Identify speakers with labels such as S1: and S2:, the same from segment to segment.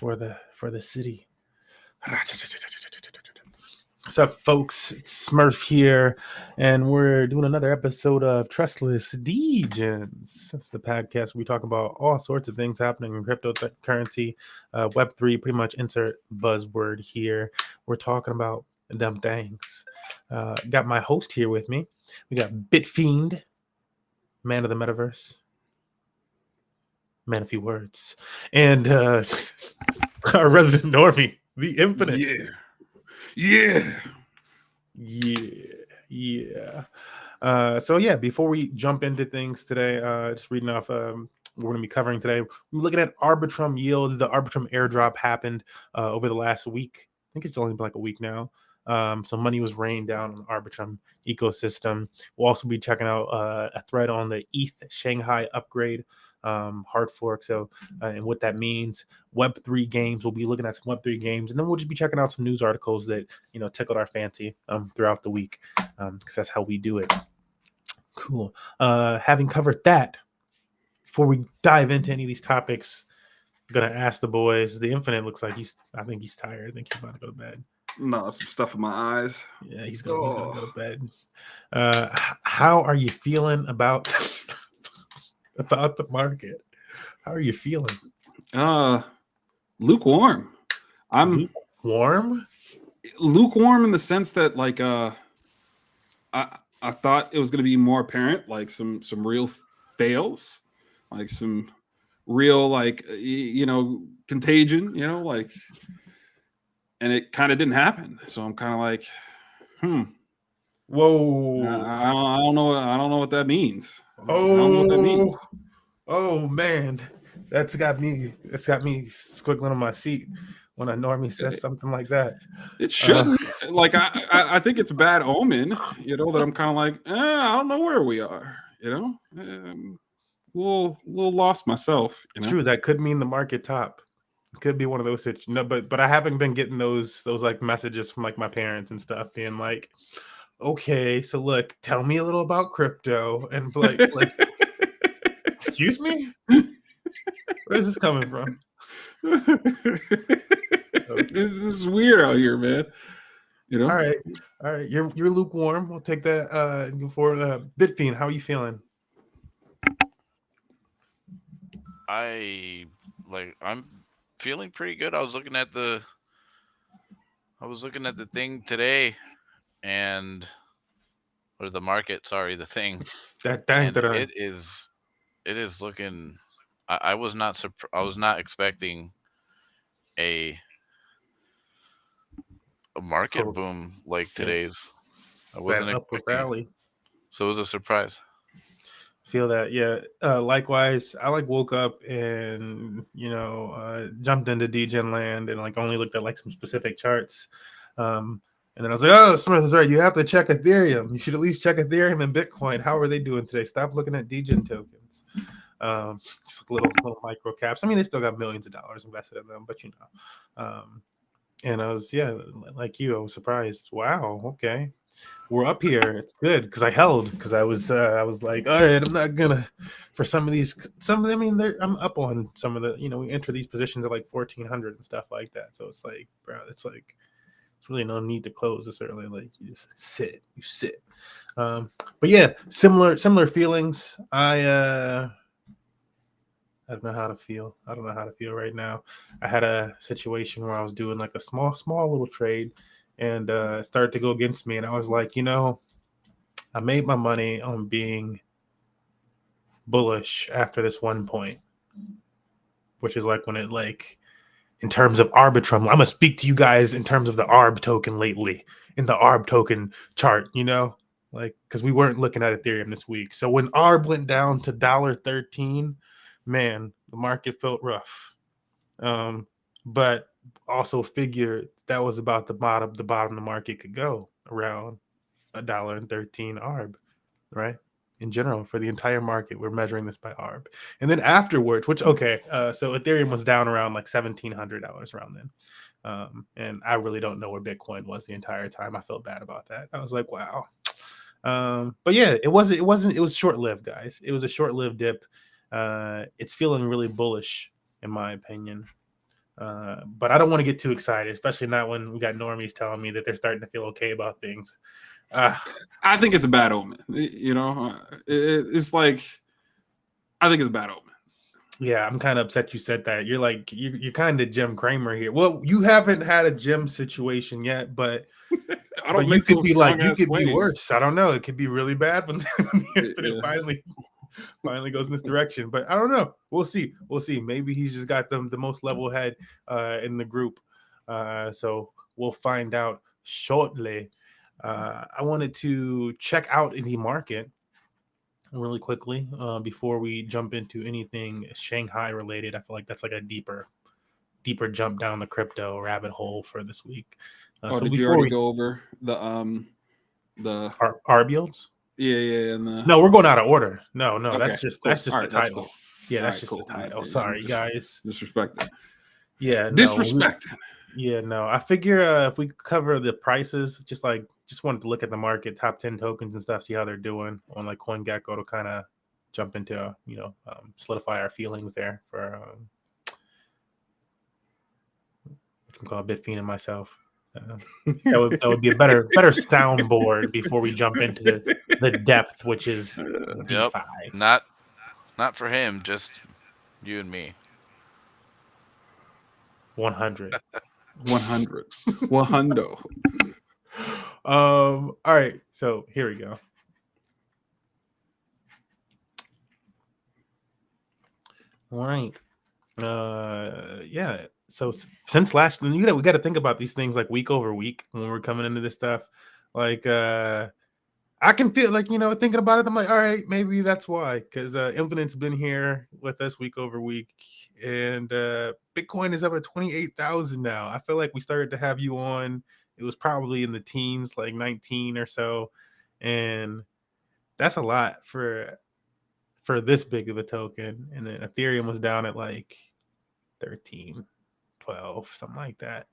S1: for the city. What's up, folks? It's Smurf here, and we're doing another episode of Trustless Degens. That's the podcast where we talk about all sorts of things happening in cryptocurrency, Web3. Pretty much insert buzzword here. We're talking about them things. Got my host here with me. We got Bitfiend, man of the metaverse, man of few words, and our resident normie, the Infinite. Yeah. So yeah, before we jump into things today, just reading off we're going to be covering today. We're looking at Arbitrum yields. The Arbitrum airdrop happened over the last week. I think it's only been like a week now. So money was rained down on the Arbitrum ecosystem. We'll also be checking out a thread on the ETH Shanghai upgrade hard fork. So and what that means. Web3 games. We'll be looking at some Web3 games, and then we'll just be checking out some news articles that tickled our fancy throughout the week, because that's how we do it. Cool. Having covered that, before we dive into any of these topics, I'm gonna ask the boys. The Infinite looks like I think he's tired. I think he's about to go to bed.
S2: No, some stuff in my eyes.
S1: Yeah, he's gonna go to bed. How are you feeling about the market? How are you feeling?
S2: Lukewarm. I'm lukewarm in the sense that I thought it was going to be more apparent, like some real fails, like some real contagion, and it kind of didn't happen. So I'm kind of like,
S1: whoa.
S2: I don't know what that means.
S1: Oh man, that's got me squiggling on my seat when a normie says something like that.
S2: It shouldn't. I think it's a bad omen, that I'm kind of like, I don't know where we are, a little lost myself.
S1: True, that could mean the market top. It could be one of those situations. No, but I haven't been getting those like messages from like my parents and stuff being like, okay, so look, tell me a little about crypto, and like excuse me, where's this coming from?
S2: This is weird out here, man.
S1: All right, you're lukewarm. We'll take that. For Bitfiend, how are you feeling?
S3: I'm feeling pretty good. I was looking at the thing today, and the market. Sorry, the thing.
S1: That thing that
S3: it is looking. I was not expecting a market boom like today's. I wasn't expecting. So it was a surprise.
S1: Feel that, yeah. Likewise, I woke up and jumped into Degen land and only looked at some specific charts. And then I was like, oh, Smith is right. You have to check Ethereum. You should at least check Ethereum and Bitcoin. How are they doing today? Stop looking at Degen tokens. Just little micro caps. I mean, they still got millions of dollars invested in them, but and I was, like you, I was surprised. Wow, okay, we're up here. It's good because I held, because I was like, all right, I'm not gonna for some of these. I mean, I'm up on some of the. We enter these positions at 1,400 and stuff like that. So it's like, bro, it's really no need to close this early. Like, you just sit. But yeah, similar feelings. I don't know how to feel. I don't know how to feel right now. I had a situation where I was doing a small little trade, and it started to go against me. And I was like, I made my money on being bullish after this one point, which is when it in terms of Arbitrum. I'm gonna speak to you guys in terms of the ARB token lately, in the ARB token chart, because we weren't looking at Ethereum this week. So when ARB went down to $1.13, man, the market felt rough. But also figured that was about the bottom the market could go, around $1.13 ARB, right? In general, for the entire market, we're measuring this by ARB. And then afterwards, so Ethereum was down around $1,700 around then. And I really don't know where Bitcoin was the entire time. I felt bad about that. I was like, wow. But yeah, it was short-lived, guys. It was a short-lived dip. It's feeling really bullish, in my opinion. But I don't want to get too excited, especially not when we got normies telling me that they're starting to feel okay about things.
S2: I think it's a bad omen. It's like, I think it's a bad omen.
S1: Yeah, I'm kind of upset you said that. You're like, you're kind of Jim Cramer here. Well, you haven't had a Jim situation yet, but you could be like, you could be worse. I don't know. It could be really bad when it finally goes in this direction. But I don't know. We'll see. Maybe he's just got the most level head in the group. So we'll find out shortly. I wanted to check out the market really quickly before we jump into anything Shanghai related. I feel like that's like a deeper jump down the crypto rabbit hole for this week.
S2: So did you already go over the
S1: ARB yields?
S2: Yeah.
S1: No, we're going out of order. No, okay, that's just the title.
S2: Cool.
S1: Yeah, that's just the title. Sorry, guys.
S2: Disrespecting.
S1: Yeah,
S2: disrespecting.
S1: Yeah, no. I figure if we cover the prices, just wanted to look at the market, top 10 tokens and stuff, see how they're doing on like CoinGecko to kind of jump into, solidify our feelings there for I can call Bitfiend and myself. That would be a better soundboard before we jump into the depth, which is DeFi.
S3: Not for him, just you and me.
S1: 100.
S2: 100. 100.
S1: All right, so here we go. All right. Yeah. So since last, we got to think about these things like week over week when we're coming into this stuff. Like, I can feel like, thinking about it, I'm like, all right, maybe that's why, because Infinite's been here with us week over week, and Bitcoin is up at 28,000 now. I feel like we started to have you on. It was probably in the teens, like 19 or so, and that's a lot for this big of a token. And then Ethereum was down at like 13, 12, something like that.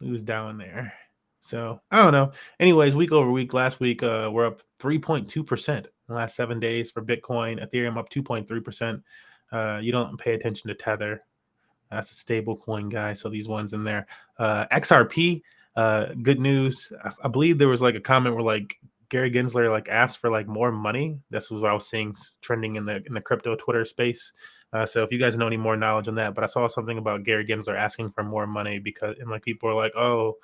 S1: It was down there. So I don't know. Anyways, week over week, last week, we're up 3.2% in the last 7 days for Bitcoin. Ethereum up 2.3%. You don't pay attention to Tether. That's a stable coin guy. So these ones in there. XRP, good news. I believe there was like a comment where like Gary Gensler like asked for like more money. This was what I was seeing trending in the crypto Twitter space. So if you guys know any more knowledge on that, but I saw something about Gary Gensler asking for more money because like people are like, oh,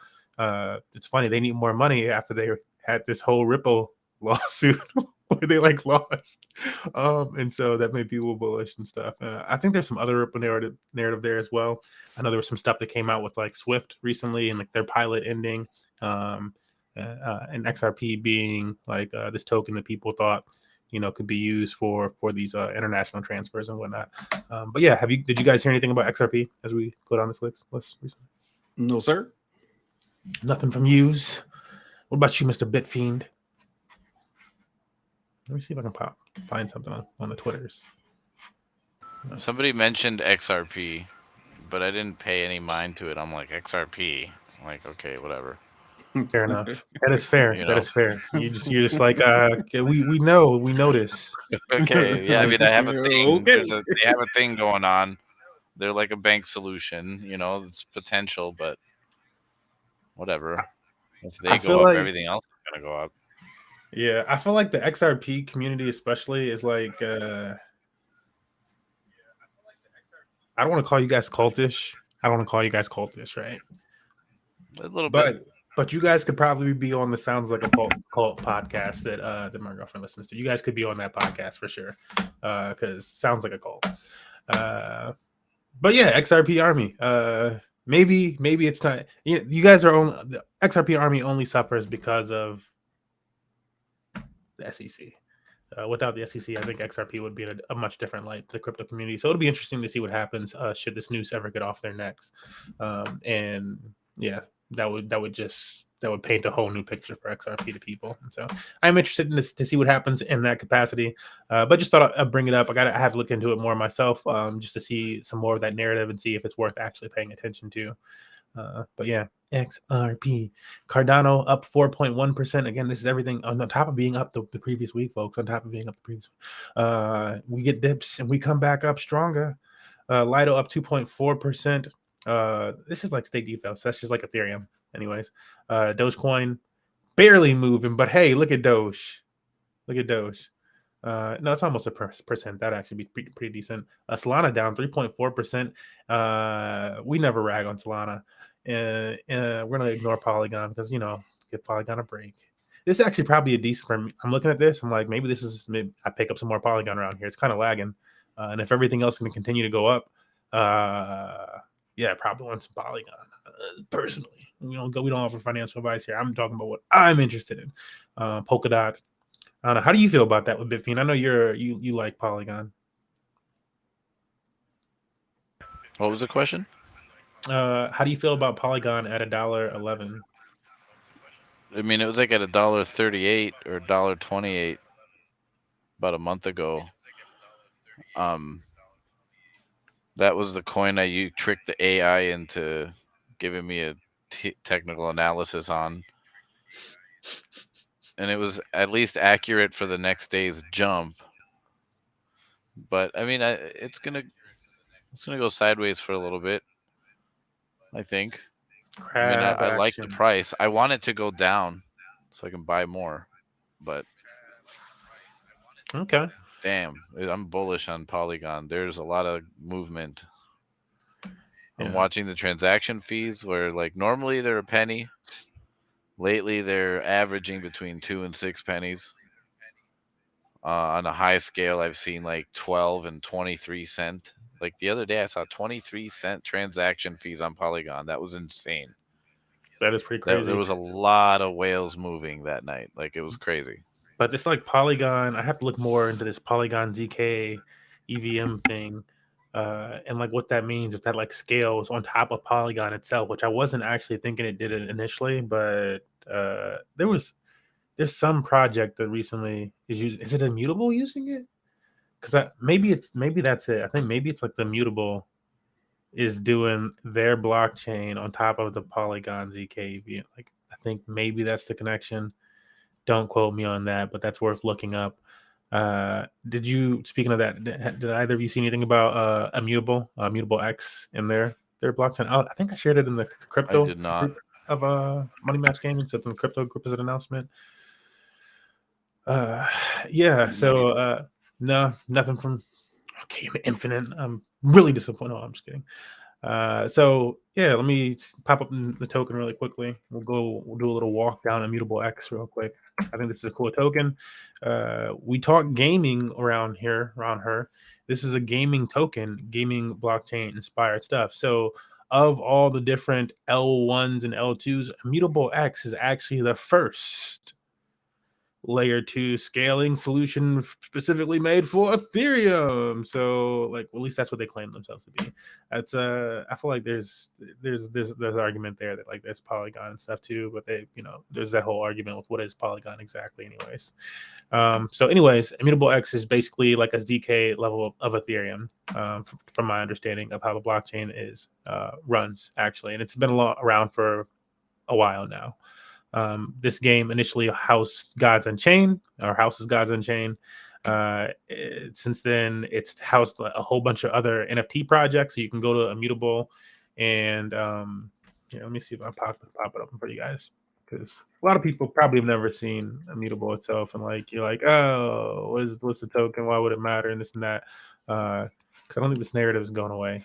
S1: it's funny, they need more money after they had this whole Ripple lawsuit where they like lost. And so that made people bullish and stuff. I think there's some other Ripple narrative there as well. I know there was some stuff that came out with like Swift recently and like their pilot ending. And XRP being like this token that people thought could be used for these international transfers and whatnot. But yeah, did you guys hear anything about XRP as we go down this list recently?
S2: No, sir.
S1: Nothing from yous. What about you, Mr. Bitfiend? Let me see if I can find something on the Twitters.
S3: Somebody mentioned XRP, but I didn't pay any mind to it. I'm like, XRP. I'm like, okay, whatever.
S1: Fair enough. That is fair. That is fair. You're just like, we notice.
S3: Okay, yeah. I mean, I have a thing. Okay. They have a thing going on. They're like a bank solution. It's potential, but whatever. If they go up, everything else is gonna go up.
S1: Yeah, I feel like the XRP community, especially, is like. I don't want to call you guys cultish. Right?
S3: A little bit.
S1: But you guys could probably be on the Sounds Like a Cult podcast that my girlfriend listens to. You guys could be on that podcast for sure, because sounds like a cult. But yeah, XRP Army. Maybe it's not. You guys are only the XRP Army only suffers because of the SEC. Without the SEC, I think XRP would be in a much different light to the crypto community. So it'll be interesting to see what happens should this noose ever get off their necks. And yeah. That would paint a whole new picture for XRP to people. And so I'm interested in this to see what happens in that capacity. But just thought I'd bring it up. I have to look into it more myself, just to see some more of that narrative and see if it's worth actually paying attention to. But yeah, XRP. Cardano up 4.1%. Again, this is everything on top of being up the previous week, folks. On top of being up the previous week. We get dips and we come back up stronger. Lido up 2.4%. This is like staked ETH, so that's just like Ethereum. Anyways, Dogecoin barely moving, but hey, look at Doge. Look at Doge. No, it's almost a percent. That'd actually be pretty decent. Solana down 3.4%. We never rag on Solana. We're gonna ignore Polygon because give Polygon a break. This is actually probably a decent for me. I'm looking at this. I'm like, maybe I pick up some more Polygon around here. It's kind of lagging, and if everything else can continue to go up, yeah, probably want some Polygon. Personally, we don't offer financial advice here. I'm talking about what I'm interested in. Polkadot. I don't know. How do you feel about that with Bitfiend? I know you like Polygon.
S3: What was the question?
S1: How do you feel about Polygon at $1.11?
S3: I mean, it was like at $1.38 or $1.28 about a month ago. That was the coin you tricked the AI into giving me a technical analysis on. And it was at least accurate for the next day's jump. But I mean, it's gonna go sideways for a little bit, I think. I like the price. I want it to go down so I can buy more. But
S1: okay,
S3: damn, I'm bullish on Polygon. There's a lot of movement. I'm watching the transaction fees where like normally they're a penny. Lately, they're averaging between 2 and 6 pennies. On a high scale, I've seen like 12 and 23 cent. Like the other day, I saw 23-cent transaction fees on Polygon. That was insane.
S1: That is pretty crazy.
S3: There was a lot of whales moving that night. Like it was crazy.
S1: But it's like Polygon. I have to look more into this Polygon ZK EVM thing. And like what that means, if that like scales on top of Polygon itself, which I wasn't actually thinking it did it initially, but there's some project that recently is using. Is it Immutable using it? Because maybe that's it. I think maybe it's like the Immutable is doing their blockchain on top of the Polygon ZK EVM. Like I think maybe that's the connection. Don't quote me on that, but that's worth looking up. Speaking of that, did either of you see anything about Immutable X in their blockchain? I think I shared it in the crypto
S3: group
S1: of Money Match Gaming. So it's in the crypto group as an announcement. Yeah. So no, nothing from Infinite. I'm really disappointed. No, I'm just kidding. So yeah, let me pop up the token really quickly. We'll do a little walk down Immutable X real quick. I think this is a cool token. We talk gaming around here. This is a gaming token, gaming blockchain inspired stuff. So of all the different L1s and L2s, Immutable X is actually the first layer 2 scaling solution specifically made for Ethereum. So like, well, at least that's what they claim themselves to be. That's I feel like there's argument there that like there's Polygon and stuff too, but there's that whole argument with what is Polygon exactly anyways. So anyways, Immutable X is basically like a ZK level of Ethereum, from my understanding of how the blockchain runs actually, and it's been around for a while now. This game initially housed Gods Unchained, or houses Gods Unchained. Since then, it's housed a whole bunch of other NFT projects. So you can go to Immutable, and let me see if I pop it up for you guys, because a lot of people probably have never seen Immutable itself, and like you're like, oh, what's the token? Why would it matter? And this and that. Because I don't think this narrative is going away.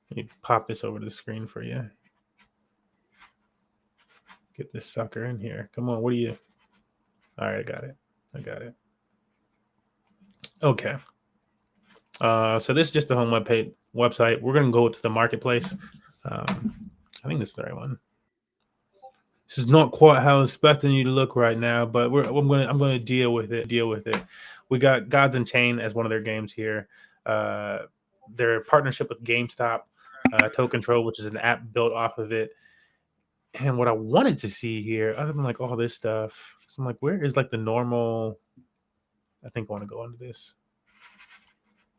S1: Let me pop this over to the screen for you. Get this sucker in here. Come on, what do you? All right, I got it. Okay. So this is just the home website. We're gonna go to the marketplace. I think this is the right one. This is not quite how I was expecting you to look right now, but I'm gonna deal with it. We got Gods Unchained as one of their games here. Their partnership with GameStop, Toe Control, which is an app built off of it. And what I wanted to see here, other than like all this stuff, so I'm like, where is like the normal? I think I want to go into this.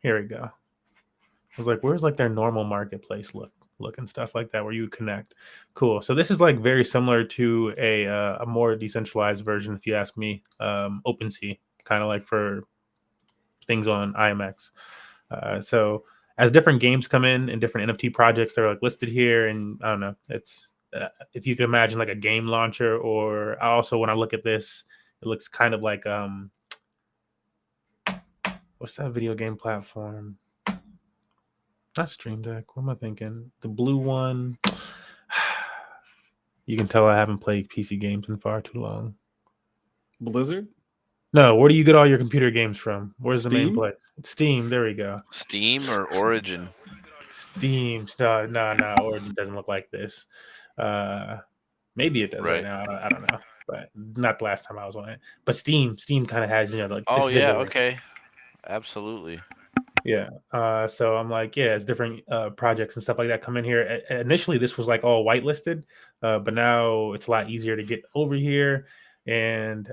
S1: Here we go. I was like, where's like their normal marketplace look and stuff like that, where you connect? Cool. So this is like very similar to a more decentralized version, if you ask me. OpenSea, kind of like for things on IMX. So as different games come in and different NFT projects, they're like listed here, and I don't know. It's if you can imagine like a game launcher, or also when I look at this, it looks kind of like what's that video game platform? Not Stream Deck. What am I thinking? The blue one. You can tell I haven't played PC games in far too long.
S2: Blizzard?
S1: No, where do you get all your computer games from? Where's
S2: Steam?
S1: the main place? Steam. There we go.
S3: Steam or Origin?
S1: Steam. No. Origin doesn't look like this. Maybe it does right now. I don't know, but not the last time I was on it. But Steam kind of has like.
S3: Oh yeah, okay, absolutely.
S1: Yeah. So I'm like, yeah, it's different projects and stuff like that come in here. Initially, this was like all whitelisted, but now it's a lot easier to get over here. And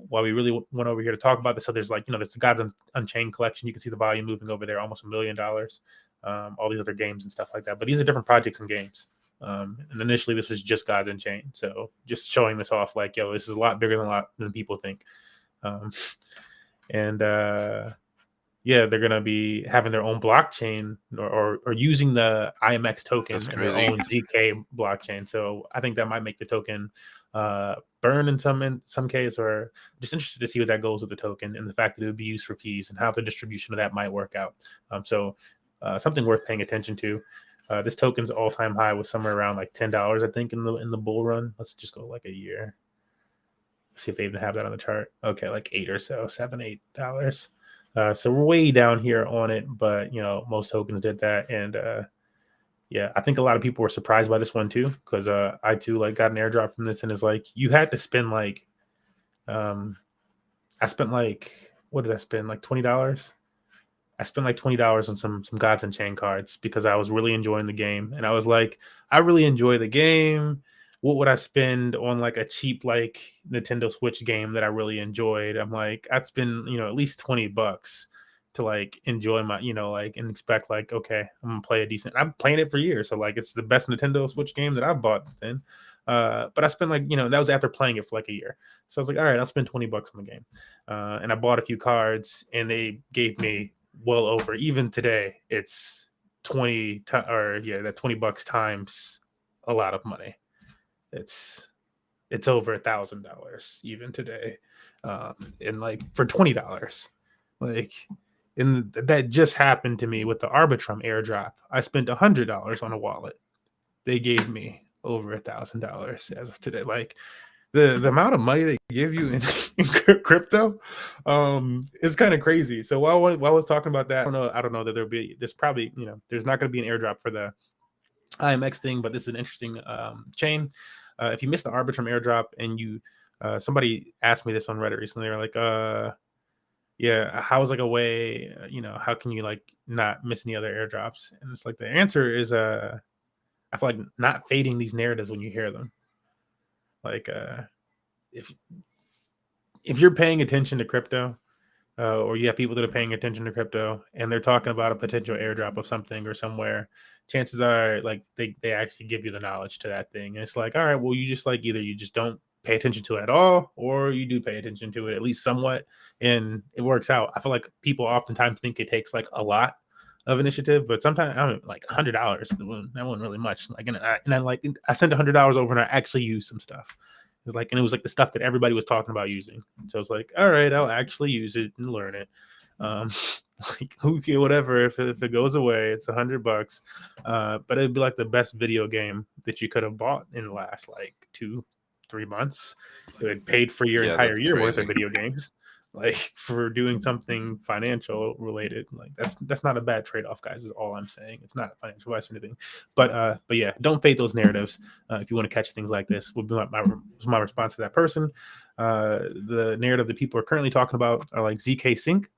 S1: while we really went over here to talk about this, so there's like, there's the Gods Unchained collection. You can see the volume moving over there, almost $1 million. All these other games and stuff like that. But these are different projects and games. And initially, this was just Gods Unchained. So just showing this off, like, yo, this is a lot bigger than people think. Yeah, they're going to be having their own blockchain or using the IMX token in their own ZK blockchain. So I think that might make the token burn in some case, or just interested to see what that goes with the token and the fact that it would be used for fees and how the distribution of that might work out. So something worth paying attention to. This token's all-time high was somewhere around like $10, I think, in the bull run. Let's just go like a year. See if they even have that on the chart. Okay, like $8 or so, $7, $8. So we're way down here on it, but most tokens did that, and yeah, I think a lot of people were surprised by this one too, because I too got an airdrop from this, and it's like you had to spend I spent what did I spend, like $20? I spent like $20 on some Gods Unchained cards because I was really enjoying the game, and I was like, I really enjoy the game. What would I spend on like a cheap Nintendo Switch game that I really enjoyed? I'm like, I'd spend at least $20 to enjoy my and expect okay, I'm gonna play a decent. I'm playing it for years, so it's the best Nintendo Switch game that I've bought then. But I spent that was after playing it for a year, so I was like, all right, I'll spend $20 on the game, and I bought a few cards, and they gave me well over, even today it's that $20 times a lot of money. It's over $1,000 even today, and for $20, and that just happened to me with the Arbitrum airdrop. I spent $100 on a wallet. They gave me over $1,000 as of today. The amount of money they give you in crypto is kind of crazy. So while I was talking about that, I don't know that there's probably there's not going to be an airdrop for the IMX thing, but this is an interesting chain. If you missed the Arbitrum airdrop, and you somebody asked me this on Reddit recently, they're like, yeah, how is a way, how can you not miss any other airdrops? And it's the answer is I feel like not fading these narratives when you hear them. If you're paying attention to crypto, or you have people that are paying attention to crypto and they're talking about a potential airdrop of something or somewhere, chances are they actually give you the knowledge to that thing. And it's all right, well, you just either you just don't pay attention to it at all, or you do pay attention to it at least somewhat, and it works out. I feel like people oftentimes think it takes a lot of initiative, but sometimes $100, that wasn't really much. I sent $100 over and I actually used some stuff. It was the stuff that everybody was talking about using. So it's all right, I'll actually use it and learn it. Okay, whatever. If it goes away, it's $100. But it'd be the best video game that you could have bought in the last 2-3 months. It had paid for your entire year worth of video games, for doing something financial related. That's not a bad trade-off, guys, is all I'm saying. It's not financial advice or anything. But yeah, don't fade those narratives if you want to catch things like this. Would be my response to that person. The narrative that people are currently talking about are ZK Sync.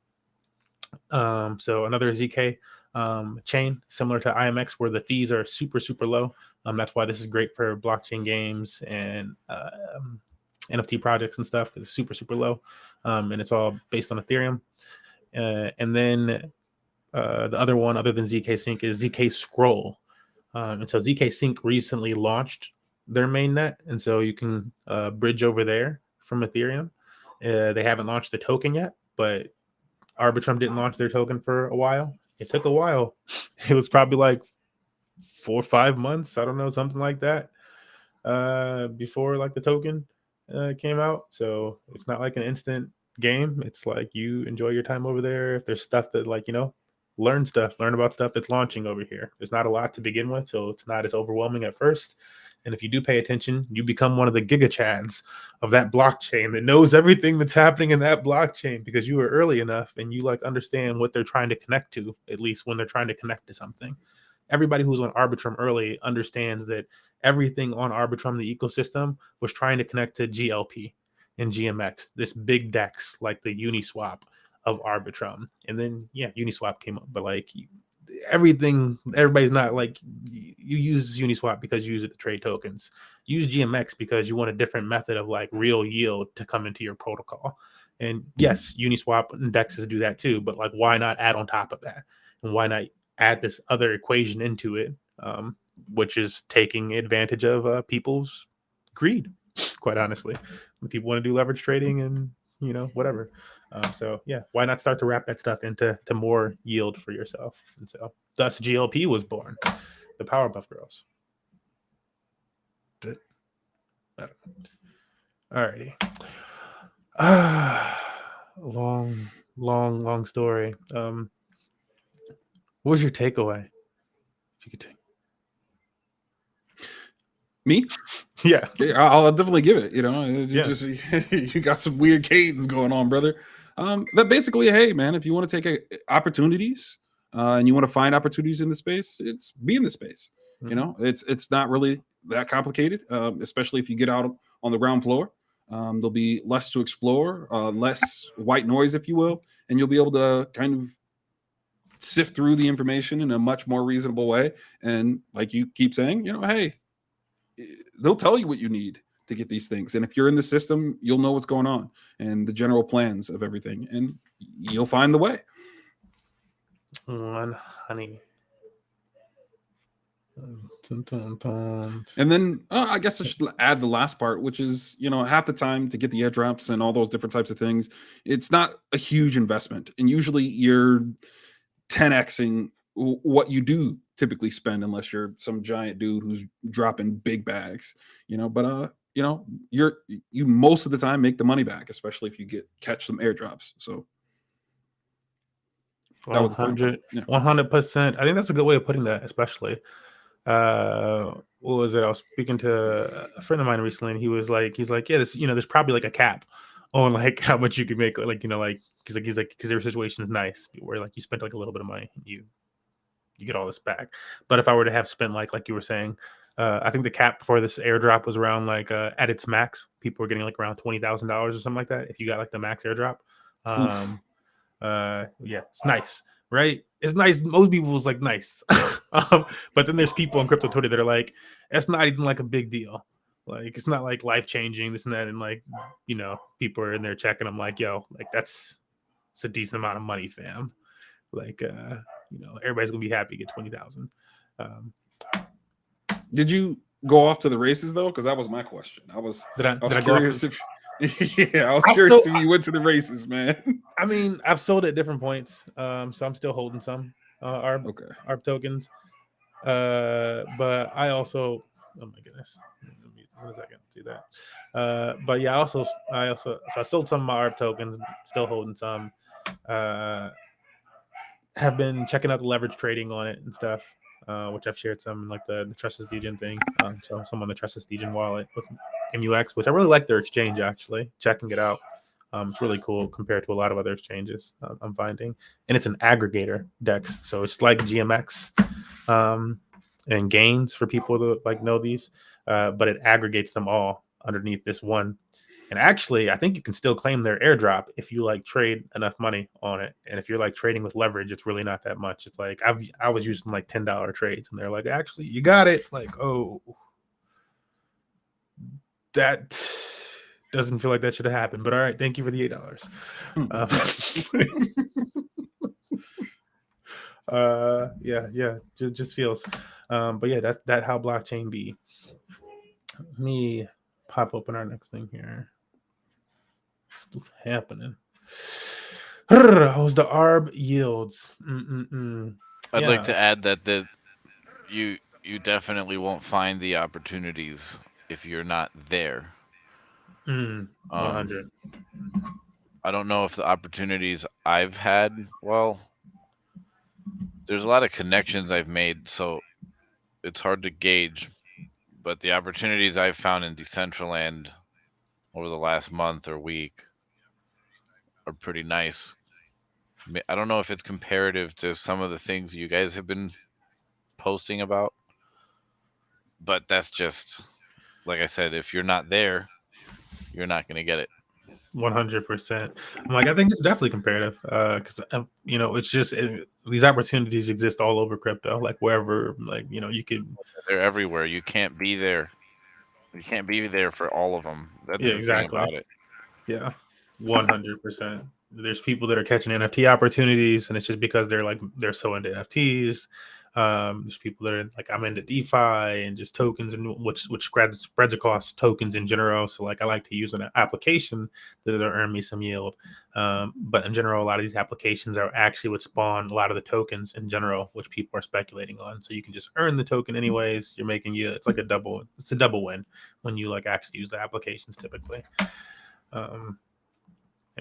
S1: So another ZK chain similar to IMX, where the fees are super, super low. That's why this is great for blockchain games and NFT projects and stuff. It's super, super low. And it's all based on Ethereum. And then the other one, other than ZK Sync, is ZK Scroll. And so ZK Sync recently launched their mainnet, and so you can bridge over there from Ethereum. They haven't launched the token yet, but Arbitrum didn't launch their token for a while, It took a while. It was probably like 4 or 5 months. I don't know, something like that. Before like the token came out. So it's not like an instant game. It's like you enjoy your time over there. If there's stuff that like, learn about stuff that's launching over here. There's not a lot to begin with, so it's not as overwhelming at first. And if you do pay attention, you become one of the gigachads of that blockchain that knows everything that's happening in that blockchain because you were early enough and you like understand what they're trying to connect to, at least when they're trying to connect to something. Everybody who's on Arbitrum early understands that everything on Arbitrum, the ecosystem, was trying to connect to GLP and GMX, this big DEX like the Uniswap of Arbitrum. And then, Uniswap came up, but like everybody's not like, you use Uniswap because you use it to trade tokens. Use GMX because you want a different method of like real yield to come into your protocol. And yes, Uniswap and DEXs do that too, but like, why not add on top of that? And why not add this other equation into it, which is taking advantage of people's greed, quite honestly. When people want to do leverage trading and, whatever. So why not start to wrap that stuff into more yield for yourself? And so thus GLP was born, the Powerpuff Girls. Alrighty. Long story. What was your takeaway? If you could take
S2: me,
S1: yeah,
S2: I'll definitely give it. Just you got some weird cadence going on, brother. That basically, hey man, if you want to take opportunities and you want to find opportunities in the space, it's be in the space. Mm-hmm. It's not really that complicated, especially if you get out on the ground floor. There'll be less to explore, less white noise, if you will, and you'll be able to kind of sift through the information in a much more reasonable way. And like you keep saying, hey, they'll tell you what you need to get these things. And if you're in the system, you'll know what's going on and the general plans of everything, and you'll find the way.
S1: Honey.
S2: And then I guess I should add the last part, which is, half the time to get the airdrops and all those different types of things, it's not a huge investment. And usually you're 10xing what you do typically spend, unless you're some giant dude who's dropping big bags, but you most of the time make the money back, especially if you catch some airdrops. So
S1: 100%. I think that's a good way of putting that, especially. What was it? I was speaking to a friend of mine recently, and he's like, yeah, this, there's probably like a cap on like how much you can make, like, because their situation is nice where like you spent like a little bit of money, and you get all this back. But if I were to have spent like you were saying, I think the cap for this airdrop was around like at its max, people were getting like around $20,000 or something like that if you got like the max airdrop. It's nice, right? It's nice. Most people was like nice. But then there's people on crypto Twitter that are like, that's not even like a big deal. Like, it's not like life changing, this and that. And like, people are in there checking. I'm like, yo, like it's a decent amount of money, fam. Like, everybody's gonna be happy to get 20,000.
S2: Did you go off to the races though? Because that was my question. I was curious if I was curious if you went to the races, man.
S1: I mean, I've sold at different points, so I'm still holding some ARB tokens. But I also, oh my goodness, let me just in a second see that. But yeah, I sold some of my ARB tokens, still holding some. Have been checking out the leverage trading on it and stuff, which I've shared some, like the Trustless Degen thing. So some on the Trustless Degen wallet with MUX, which I really like their exchange, actually. Checking it out. It's really cool compared to a lot of other exchanges I'm finding. And it's an aggregator DEX. So it's like GMX and gains for people to like know these, but it aggregates them all underneath this one. And actually, I think you can still claim their airdrop if you like trade enough money on it. And if you're like trading with leverage, it's really not that much. It's like I was using like $10 trades, and they're like, actually, you got it. Like, oh, that doesn't feel like that should have happened. But all right, thank you for the $8. Just feels. But yeah, that's how blockchain be. Let me pop open our next thing here. Stuff happening. How's the ARB yields?
S3: I'd like to add that you definitely won't find the opportunities if you're not there.
S1: 100.
S3: I don't know if the opportunities I've had, well, there's a lot of connections I've made, so it's hard to gauge. But the opportunities I've found in Decentraland over the last month or week are pretty nice. I don't know if it's comparative to some of the things you guys have been posting about, but that's just, like I said, if you're not there, you're not going to get it.
S1: 100%. I'm like, I think it's definitely comparative because it's just these opportunities exist all over crypto, like wherever, like you could.
S3: They're everywhere. You can't be there. You can't be there for all of them. That's the thing about it.
S1: Yeah, 100%. There's people that are catching NFT opportunities, and it's just because they're so into NFTs. There's people that are like, I'm into DeFi and just tokens, and which spreads across tokens in general. So like, I like to use an application that'll earn me some yield. But in general, a lot of these applications are actually what spawn a lot of the tokens in general, which people are speculating on. So you can just earn the token anyways. You're making it's like a double win when you like actually use the applications typically.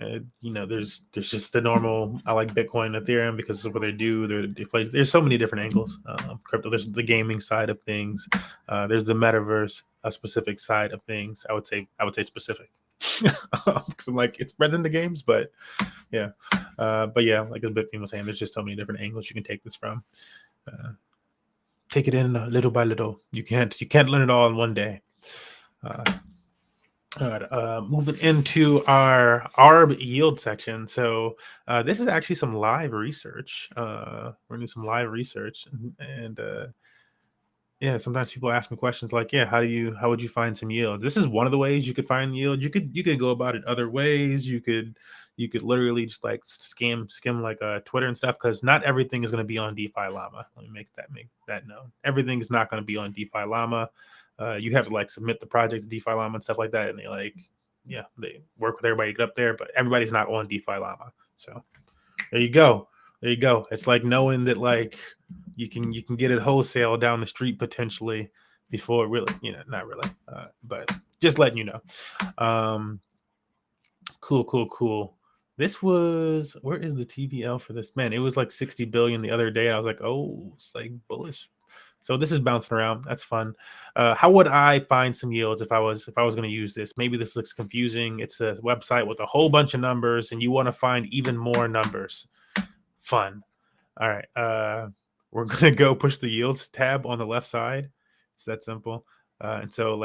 S1: There's just the normal. I like Bitcoin, Ethereum because of what they do. There's so many different angles. Crypto. There's the gaming side of things. There's the metaverse, a specific side of things. I would say specific because I'm like it spreads into games, but yeah. Like as Bitcoin was saying, there's just so many different angles you can take this from. Take it in little by little. You can't learn it all in one day. All right, moving into our ARB yield section. So this is actually some live research. We're doing some live research, and sometimes people ask me questions like, how would you find some yields? This is one of the ways you could find yield. You could go about it other ways. You could literally just like skim like Twitter and stuff, because not everything is going to be on DeFi Llama. Let me make that known. Everything is not going to be on DeFi Llama. You have to like submit the project to DeFi Llama and stuff like that, and they work with everybody to get up there, but everybody's not on DeFi Llama. So there you go. It's like knowing that like you can get it wholesale down the street potentially before really, not really, but just letting you know. Cool. This was, where is the TVL for this? Man, it was like 60 billion the other day. I was like, oh, it's like bullish. So this is bouncing around. That's fun. How would I find some yields if I was going to use this? Maybe this looks confusing. It's a website with a whole bunch of numbers, and you want to find even more numbers. Fun. All right. We're going to go push the yields tab on the left side. It's that simple. And so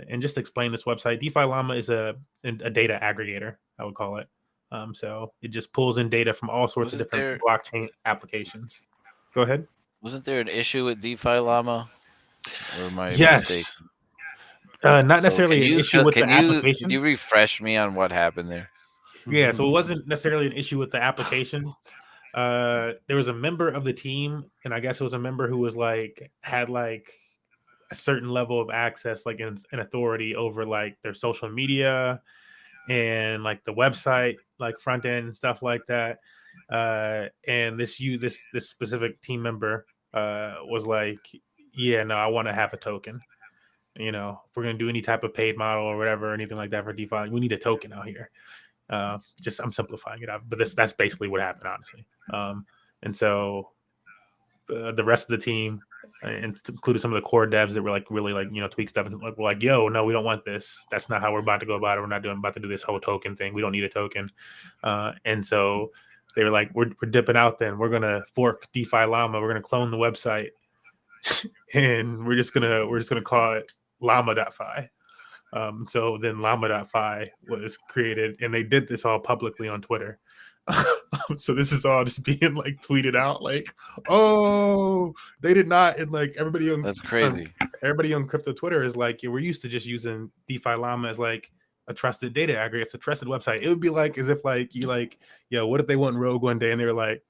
S1: and just explain this website. DeFi Llama is a data aggregator, I would call it. So it just pulls in data from all sorts of different blockchain applications. Go ahead.
S3: Wasn't there an issue with DeFi Llama? Or am I
S1: mistaken? Not necessarily an issue with the application.
S3: Can you refresh me on what happened there?
S1: Yeah, so it wasn't necessarily an issue with the application. There was a member of the team, and I guess it was a member who was had a certain level of access, like an authority over like their social media and like the website, like front end and stuff like that. And this specific team member was like, yeah, no, I want to have a token. If we're going to do any type of paid model or whatever, anything like that for DeFi, we need a token out here. I'm simplifying it out, but that's basically what happened, honestly. And so the rest of the team, and included some of the core devs that were like really like tweak stuff, and we're like, yo, no, we don't want this. That's not how we're about to go about it. We're not about to do this whole token thing. We don't need a token. And so they were like, we're dipping out. Then we're gonna fork DeFi Llama. We're gonna clone the website, and we're just gonna call it llama.fi. So then llama.fi was created, and they did this all publicly on Twitter. So this is all just being like tweeted out, like, oh, they did not, and like everybody on
S3: that's crazy.
S1: Everybody on crypto Twitter is like, we're used to just using DeFi Llama as like a trusted data aggregator. It's a trusted website. It would be like as if like you like, yo, what if they went rogue one day and they were like,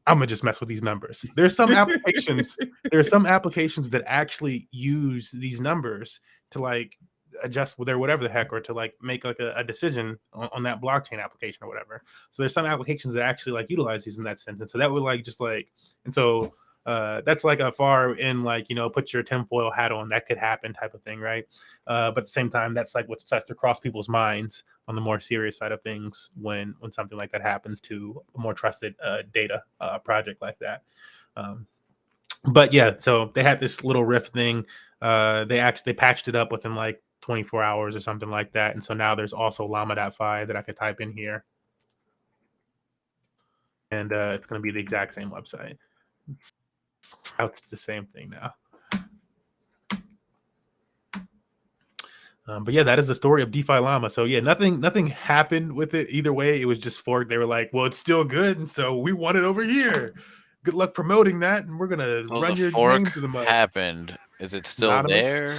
S1: I'm gonna just mess with these numbers. There's some applications. There are some applications that actually use these numbers to like adjust their whatever the heck, or to like make like a decision on that blockchain application or whatever. So there's some applications that actually like utilize these in that sense. And so that would like just like, and so that's like a far in, like, you know, put your tinfoil hat on, that could happen type of thing, right? But at the same time, that's like what starts to cross people's minds on the more serious side of things when something like that happens to a more trusted data project like that. But yeah, so they had this little riff thing. They patched it up within like 24 hours or something like that. And so now there's also llama.fi that I could type in here. And it's going to be the exact same website. It's the same thing now. But yeah, that is the story of DeFi Llama. So yeah, nothing happened with it either way. It was just forked. They were like, well, it's still good, and so we want it over here. Good luck promoting that, and we're gonna run your name to the mud.
S3: Happened. Is it still Anonymous? There?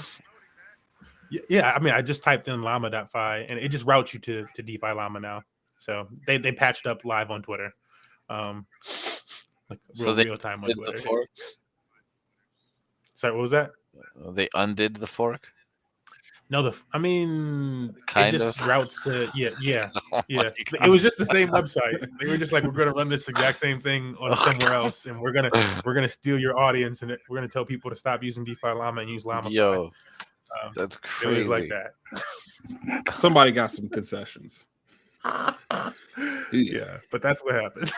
S1: Yeah, I mean, I just typed in llama.fi, and it just routes you to DeFi Llama now. So they patched up live on Twitter, like real time on Twitter. Sorry, what was that?
S3: They undid the fork.
S1: No, it just routes to yeah. It was just the same website. They were just like, we're gonna run this exact same thing on somewhere else, and we're gonna steal your audience, and we're gonna tell people to stop using DeFi Llama and use Llama.
S3: Yo, that's crazy.
S1: It was like that.
S2: Somebody got some concessions.
S1: Yeah, but that's what happened.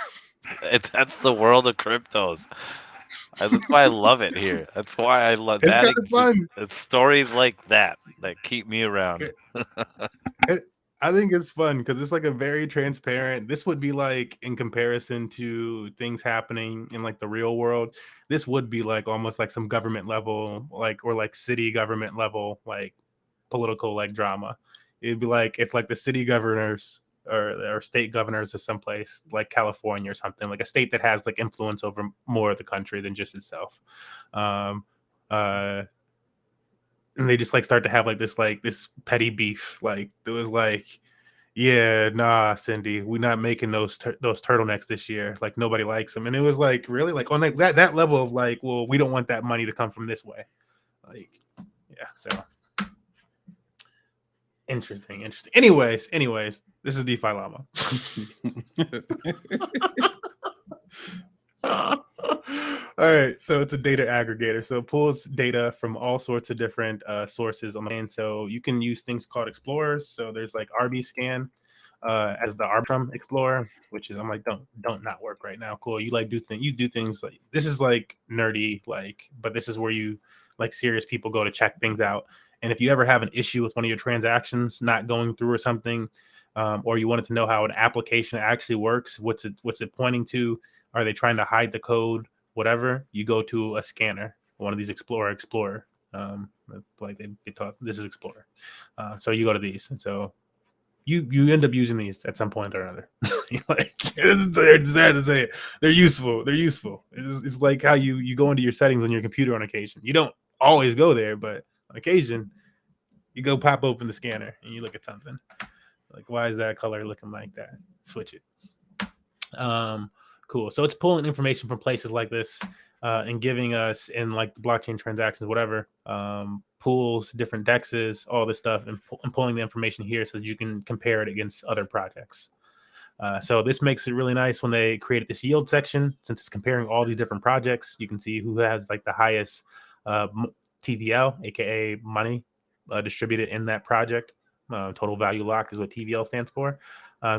S3: That's the world of cryptos. That's why I love it here. That's why I love that.
S1: It's kind of fun.
S3: It's stories like that keep me around.
S1: I think it's fun because it's like a very transparent. This would be like, in comparison to things happening in like the real world, this would be like almost like some government level, like, or like city government level, like political like drama. It'd be like if like the city governors or state governors of someplace like California or something, like a state that has like influence over more of the country than just itself. And they just like start to have like this petty beef. Like it was like, yeah, nah, Cindy, we're not making those turtlenecks this year. Like nobody likes them. And it was like, really, like on like that level of like, well, we don't want that money to come from this way. Like, yeah, so interesting. Anyways, this is DeFi Llama. All right, so it's a data aggregator. So it pulls data from all sorts of different sources on the main. So you can use things called explorers. So there's like RB scan as the Arbitrum Explorer, which is, I'm like, don't not work right now. Cool. You like you do things like this is like nerdy, like, but this is where you like serious people go to check things out. And if you ever have an issue with one of your transactions not going through or something, or you wanted to know how an application actually works, what's it pointing to? Are they trying to hide the code? Whatever, you go to a scanner, one of these Explorer. Like they talk, this is Explorer. So you go to these, and so you end up using these at some point or another. Like, it's sad to say it. They're useful. It's like how you go into your settings on your computer on occasion. You don't always go there, but on occasion, you go pop open the scanner and you look at something. Like, why is that color looking like that? Switch it. Cool. So it's pulling information from places like this and giving us in like the blockchain transactions, whatever, pools, different dexes, all this stuff, and pulling the information here so that you can compare it against other projects. So this makes it really nice when they created this yield section, since it's comparing all these different projects. You can see who has like the highest TVL, aka money distributed in that project. Total value locked is what TVL stands for.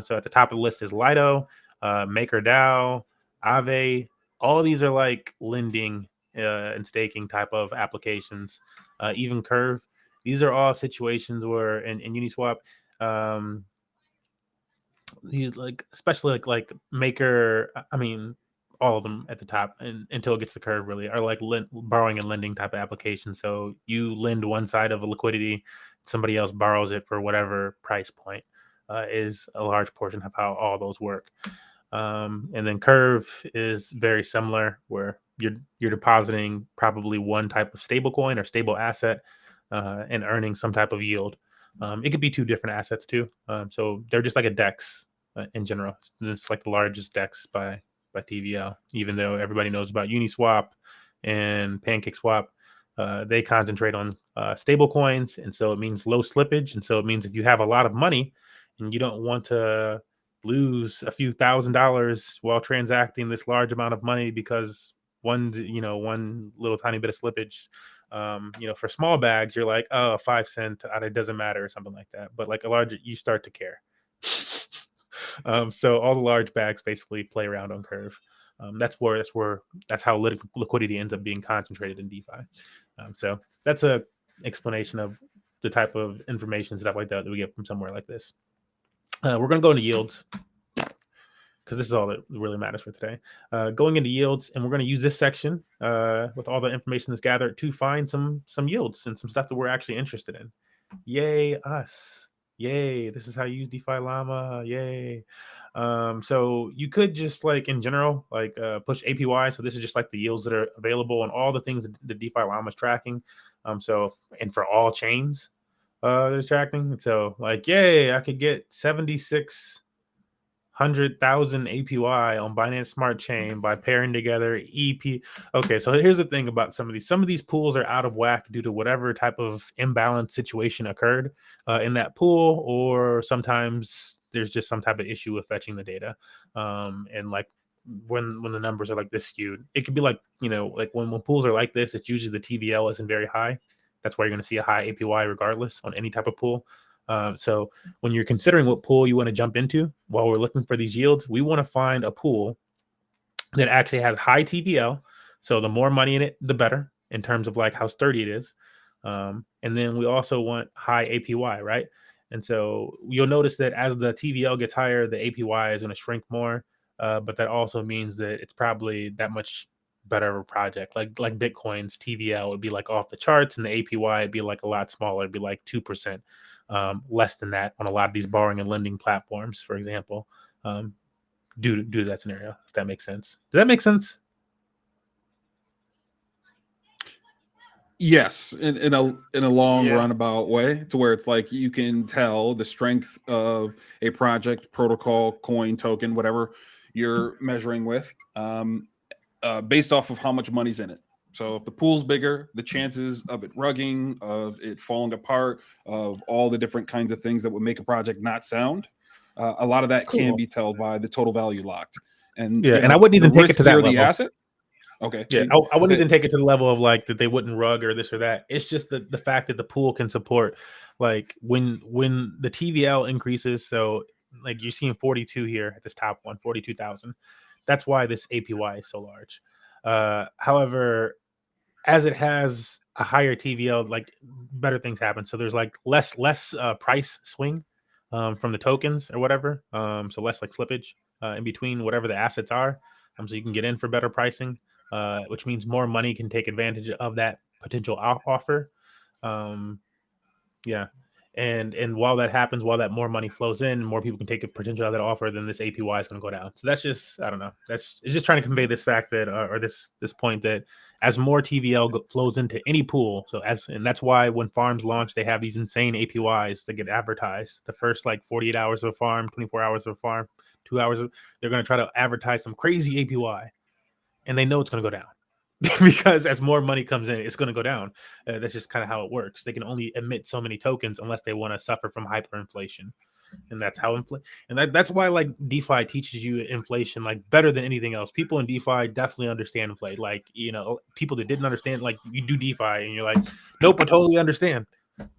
S1: So at the top of the list is Lido, MakerDAO, Aave. All of these are like lending and staking type of applications. Even Curve. These are all situations where in Uniswap, like especially like Maker. I mean, all of them at the top and until it gets to Curve really are like borrowing and lending type of applications. So you lend one side of a liquidity, somebody else borrows it for whatever price point. Is a large portion of how all those work. And then Curve is very similar, where you're depositing probably one type of stable coin or stable asset and earning some type of yield. It could be two different assets too. So they're just like a DEX in general. It's like the largest DEX by TVL, even though everybody knows about Uniswap and PancakeSwap. They concentrate on stable coins, and so it means low slippage. And so it means if you have a lot of money and you don't want to lose a few $1,000s while transacting this large amount of money because one little tiny bit of slippage. For small bags, you're like, oh, 5 cent, it doesn't matter or something like that. But like a large, you start to care. So all the large bags basically play around on curve. That's how liquidity ends up being concentrated in DeFi. So that's a explanation of the type of information stuff like that we get from somewhere like this. We're going to go into yields because this is all that really matters for today. Going into yields, and we're going to use this section with all the information that's gathered to find some yields and some stuff that we're actually interested in. Yay, us. Yay, this is how you use DeFi Llama. Yay. So you could just like in general, like push APY. So this is just like the yields that are available and all the things that the DeFi Llama is tracking. And for all chains they're tracking. So like, yay, I could get 7,600,000 APY on Binance Smart Chain by pairing together EP. Okay, so here's the thing about some of these pools are out of whack due to whatever type of imbalance situation occurred in that pool, or sometimes there's just some type of issue with fetching the data. And like when the numbers are like this skewed, it could be like, like when pools are like this, it's usually the TVL isn't very high. That's why you're going to see a high APY regardless on any type of pool. So when you're considering what pool you want to jump into while we're looking for these yields, we want to find a pool that actually has high TVL. So the more money in it, the better in terms of like how sturdy it is. And then we also want high APY, right? And so you'll notice that as the TVL gets higher, the APY is going to shrink more. But that also means that it's probably that much better of a project. Like Bitcoin's TVL would be like off the charts, and the APY would be like a lot smaller. It'd be like 2%. Less than that on a lot of these borrowing and lending platforms, for example, due to that scenario, if that makes sense. Does that make sense?
S2: Yes, in a long runabout way, to where it's like you can tell the strength of a project, protocol, coin, token, whatever you're measuring with, based off of how much money's in it. So if the pool's bigger, the chances of it rugging, of it falling apart, of all the different kinds of things that would make a project not sound, a lot of that can be told by the total value locked. And
S1: and I wouldn't even take it to that level.
S2: The asset. Okay.
S1: Yeah, I wouldn't even take it to the level of like that they wouldn't rug or this or that. It's just the fact that the pool can support, like when the TVL increases. So like you're seeing 42 here at this top one, 42,000. That's why this APY is so large. However, as it has a higher TVL, like better things happen. So there's like less price swing from the tokens or whatever. So less like slippage in between whatever the assets are. So you can get in for better pricing, which means more money can take advantage of that potential offer. And while that happens, while that more money flows in, more people can take a potential of that offer, then this APY is going to go down. So that's just, I don't know. It's just trying to convey this fact that, or this point that as more TVL flows into any pool. And that's why when farms launch, they have these insane APYs that get advertised. The first like 48 hours of a farm, 24 hours of a farm, 2 hours, they're going to try to advertise some crazy APY, and they know it's going to go down. Because as more money comes in, it's going to go down. That's just kind of how it works. They can only emit so many tokens unless they want to suffer from hyperinflation, and that's how that's why like DeFi teaches you inflation like better than anything else. People in DeFi definitely understand inflation. Like people that didn't understand, like you do DeFi and you're like, nope, I totally understand,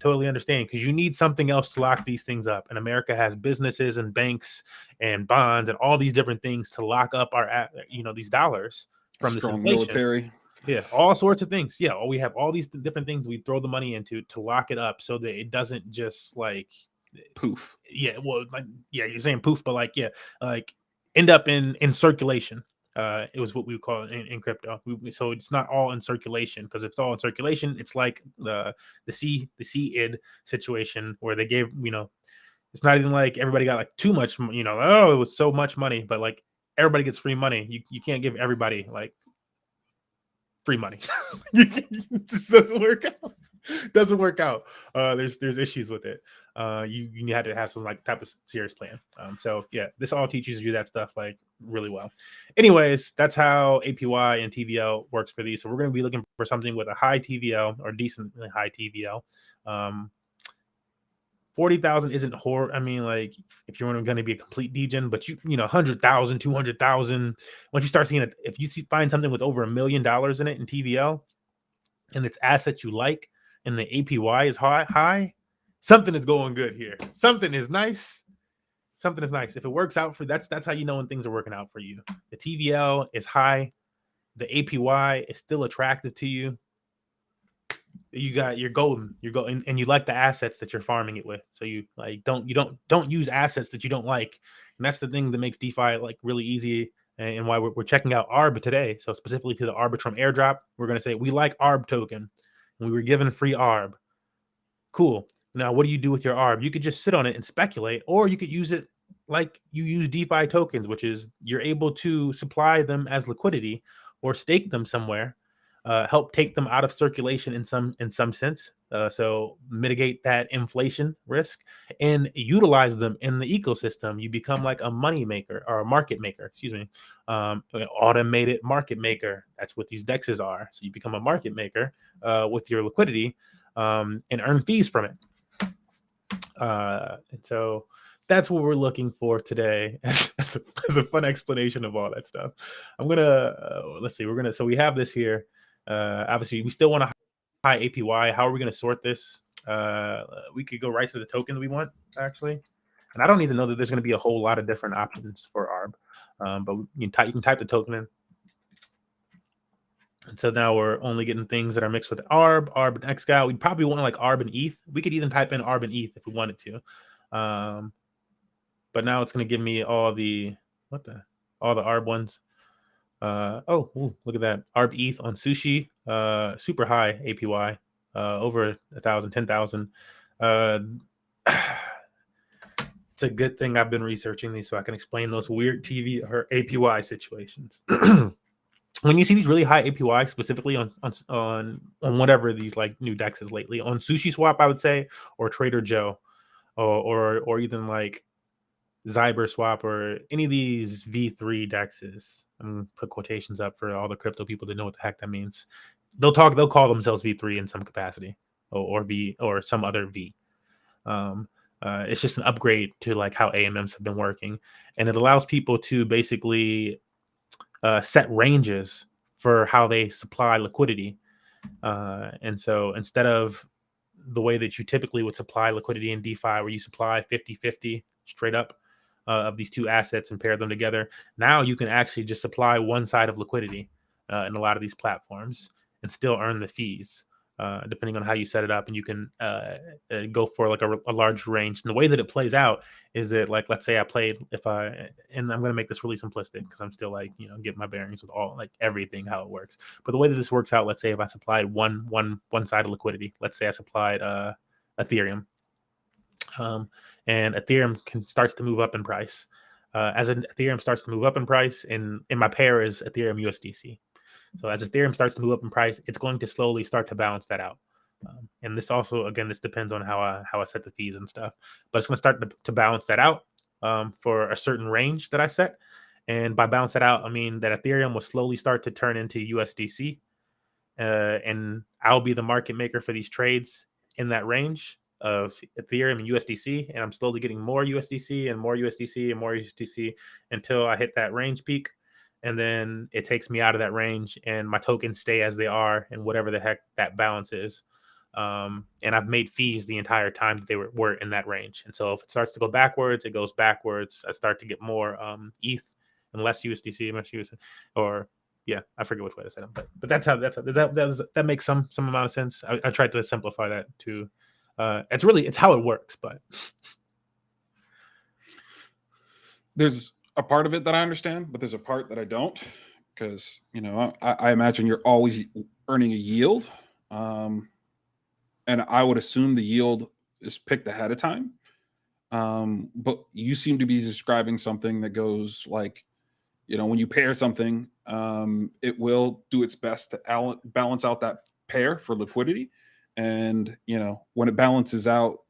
S1: because you need something else to lock these things up. And America has businesses and banks and bonds and all these different things to lock up our these dollars. From this inflation.
S2: Military.
S1: Yeah, all sorts of things. Yeah, we have all these different things we throw the money into to lock it up so that it doesn't just like
S2: poof.
S1: Yeah, well, like you're saying poof, but like like end up in circulation. It was what we would call it in crypto. So it's not all in circulation, because if it's all in circulation, it's like the CID situation where they gave it's not even like everybody got like too much it was so much money, but like everybody gets free money. You can't give everybody like free money. It just doesn't work out. There's issues with it. you had to have some like type of serious plan. So yeah, this all teaches you that stuff like really well. Anyways, that's how APY and TVL works for these. So we're going to be looking for something with a high TVL or decently high TVL. 40,000 isn't horror. I mean, like if you're going to be a complete degen, but you know, 100,000, 200,000. Once you start seeing it, if you find something with over $1 million in it in TVL, and it's assets you like, and the APY is high, something is going good here. Something is nice. Something is nice. If it works out for that's how you know when things are working out for you. The TVL is high. The APY is still attractive to you. You're golden. You're golden, and you like the assets that you're farming it with. So you like don't use assets that you don't like. And that's the thing that makes DeFi like really easy, and why we're checking out ARB today. So specifically to the Arbitrum airdrop, we're going to say we like ARB token, and we were given free ARB. Cool. Now, what do you do with your ARB? You could just sit on it and speculate, or you could use it like you use DeFi tokens, which is you're able to supply them as liquidity or stake them somewhere, help take them out of circulation in some sense, so mitigate that inflation risk and utilize them in the ecosystem. You become like a money maker or a market maker, excuse me, an automated market maker. That's what these dexes are. So you become a market maker with your liquidity and earn fees from it. And so that's what we're looking for today as a fun explanation of all that stuff. I'm gonna let's see. So we have this here. Obviously, we still want a high APY. How are we going to sort this? We could go right to the token we want, actually. And I don't even know that there's going to be a whole lot of different options for ARB. But you can type the token in. And so now we're only getting things that are mixed with ARB and XGAL. We probably want like ARB and ETH. We could even type in ARB and ETH if we wanted to. But now it's going to give me all the ARB ones. Ooh, look at that. ARB ETH on Sushi. Super high APY. Over 1,000, 10,000. It's a good thing I've been researching these so I can explain those weird TV or APY situations. When you see these really high APY, specifically on whatever these like new dexes lately, on Sushi Swap, I would say, or Trader Joe, or even like Zyber Swap or any of these V3 dexes. I'm gonna put quotations up for all the crypto people that know what the heck that means. They'll call themselves V3 in some capacity, or V or some other V. It's just an upgrade to like how AMMs have been working, and it allows people to basically set ranges for how they supply liquidity. And so instead of the way that you typically would supply liquidity in DeFi, where you supply 50-50 straight up of these two assets and pair them together, now you can actually just supply one side of liquidity in a lot of these platforms and still earn the fees. Depending on how you set it up, and you can go for like a large range. And the way that it plays out is that, like, let's say I played, and I'm going to make this really simplistic because I'm still like, getting my bearings with all like everything, how it works. But the way that this works out, let's say if I supplied one side of liquidity, let's say I supplied Ethereum, and Ethereum starts to move up in price. As Ethereum starts to move up in price, and my pair is Ethereum USDC. So as Ethereum starts to move up in price, it's going to slowly start to balance that out. And this also, again, this depends on how I set the fees and stuff. But it's going to start to balance that out for a certain range that I set. And by balance that out, I mean that Ethereum will slowly start to turn into USDC. And I'll be the market maker for these trades in that range of Ethereum and USDC. And I'm slowly getting more USDC and more USDC and more USDC until I hit that range peak. And then it takes me out of that range, and my tokens stay as they are, and whatever the heck that balance is. And I've made fees the entire time that they were in that range. And so if it starts to go backwards, it goes backwards. I start to get more ETH and less USDC, much USDC, or yeah, I forget which way to say it. But that makes some amount of sense. I tried to simplify that too. It's how it works, but
S2: there's a part of it that I understand, but there's a part that I don't, because I imagine you're always earning a yield, and I would assume the yield is picked ahead of time. But you seem to be describing something that goes like, when you pair something, it will do its best to balance out that pair for liquidity, and when it balances out,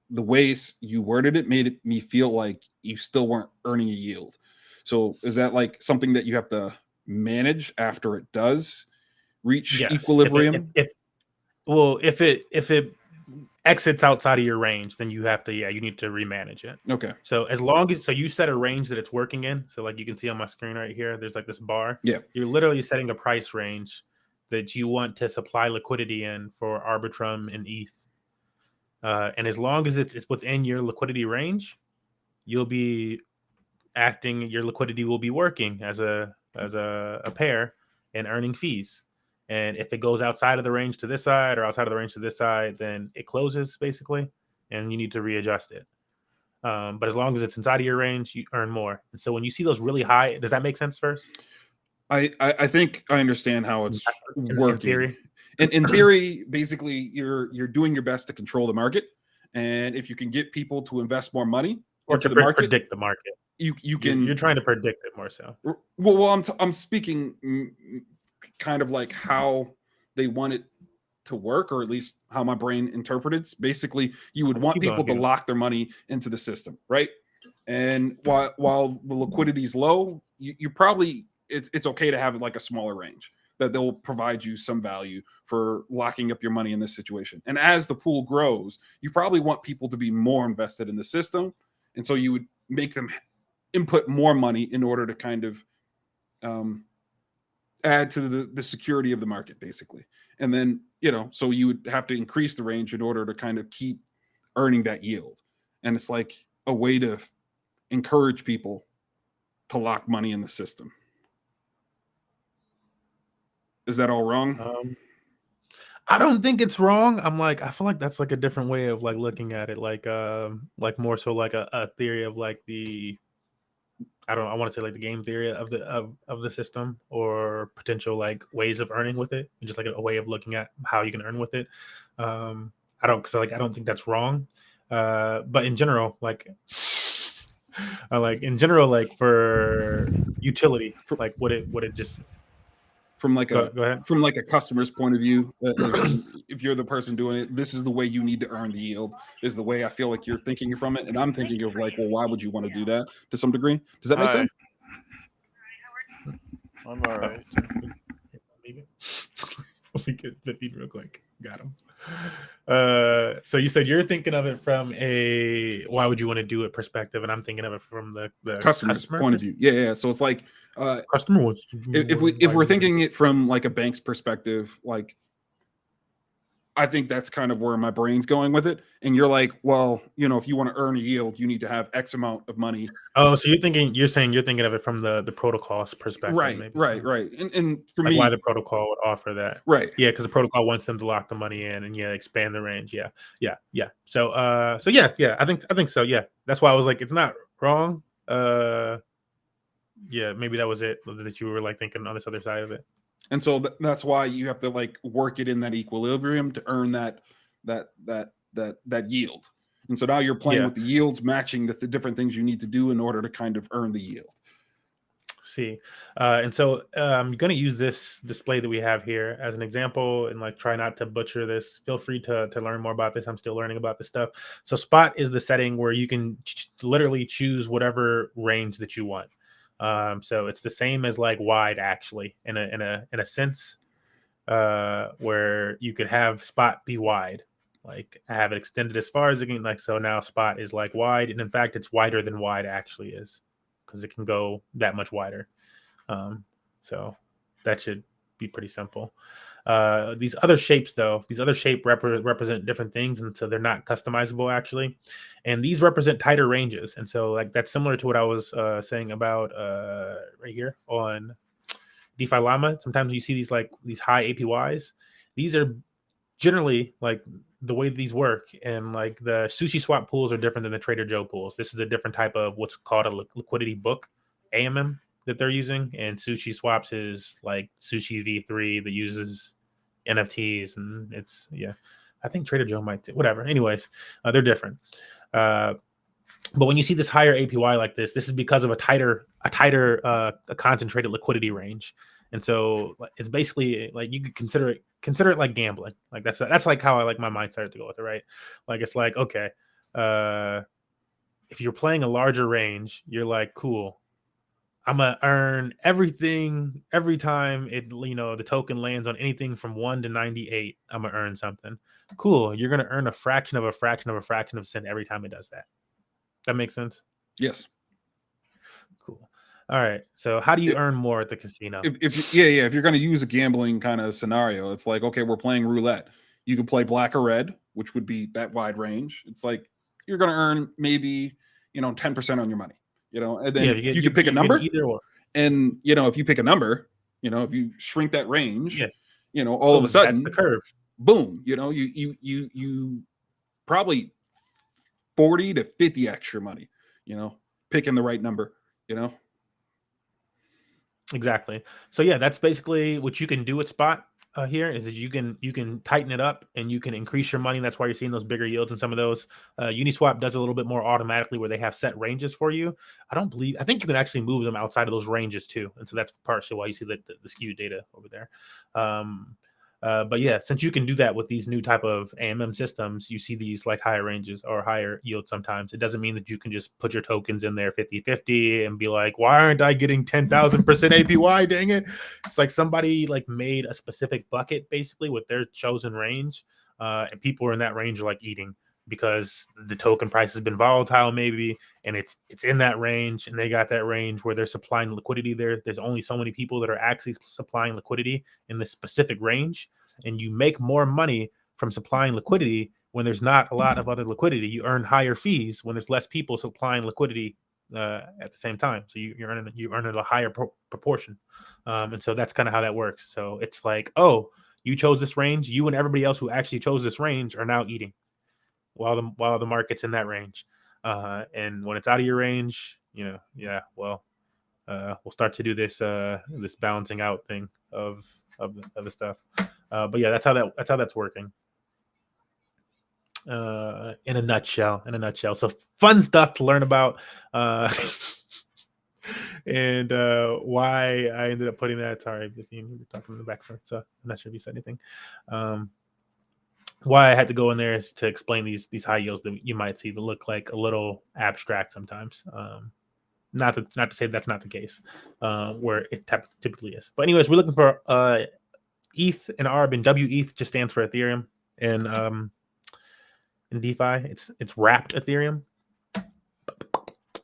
S2: the way you worded it made me feel like you still weren't earning a yield. So is that like something that you have to manage after it does reach equilibrium?
S1: If it exits outside of your range, then you have to, you need to remanage it.
S2: Okay.
S1: So as long as, you set a range that it's working in. So like you can see on my screen right here, there's like this bar.
S2: Yeah.
S1: You're literally setting a price range that you want to supply liquidity in for Arbitrum and ETH. And as long as it's within your liquidity range, you'll be your liquidity will be working as a pair and earning fees. And if it goes outside of the range to this side or outside of the range to this side, then it closes basically, and you need to readjust it. But as long as it's inside of your range, you earn more. And so when you see those really high, does that make sense first?
S2: I think I understand how it's working.
S1: In theory?
S2: In theory, basically, you're doing your best to control the market, and if you can get people to invest more money
S1: or to predict the market,
S2: you can.
S1: You're trying to predict it more so.
S2: Well, I'm speaking kind of like how they want it to work, or at least how my brain interprets. Basically, you would want people to lock their money into the system, right? And while the liquidity is low, you probably it's okay to have like a smaller range that they'll provide you some value for locking up your money in this situation. And as the pool grows, you probably want people to be more invested in the system, and so you would make them input more money in order to kind of add to the security of the market, basically. And then, so you would have to increase the range in order to kind of keep earning that yield. And it's like a way to encourage people to lock money in the system. Is that all wrong?
S1: I don't think it's wrong. I feel like that's like a different way of like looking at it. Like more so like a theory of like I want to say like the game theory of the system, or potential like ways of earning with it, just like a way of looking at how you can earn with it. I don't think that's wrong. But in general, like for utility, like would it just
S2: from like
S1: go ahead.
S2: From like a customer's point of view, if you're the person doing it, this is the way you need to earn the yield, is the way I feel like you're thinking from it. And I'm thinking of like, well, why would you want to do that to some degree? Does that make sense?
S3: I'm all right.
S1: We could feed real quick. Got him. So you said you're thinking of it from a why would you want to do it perspective, and I'm thinking of it from the
S2: customer's point of view. Yeah. So it's like
S1: customer wants to
S2: if we're thinking it from like a bank's perspective, like I think that's kind of where my brain's going with it. And you're like, well, if you want to earn a yield, you need to have X amount of money.
S1: Oh, so you're thinking of it from the protocol's perspective.
S2: Right. And for
S1: like
S2: me,
S1: why the protocol would offer that.
S2: Right.
S1: Yeah, because the protocol wants them to lock the money in and expand the range. Yeah. So I think so. Yeah. That's why I was like, it's not wrong. Yeah, maybe that was it that you were like thinking on this other side of it.
S2: And so that's why you have to like work it in that equilibrium to earn that yield. And so now you're playing with the yields, matching the different things you need to do in order to kind of earn the yield.
S1: See, and so I'm going to use this display that we have here as an example, and like try not to butcher this. Feel free to learn more about this. I'm still learning about this stuff. So spot is the setting where you can literally choose whatever range that you want. So it's the same as like wide, actually, in a sense, where you could have spot be wide, like I have it extended as far as it can. Like, so now spot is like wide, and in fact, it's wider than wide actually is, because it can go that much wider. So that should be pretty simple. These other shapes, though, represent different things, and so they're not customizable actually. And these represent tighter ranges, and so like that's similar to what I was saying about right here on DeFi Llama. Sometimes you see these high APYs. These are generally like the way these work, and like the Sushi Swap pools are different than the Trader Joe pools. This is a different type of what's called a liquidity book, AMM, that they're using, and Sushi Swaps is like Sushi V3 that uses NFTs, and it's I think Trader Joe might whatever. Anyways, they're different. But when you see this higher APY like this is because of a tighter concentrated liquidity range. And so it's basically like you could consider it like gambling. Like that's like how I like my mind started to go with it, right? Like it's like, okay, if you're playing a larger range, you're like, cool, I'm gonna earn everything every time the token lands on anything from 1 to 98. I'm gonna earn something. Cool. You're gonna earn a fraction of a fraction of a fraction of a cent every time it does that. That makes sense?
S2: Yes.
S1: Cool. All right. So how do you earn more at the casino?
S2: If you're going to use a gambling kind of scenario, it's like, okay, we're playing roulette. You can play black or red, which would be that wide range. It's like you're going to earn maybe 10% on your money, and then you can pick a number.
S1: Either or.
S2: And if you pick a number, if you shrink that range, all of a sudden
S1: that's the curve.
S2: Boom, you probably 40 to 50 extra money, picking the right number,
S1: Exactly. So yeah, that's basically what you can do at spot here is that you can tighten it up and you can increase your money. That's why you're seeing those bigger yields in some of those. Uniswap does a little bit more automatically where they have set ranges for you. I think you can actually move them outside of those ranges too. And so that's partially why you see the skewed data over there. But yeah, since you can do that with these new type of AMM systems, you see these like higher ranges or higher yields sometimes. It doesn't mean that you can just put your tokens in there 50-50 and be like, why aren't I getting 10,000% APY? Dang it. It's like somebody like made a specific bucket basically with their chosen range. And people are in that range are like eating because the token price has been volatile maybe, and it's in that range, and they got that range where they're supplying liquidity there. There's only so many people that are actually supplying liquidity in this specific range, and you make more money from supplying liquidity when there's not a lot of other liquidity. You earn higher fees when there's less people supplying liquidity at the same time. So you earn a higher proportion, and so that's kind of how that works. So it's like, oh, you chose this range, you and everybody else who actually chose this range are now eating while the market's in that range. And when it's out of your range, we'll start to do this this balancing out thing of the stuff. But yeah, that's how that's working. In a nutshell. So fun stuff to learn about. And why I ended up putting that. Sorry, if you were talking in the backstory, so I'm not sure if you said anything. Why I had to go in there is to explain these high yields that you might see that look like a little abstract sometimes. Not to say that's not the case, where it typically is. But anyways, we're looking for ETH and ARB, and WETH just stands for Ethereum. And in DeFi, it's wrapped Ethereum.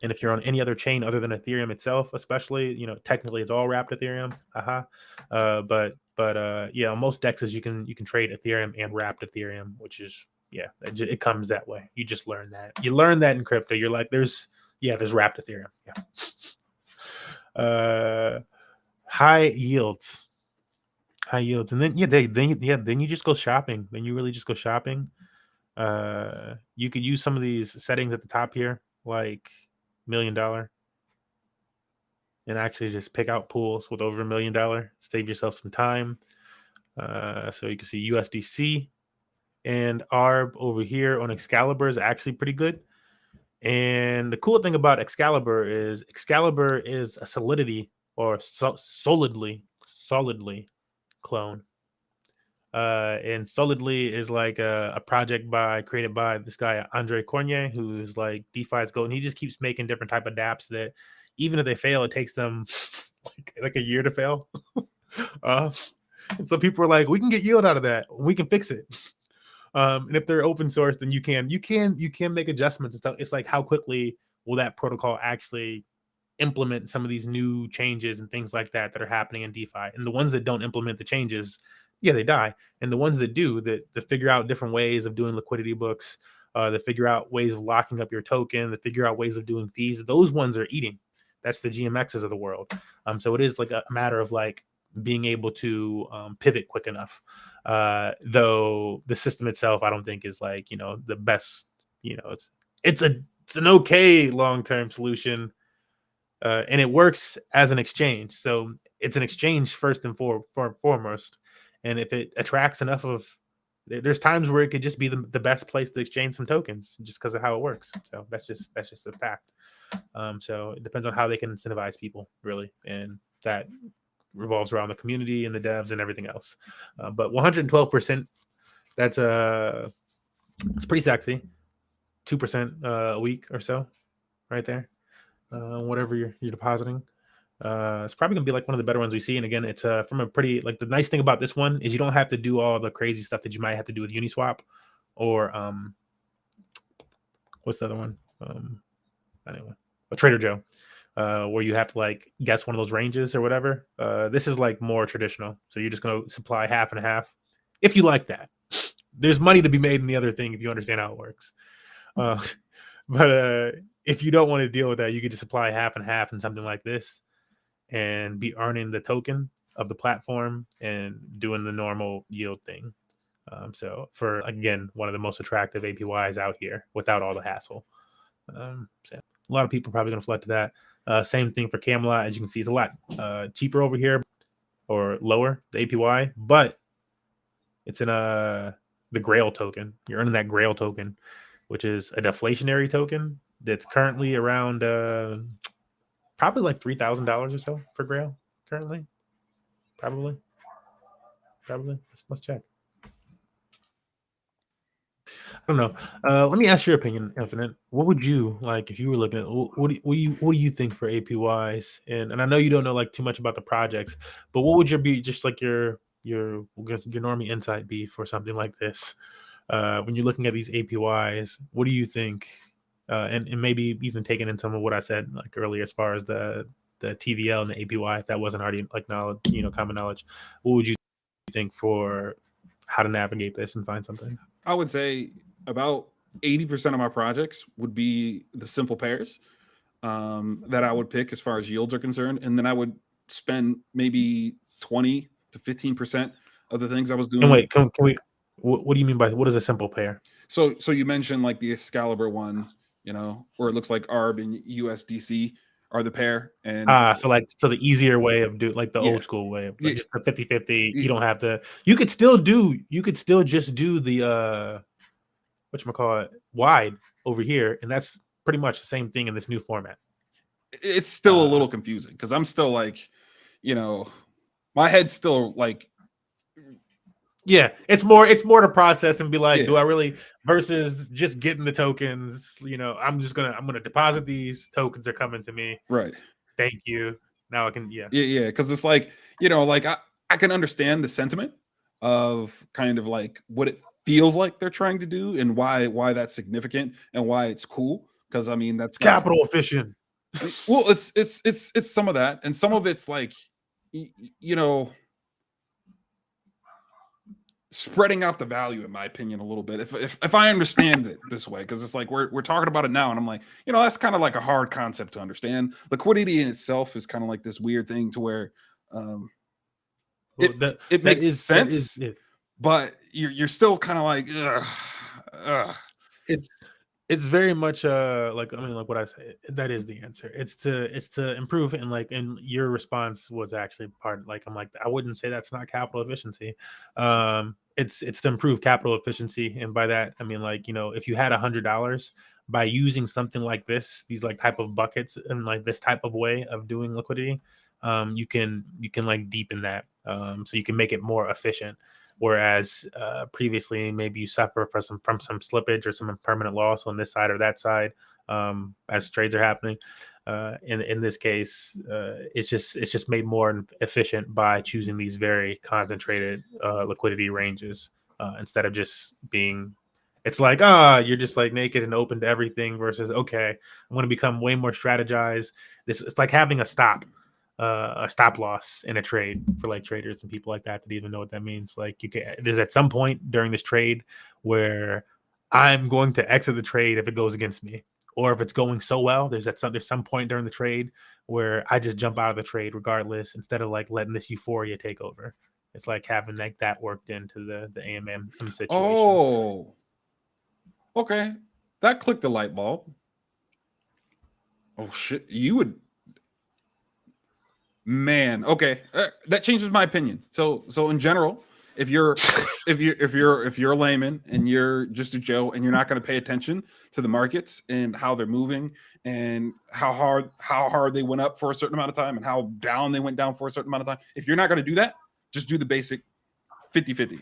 S1: And if you're on any other chain other than Ethereum itself, especially, technically it's all wrapped Ethereum. But on most dexes you can trade Ethereum and wrapped Ethereum, which is it comes that way. You just learn that. You learn that in crypto. You're like, there's wrapped Ethereum. High yields, and then then you just go shopping. Then you really just go shopping. You could use some of these settings at the top here, like $1 million, and actually just pick out pools with over $1 million. Save yourself some time. So you can see USDC and ARB over here on Excalibur is actually pretty good. And the cool thing about Excalibur is a solidity or solidly clone. And Solidly is like a project created by this guy Andre Cornier, who's like DeFi's gold, and he just keeps making different type of dApps that even if they fail, it takes them like a year to fail. And so people are like, we can get yield out of that, we can fix it. And if they're open source, then you can make adjustments. It's like how quickly will that protocol actually implement some of these new changes and things like that are happening in DeFi. And the ones that don't implement the changes, they die. And the ones that do, that figure out different ways of doing liquidity books, that figure out ways of locking up your token, that figure out ways of doing fees, those ones are eating. That's the GMXs of the world. So it is like a matter of like being able to pivot quick enough. Though the system itself, I don't think is like, the best, it's an okay long-term solution. And it works as an exchange. So it's an exchange first and foremost. And if it attracts enough there's times where it could just be the best place to exchange some tokens just because of how it works. So that's just a fact. So it depends on how they can incentivize people, really. And that revolves around the community and the devs and everything else. But 112%, it's pretty sexy. 2% a week or so, right there. Whatever you're depositing. It's probably gonna be like one of the better ones we see. And again, it's from a pretty like the nice thing about this one is you don't have to do all the crazy stuff that you might have to do with Uniswap or what's the other one? Anyway, a Trader Joe, where you have to like guess one of those ranges or whatever. This is like more traditional, so you're just gonna supply half and half if you like that. There's money to be made in the other thing if you understand how it works. But if you don't want to deal with that, you could just supply half and half in something like this and be earning the token of the platform and doing the normal yield thing. So for, again, one of the most attractive APYs out here without all the hassle. So a lot of people are probably going to flood to that. Same thing for Camelot. As you can see, it's a lot cheaper over here or lower, the APY, but it's in the Grail token. You're earning that Grail token, which is a deflationary token that's currently around probably like $3,000 or so for Grail currently. Probably. Let's check. I don't know. Let me ask your opinion, Infinite. What would you like if you were looking at what do you think for APYs? And I know you don't know like too much about the projects, but what would be just like your normie insight be for something like this? When you're looking at these APYs, what do you think? And maybe even taking in some of what I said like earlier as far as the TVL and the APY, if that wasn't already like knowledge, common knowledge, what would you think for how to navigate this and find something?
S2: I would say about 80% of my projects would be the simple pairs that I would pick as far as yields are concerned. And then I would spend maybe 20 to 15% of the things I was doing.
S1: And wait, can we, what do you mean by, what is a simple pair?
S2: So you mentioned like the Excalibur one, where it looks like ARB and USDC are the pair. And
S1: so the easier way of doing like the old school way of like just the 50-50. You don't have to, you could still just do the whatchamacallit wide over here, and that's pretty much the same thing in this new format.
S2: It's still a little confusing because I'm still like, my head's still like,
S1: yeah, it's more to process and be like, do I really versus just getting the tokens? I'm gonna deposit these tokens are coming to me.
S2: Right.
S1: Thank you. Now I can
S2: because it's like, like I can understand the sentiment of kind of like what it feels like they're trying to do and why that's significant and why it's cool. Because I mean that's
S1: capital efficient.
S2: Well, it's some of that, and some of it's like, spreading out the value, in my opinion, a little bit. If I understand it this way, because it's like we're talking about it now, and I'm like, that's kind of like a hard concept to understand. Liquidity in itself is kind of like this weird thing to where it makes sense, but you're still kind of like,
S1: It's very much like what I say. That is the answer. It's to improve, and your response was actually part like I'm like I wouldn't say that's not capital efficiency. It's to improve capital efficiency, and by that I mean like if you had $100 by using something like this, these like type of buckets and like this type of way of doing liquidity, you can like deepen that, so you can make it more efficient. Whereas previously, maybe you suffer from some slippage or some permanent loss on this side or that side as trades are happening. In this case, it's just made more efficient by choosing these very concentrated liquidity ranges instead of just being. It's like you're just like naked and open to everything versus okay, I'm going to become way more strategized. It's like having a stop loss in a trade for like traders and people like that even know what that means. Like there's at some point during this trade where I'm going to exit the trade if it goes against me, or if it's going so well, there's some point during the trade where I just jump out of the trade regardless instead of like letting this euphoria take over. It's like having like that worked into the AMM situation.
S2: Oh, okay, that clicked the light bulb. Oh shit, you would. Man, okay, that changes my opinion. So in general, if you're a layman and you're just a Joe and you're not going to pay attention to the markets and how they're moving and how hard they went up for a certain amount of time and how down they went down for a certain amount of time, if you're not going to do that, just do the basic 50-50.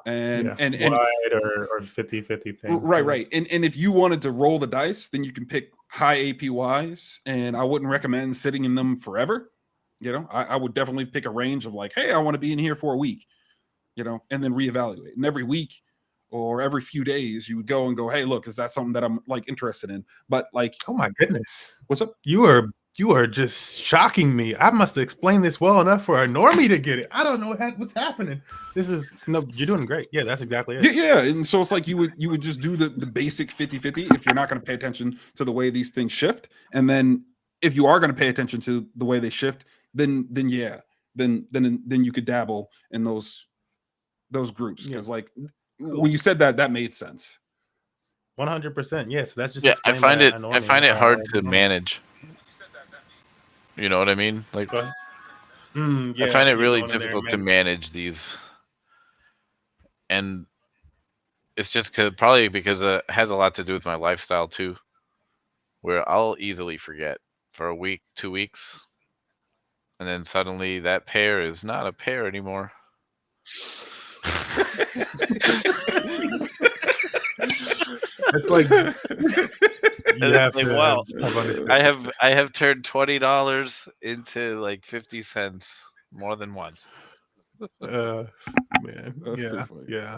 S2: and
S1: wide or 50-50 thing.
S2: Right. And if you wanted to roll the dice, then you can pick high APYs, and I wouldn't recommend sitting in them forever. I would definitely pick a range of like, hey, I want to be in here for a week, and then reevaluate. And every week or every few days, you would go and go, hey, look, is that something that I'm like interested in? But like,
S1: oh my goodness,
S2: what's up?
S1: You are just shocking me. I must have explained this well enough for a normie to get it. I don't know what's happening. You're doing great. Yeah, that's exactly it.
S2: Yeah. And so it's like you would just do the basic 50-50 if you're not going to pay attention to the way these things shift. And then if you are going to pay attention to the way they shift, then you could dabble in those groups. Because like when you said that made sense.
S1: 100%. Yes, that's just
S3: I find it hard to manage. You know what I mean? Like, I find it really difficult to manage these, and it's just probably because it has a lot to do with my lifestyle too, where I'll easily forget for a week, 2 weeks, and then suddenly that pair is not a pair anymore.
S1: It's like
S3: wow. I have turned $20 into like 50 cents more than once.
S1: Man, yeah.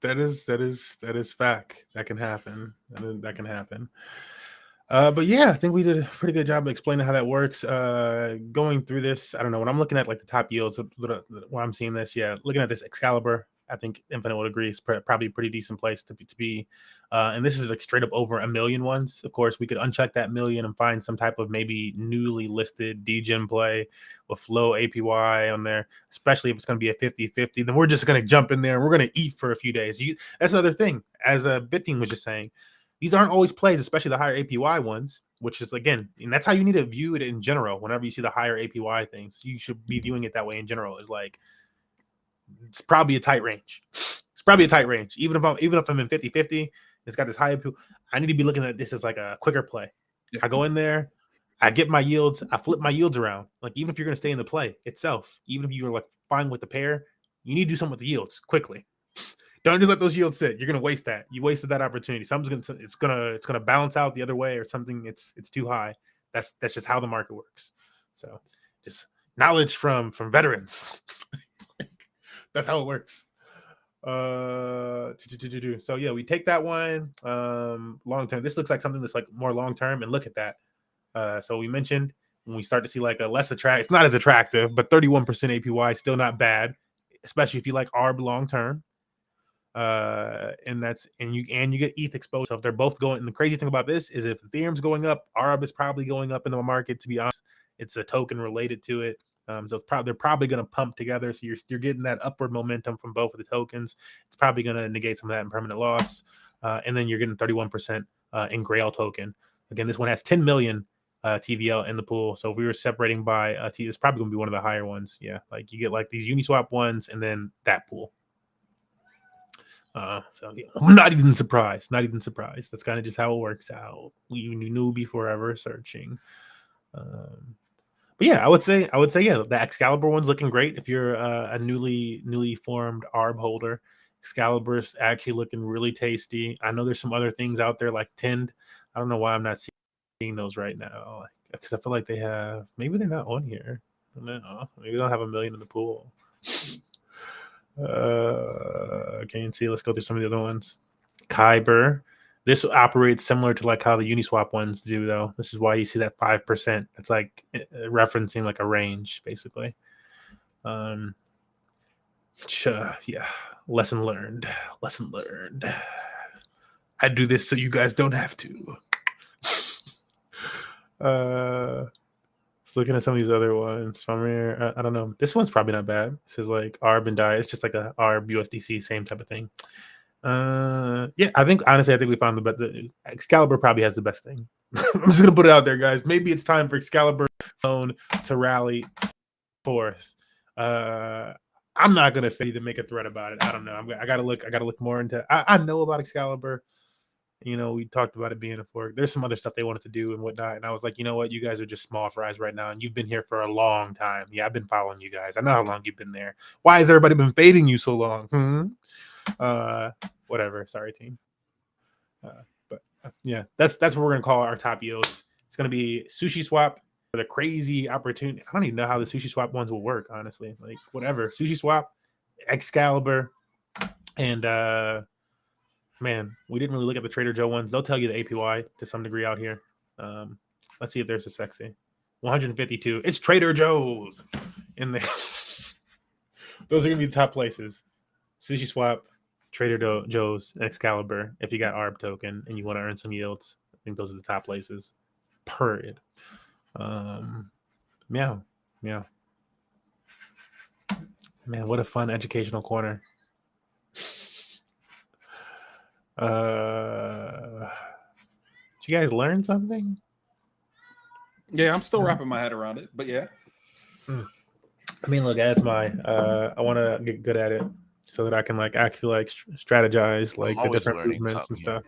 S1: That is fact. That can happen. That can happen. But yeah, I think we did a pretty good job of explaining how that works. Going through this, I don't know, when I'm looking at like the top yields, when I'm seeing this, looking at this Excalibur, I think Infinite would agree it's probably a pretty decent place to be. And this is like straight up over 1 million ones. Of course, we could uncheck that million and find some type of maybe newly listed degen play with low APY on there, especially if it's going to be a 50-50. Then we're just going to jump in there and we're going to eat for a few days. That's another thing. As Bitteam was just saying, these aren't always plays, especially the higher APY ones, which is, again, and that's how you need to view it in general. Whenever you see the higher APY things, you should be viewing it that way in general. Is like, it's probably a tight range. It's probably a tight range. Even if I'm in 50-50, it's got this high APY. I need to be looking at this as like a quicker play. Yeah. I go in there, I get my yields, I flip my yields around. Like, even if you're going to stay in the play itself, even if you're like fine with the pair, you need to do something with the yields quickly. Don't just let those yields sit. You're gonna waste that. You wasted that opportunity. It's gonna balance out the other way, or something. It's too high. That's just how the market works. So, just knowledge from veterans. That's how it works. So yeah, we take that one long term. This looks like something that's like more long term, and look at that. So we mentioned when we start to see like a less attractive, it's not as attractive, but 31% APY still not bad, especially if you like ARB long term. And you get ETH exposed. So if they're both going, and the crazy thing about this is if Ethereum's going up, ARB is probably going up in the market. To be honest, it's a token related to it. So they're probably going to pump together. So you're getting that upward momentum from both of the tokens. It's probably going to negate some of that impermanent loss. And then you're getting 31% in Grail token. Again, this one has 10 million TVL in the pool. So if we were separating by it's probably going to be one of the higher ones. Yeah, like you get like these Uniswap ones and then that pool. So yeah, I'm not even surprised. That's kind of just how it works out. You knew before ever searching. But yeah, I would say yeah, the Excalibur one's looking great. If you're a newly formed ARB holder, Excalibur's actually looking really tasty. I know there's some other things out there like Tinned. I don't know why I'm not seeing those right now, because I feel like maybe they're not on here. I don't know. Maybe they don't have 1 million in the pool. Can you see? Let's go through some of the other ones. Kyber. This operates similar to like how the Uniswap ones do, though. This is why you see that 5%. It's like referencing like a range, basically. Yeah. Lesson learned. I do this so you guys don't have to. Looking at some of these other ones from here, I don't know. This one's probably not bad. It says like ARB and DAI. It's just like a ARB USDC, same type of thing. Yeah, I think we found the Excalibur probably has the best thing. I'm just gonna put it out there, guys. Maybe it's time for Excalibur phone to rally forth. I'm not gonna make a thread about it. I don't know. I gotta look more into. I know about Excalibur, You know, we talked about it being a fork. There's some other stuff they wanted to do and whatnot. And I was like, you know what? You guys are just small fries right now. And you've been here for a long time. Yeah, I've been following you guys. I know how long you've been there. Why has everybody been fading you so long? Whatever. Sorry, team. But yeah, that's what we're going to call our top yields. It's going to be Sushi Swap for the crazy opportunity. I don't even know how the Sushi Swap ones will work, honestly. Like, whatever. Sushi Swap, Excalibur, and man, we didn't really look at the Trader Joe ones. They'll tell you the APY to some degree out here. Let's see if there's a sexy 152. It's Trader Joe's in there. Those are gonna be the top places. Sushi Swap, Trader Joe's, Excalibur. If you got ARB token and you want to earn some yields, I think those are the top places. Period. Meow. Man, what a fun educational corner. Did you guys learn something?
S2: Yeah, I'm still wrapping my head around it, but yeah.
S1: I mean, look, as I want to get good at it so that I can actually strategize the different movements and stuff.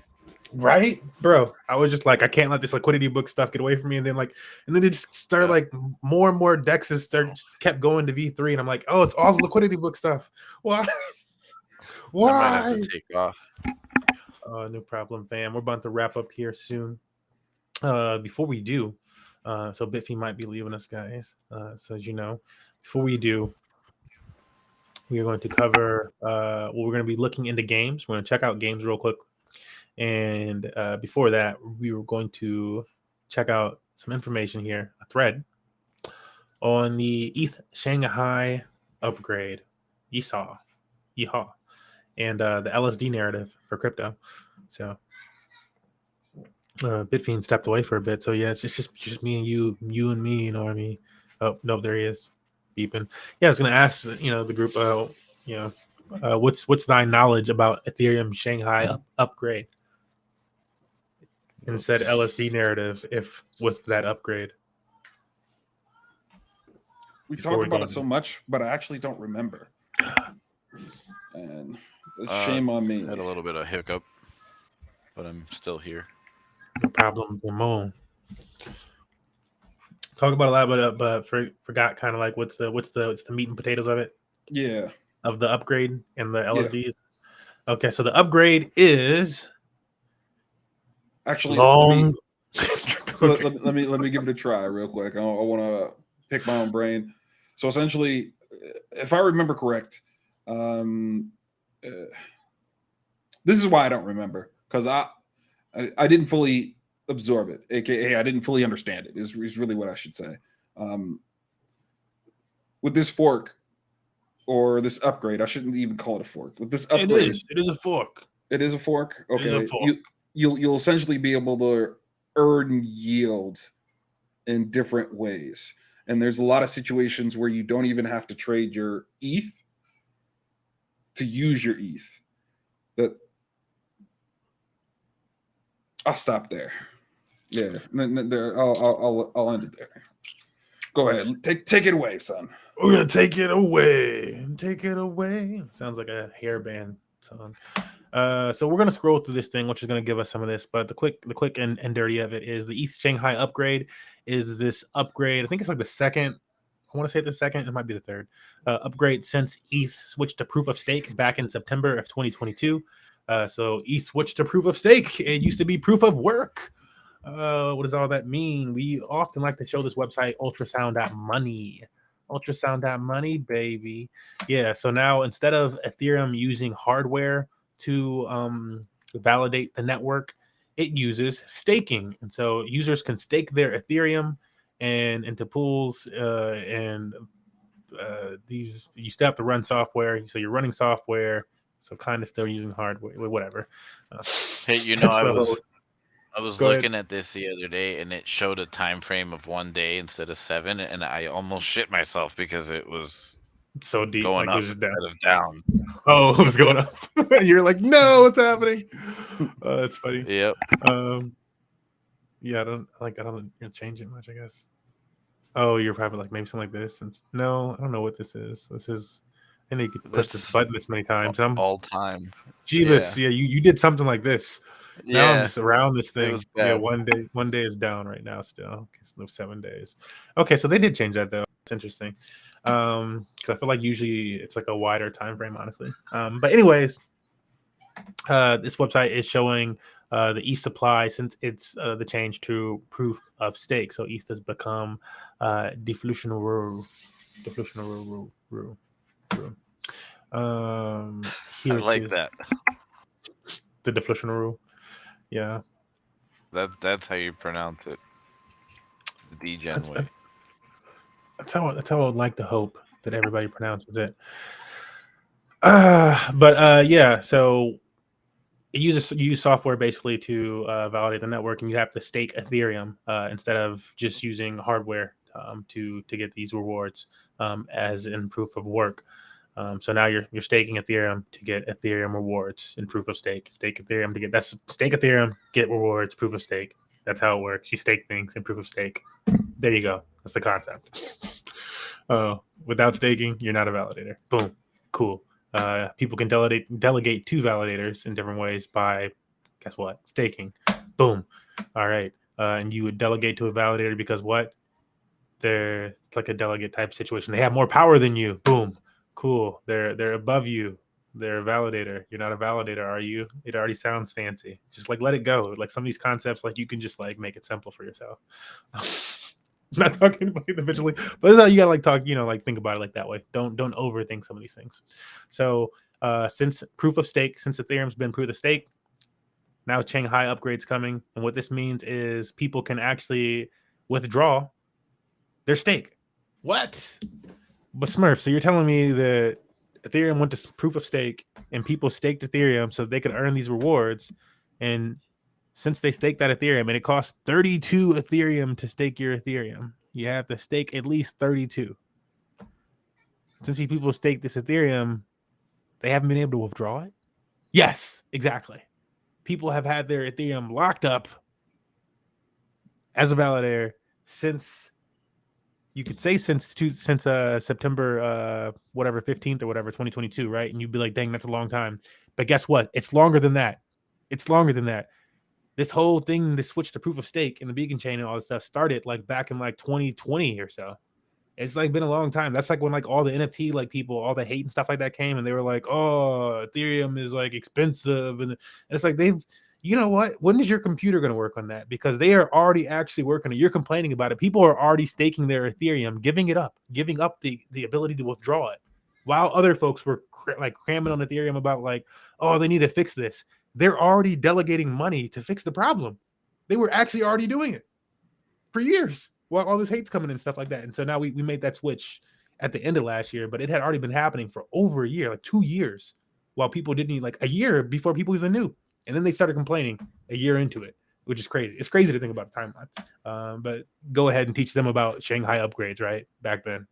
S1: Right, bro? I was just I can't let this liquidity book stuff get away from me, and then they just started more and more dexes kept going to V3, and I'm like, oh, it's all the liquidity book stuff. Why? Why?
S3: I might have to take off.
S1: No problem, fam. We're about to wrap up here soon. Before we do, so Bitfy might be leaving us, guys. So as you know, before we do, we are going to cover. We're going to be looking into games. We're going to check out games real quick, and before that, we were going to check out some information here, a thread on the ETH Shanghai upgrade, Yeehaw, and the LSD narrative for crypto. So Bitfiend stepped away for a bit. So yeah, it's just me and you and me, you know what I mean? Oh, no, there he is. Beeping. Yeah, I was gonna ask the group, what's thy knowledge about Ethereum Shanghai upgrade? And said LSD narrative if with that upgrade.
S2: We talked about it so much, but I actually don't remember. And shame on me.
S3: I had a little bit of hiccup, but I'm still here.
S1: No problem, Ramon. Talk about a lot, but forgot kind of what's the meat and potatoes of it.
S2: Yeah.
S1: Of the upgrade and the LSDs. Yeah. Okay, so the upgrade is
S2: actually
S1: long.
S2: Let me give it a try real quick. I want to pick my own brain. So essentially, if I remember correct, this is why I don't remember, because I didn't fully absorb it, aka I didn't fully understand it is really what I should say. With this fork or this upgrade, I shouldn't even call it a fork. With this upgrade,
S1: it is a fork.
S2: It is a fork. Okay,
S1: it is a fork.
S2: You'll essentially be able to earn yield in different ways, and there's a lot of situations where you don't even have to trade your ETH to use your ETH. That I'll stop there. Yeah, I'll end it there. Go ahead, take it away, son.
S1: We're gonna take it away. Take it away. Sounds like a hair band song. So we're gonna scroll through this thing, which is gonna give us some of this. But the quick and dirty of it is the ETH Shanghai upgrade. Is this upgrade? I think it's the second. I want to say the second. It might be the third upgrade since ETH switched to proof of stake back in September of 2022. So ETH switched to proof of stake. It used to be proof of work. What does all that mean? We often like to show this website, ultrasound.money. Ultrasound.money, baby. Yeah, so now instead of Ethereum using hardware to validate the network, it uses staking. And so users can stake their Ethereum and into pools, and these you still have to run software. So you're running software, so kind of still using hardware, whatever.
S3: Hey, I was looking at this the other day, and it showed a time frame of 1 day instead of 7, and I almost shit myself because it was
S1: so deep,
S3: going up instead of down.
S1: Oh, it was going up. You're like, no, what's happening? That's funny.
S3: Yep.
S1: Yeah, I don't change it much, I guess. Oh, you're probably maybe something like this. No, I don't know what this is. This is, and you could push this button this many times.
S3: All time.
S1: Jeebus, yeah, you did something like this. Now I'm just around this thing. Yeah,
S3: bad.
S1: one day is down right now still. Okay, so 7 days. Okay, so they did change that though. It's interesting. Because I feel like usually it's like a wider time frame, honestly. But anyways, this website is showing the ETH supply since it's the change to proof of stake. So ETH has become deflationary. Here
S3: I like that.
S1: The deflationary rule. Yeah.
S3: That's how you pronounce it. It's the Degen way.
S1: That's how I would like to hope that everybody pronounces it. Yeah, so you use software basically to validate the network, and you have to stake Ethereum instead of just using hardware to get these rewards as in proof of work. So now you're staking Ethereum to get Ethereum rewards in proof of stake. Stake Ethereum to get stake Ethereum, get rewards, proof of stake. That's how it works. You stake things in proof of stake. There you go. That's the concept. Without staking, you're not a validator. Boom. Cool. People can delegate to validators in different ways by, guess what? Staking. Boom. All right. And you would delegate to a validator because what? It's like a delegate type situation. They have more power than you. Boom. Cool. They're above you. They're a validator. You're not a validator, are you? It already sounds fancy. Just like let it go. Like some of these concepts, like you can just like make it simple for yourself. I'm not talking about individually, but this is how you gotta like talk, like think about it like that way. Don't overthink some of these things. So since Ethereum's been proof of stake, now Shanghai upgrades coming. And what this means is people can actually withdraw their stake. What? But Smurf, so you're telling me that Ethereum went to proof of stake and people staked Ethereum so they could earn these rewards. And since they staked that Ethereum and it costs 32 Ethereum to stake your Ethereum, you have to stake at least 32. Since these people stake this Ethereum, they haven't been able to withdraw it? Yes, exactly. People have had their Ethereum locked up as a validator since... You could say since September, 15th or whatever, 2022, right? And you'd be like, dang, that's a long time. But guess what? It's longer than that. This whole thing, this switch to proof of stake and the beacon chain and all this stuff started like back in like 2020 or so. It's like been a long time. That's like when like all the NFT like people, all the hate and stuff like that came, and they were like, oh, Ethereum is like expensive. And it's like you know what? When is your computer going to work on that? Because they are already actually working on it. You're complaining about it. People are already staking their Ethereum, giving up the ability to withdraw it. While other folks were cramming on Ethereum about like, oh, they need to fix this. They're already delegating money to fix the problem. They were actually already doing it for years while all this hate's coming and stuff like that. And so now we made that switch at the end of last year, but it had already been happening for over a year, like 2 years, while people didn't like a year before people even knew. And then they started complaining a year into it, which is crazy. It's crazy to think about the timeline. But go ahead and teach them about Shanghai upgrades, right? Back then.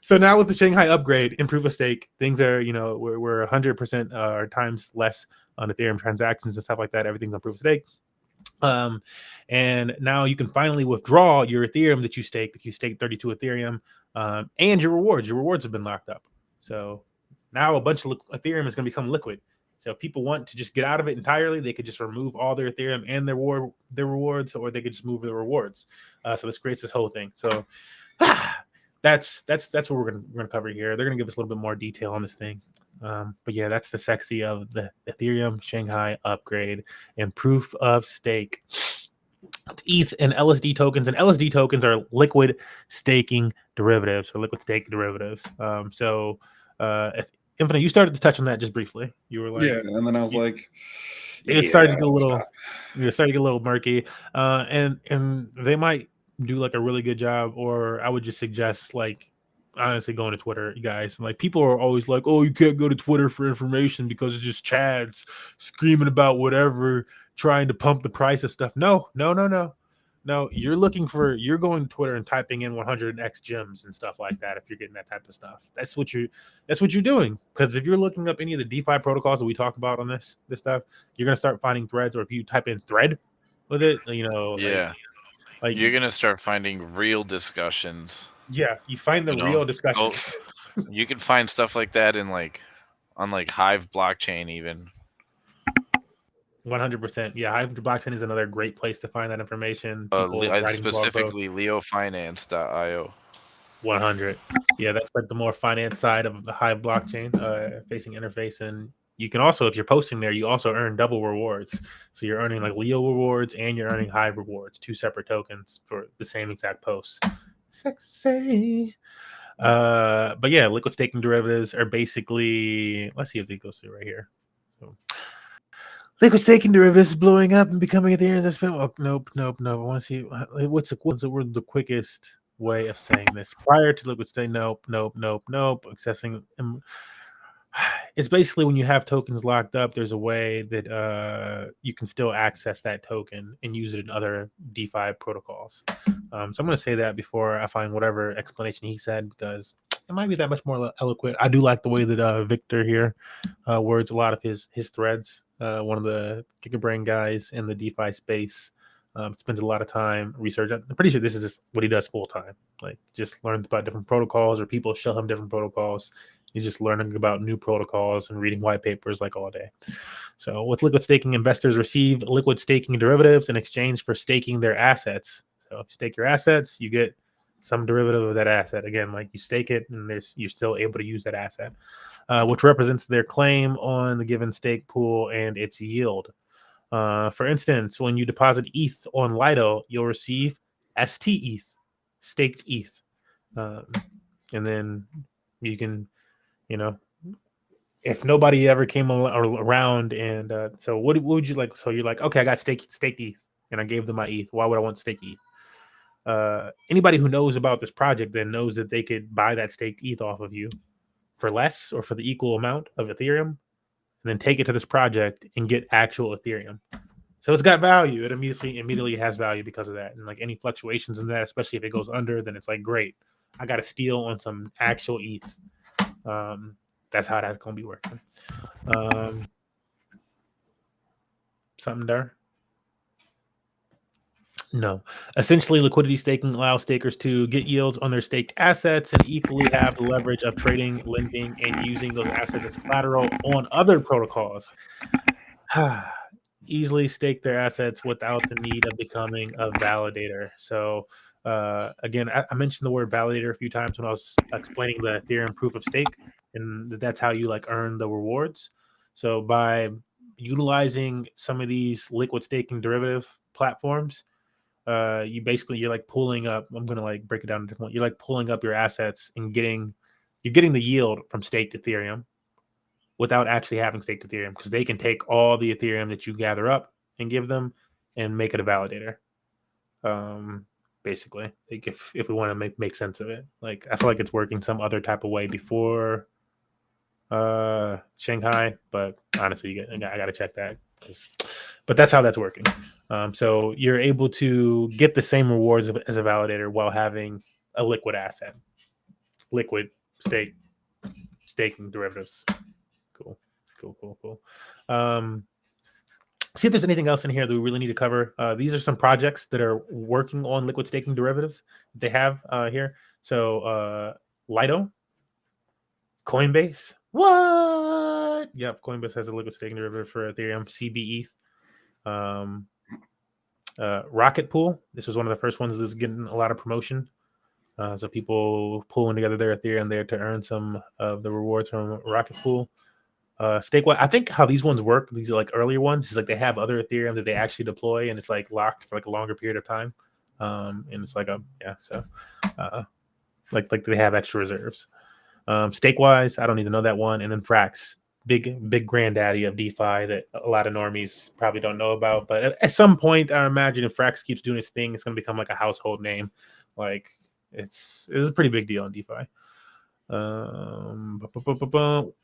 S1: So now with the Shanghai upgrade in proof of stake, things are, we're 100% or times less on Ethereum transactions and stuff like that. Everything's on proof of stake. And now you can finally withdraw your Ethereum that you staked if you staked 32 Ethereum and your rewards. Your rewards have been locked up. So now a bunch of Ethereum is going to become liquid. So if people want to just get out of it entirely, they could just remove all their Ethereum and their rewards, or they could just move the rewards. So this creates this whole thing. So that's what we're gonna cover here. They're gonna give us a little bit more detail on this thing. But yeah, that's the sexy of the Ethereum Shanghai upgrade and proof of stake. ETH and LSD tokens, and LSD tokens are liquid staking derivatives or liquid stake derivatives. If Infinite, you started to touch on that just briefly. You were like,
S2: yeah, and then I was like,
S1: it started to get a little, murky, and they might do like a really good job, or I would just suggest like honestly going to Twitter, you guys. Like people are always like, oh, you can't go to Twitter for information because it's just chads screaming about whatever, trying to pump the price of stuff. No, you're going to Twitter and typing in 100x gems and stuff like that. If you're getting that type of stuff, that's what you're doing. Because if you're looking up any of the DeFi protocols that we talk about on this stuff, you're gonna start finding threads. Or if you type in thread with it,
S3: yeah, like you're gonna start finding real discussions.
S1: Yeah, you find the real discussions.
S3: You can find stuff like that in on Hive blockchain even.
S1: 100%. Yeah, Hive blockchain is another great place to find that information. People
S3: I'd
S1: writing blog posts.
S3: specifically leofinance.io.
S1: 100. Yeah, that's like the more finance side of the Hive blockchain facing interface. And you can also, if you're posting there, you also earn double rewards. So you're earning like Leo rewards and you're earning Hive rewards, 2 separate tokens for the same exact post. Sexy. But yeah, liquid staking derivatives are basically, let's see if it goes through right here. So, liquid staking derivatives is blowing up and becoming Ethereum. Oh, nope. I want to see what's the quickest way of saying this. Prior to liquid staking, nope. Accessing. It's basically when you have tokens locked up, there's a way that you can still access that token and use it in other DeFi protocols. So I'm going to say that before I find whatever explanation he said, because it might be that much more eloquent. I do like the way that Victor here words a lot of his threads. One of the Gigabrain guys in the DeFi space spends a lot of time researching. I'm pretty sure this is just what he does full time. Like just learns about different protocols, or people show him different protocols. He's just learning about new protocols and reading white papers like all day. So with liquid staking, investors receive liquid staking derivatives in exchange for staking their assets. So if you stake your assets, you get some derivative of that asset. Again, like you stake it and you're still able to use that asset, which represents their claim on the given stake pool and its yield. For instance, when you deposit ETH on Lido, you'll receive ST ETH, staked ETH. And then you can, if nobody ever came around and so what would you like? So you're like, okay, I got staked ETH and I gave them my ETH. Why would I want stake ETH? Anybody who knows about this project then knows that they could buy that staked ETH off of you for less or for the equal amount of Ethereum, and then take it to this project and get actual Ethereum. So it's got value. It immediately has value because of that. And like any fluctuations in that, especially if it goes under, then it's like, great, I got to steal on some actual ETH. That's how that's going to be working. Something there? No. Essentially, liquidity staking allows stakers to get yields on their staked assets and equally have the leverage of trading, lending, and using those assets as collateral on other protocols. Easily stake their assets without the need of becoming a validator. So again, I mentioned the word validator a few times when I was explaining the Ethereum proof of stake, and that's how you like earn the rewards. So by utilizing some of these liquid staking derivative platforms, you're like pulling up. I'm gonna like break it down to different. You're like pulling up your assets and you're getting the yield from staked Ethereum without actually having staked Ethereum, because they can take all the Ethereum that you gather up and give them and make it a validator. Basically, like if we want to make sense of it, like I feel like it's working some other type of way before Shanghai, but honestly, I got to check that. But that's how that's working. So you're able to get the same rewards as a validator while having a liquid asset, liquid staking derivatives. Cool. See if there's anything else in here that we really need to cover. These are some projects that are working on liquid staking derivatives that they have here. So Lido, Coinbase. What? Yep, Coinbase has a liquid staking derivative for Ethereum, CB ETH. Rocket Pool. This was one of the first ones that's getting a lot of promotion. So people pulling together their Ethereum there to earn some of the rewards from Rocket Pool. Stakewise, I think how these ones work, these are like earlier ones, is like they have other Ethereum that they actually deploy, and it's like locked for like a longer period of time. And it's like like they have extra reserves. Stakewise, I don't need to know that one. And then Frax, big granddaddy of DeFi that a lot of normies probably don't know about. But at some point, I imagine if Frax keeps doing its thing, it's going to become like a household name. Like it's a pretty big deal in DeFi.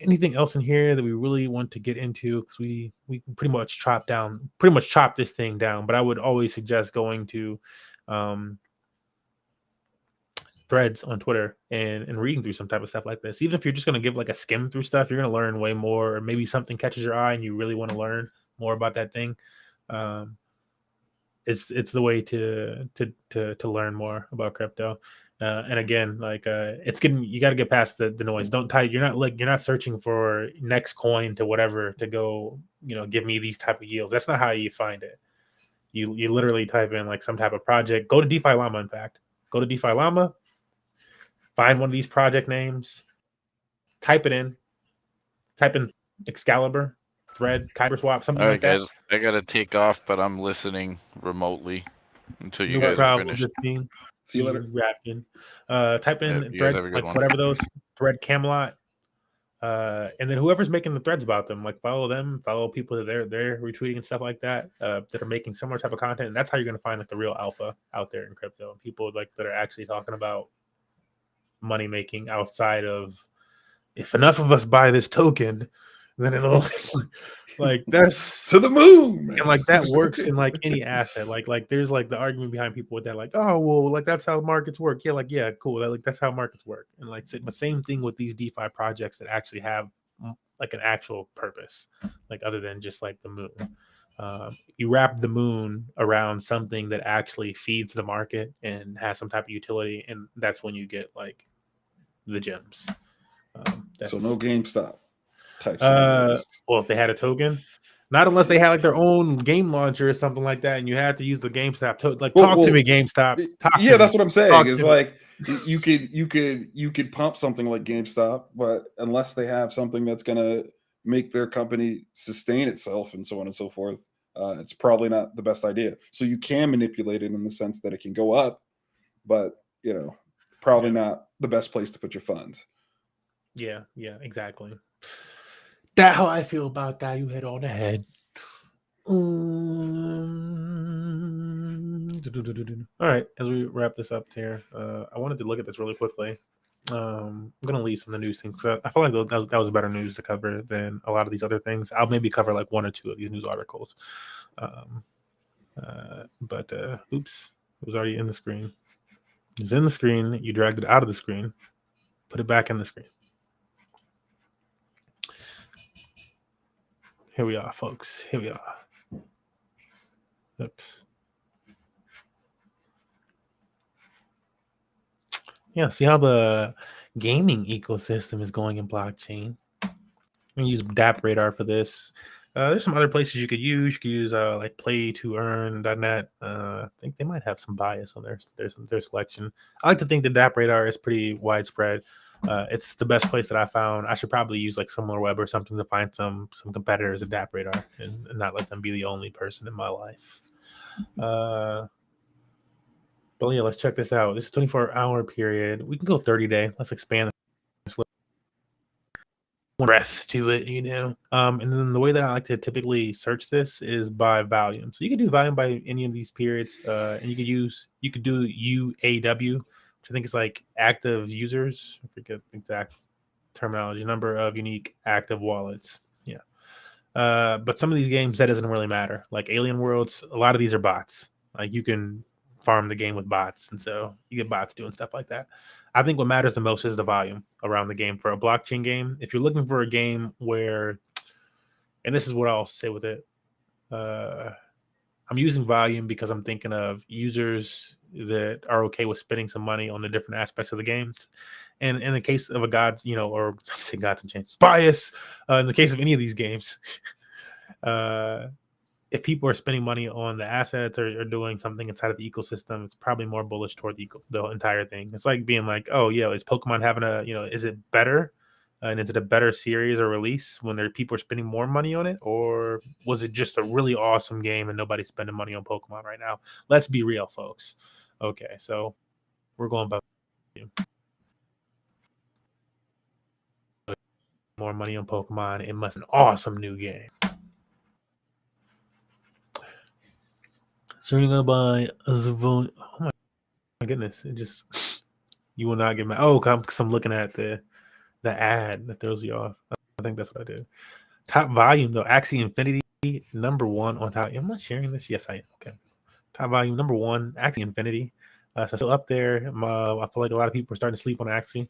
S1: Anything else in here that we really want to get into, because we pretty much chop this thing down, but I would always suggest going to threads on Twitter and reading through some type of stuff like this. Even if you're just going to give like a skim through stuff, you're going to learn way more, or maybe something catches your eye and you really want to learn more about that thing. It's the way to learn more about crypto. And again, like it's getting, you got to get past the noise. Don't type. You're not searching for next coin to whatever to go, give me these type of yields. That's not how you find it. You literally type in like some type of project. Go to DeFi Llama. In fact, go to DeFi Llama. Find one of these project names. Type it in. Type in Excalibur, Thread, Kyber Swap, something like that.
S3: All right, guys, I gotta take off, but I'm listening remotely until you
S1: No
S3: guys are finished.
S2: See you later.
S1: Type in Thread, like whatever those Thread Camelot, and then whoever's making the threads about them, like follow them, follow people that they're retweeting and stuff like that, that are making similar type of content. And that's how you're gonna find like the real alpha out there in crypto, and people like that are actually talking about money making outside of, if enough of us buy this token, then it'll like that's
S2: to the moon, man.
S1: And like that works in like any asset. Like there's like the argument behind people with that, like, oh well, like that's how markets work. Yeah, like yeah, cool. Like that's how markets work. And like the same thing with these DeFi projects that actually have like an actual purpose, like other than just like the moon. You wrap the moon around something that actually feeds the market and has some type of utility, and that's when you get like the gems.
S2: So no GameStop.
S1: Well, if they had a token, not unless they had like their own game launcher or something like that, and you had to use the GameStop talk to me, GameStop.
S2: That's what I'm saying. Is like you could pump something like GameStop, but unless they have something that's gonna make their company sustain itself and so on and so forth, it's probably not the best idea. So you can manipulate it in the sense that it can go up, but probably not the best place to put your funds.
S1: Yeah, exactly. That's how I feel about that. You hit on the head. All right, as we wrap this up here, I wanted to look at this really quickly. I'm gonna leave some of the news things because I feel like that was better news to cover than a lot of these other things. I'll maybe cover like one or two of these news articles. But oops, it was already in the screen. It was in the screen. You dragged it out of the screen. Put it back in the screen. Here we are, folks. Here we are. Oops. Yeah, see how the gaming ecosystem is going in blockchain. I'm going to use DAppRadar for this. There's some other places you could use. You could use like play-to-earn.net. I think they might have some bias on their selection. I like to think that DAppRadar is pretty widespread. It's the best place that I found. I should probably use like SimilarWeb or something to find some competitors at DAppRadar and not let them be the only person in my life. But yeah, let's check this out. This is 24-hour period. We can go 30-day. Let's expand this breath to it, and then the way that I like to typically search this is by volume. So you can do volume by any of these periods, and you could do UAW, which I think is like active users. I forget the exact terminology. Number of unique active wallets. Yeah. But some of these games that doesn't really matter. Like Alien Worlds, a lot of these are bots. Like you can farm the game with bots, and so you get bots doing stuff like that. I think what matters the most is the volume around the game for a blockchain game. If you're looking for a game where, and this is what I'll say with it, I'm using volume because I'm thinking of users that are okay with spending some money on the different aspects of the games. And in the case of a Gods, or I say Gods and Chains bias, in the case of any of these games, if people are spending money on the assets or doing something inside of the ecosystem, it's probably more bullish toward the entire thing. It's like being like, oh yeah, is Pokemon having is it better? And is it a better series or release when people are spending more money on it? Or was it just a really awesome game and nobody's spending money on Pokemon right now? Let's be real, folks. Okay, so we're going about more money on Pokemon. It must be an awesome new game. So you're gonna buy a Zavon. Oh my goodness! It just you will not get mad. Oh, because I'm looking at the ad that throws you off. I think that's what I did. Top volume though, Axie Infinity number 1 on top. Am I sharing this? Yes, I am. Okay. Top volume number 1, Axie Infinity. So still up there. I feel like a lot of people are starting to sleep on Axie.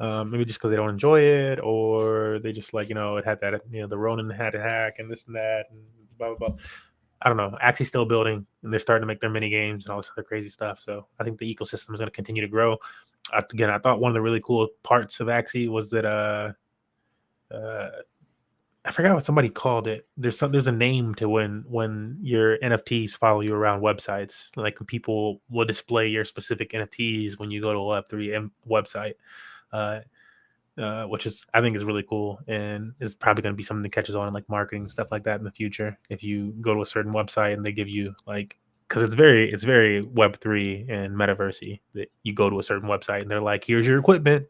S1: Maybe just because they don't enjoy it, or they just like it had that the Ronin had a hack and this and that and blah blah blah. I don't know. Axie's still building, and they're starting to make their mini games and all this other crazy stuff. So I think the ecosystem is going to continue to grow. Again, I thought one of the really cool parts of Axie was that I forgot what somebody called it. There's a name to when your NFTs follow you around websites. Like people will display your specific NFTs when you go to a Web3 website, which I think is really cool, and is probably going to be something that catches on in like marketing and stuff like that in the future. If you go to a certain website and they give you like, because it's very Web3 and metaversey, that you go to a certain website and they're like, here's your equipment,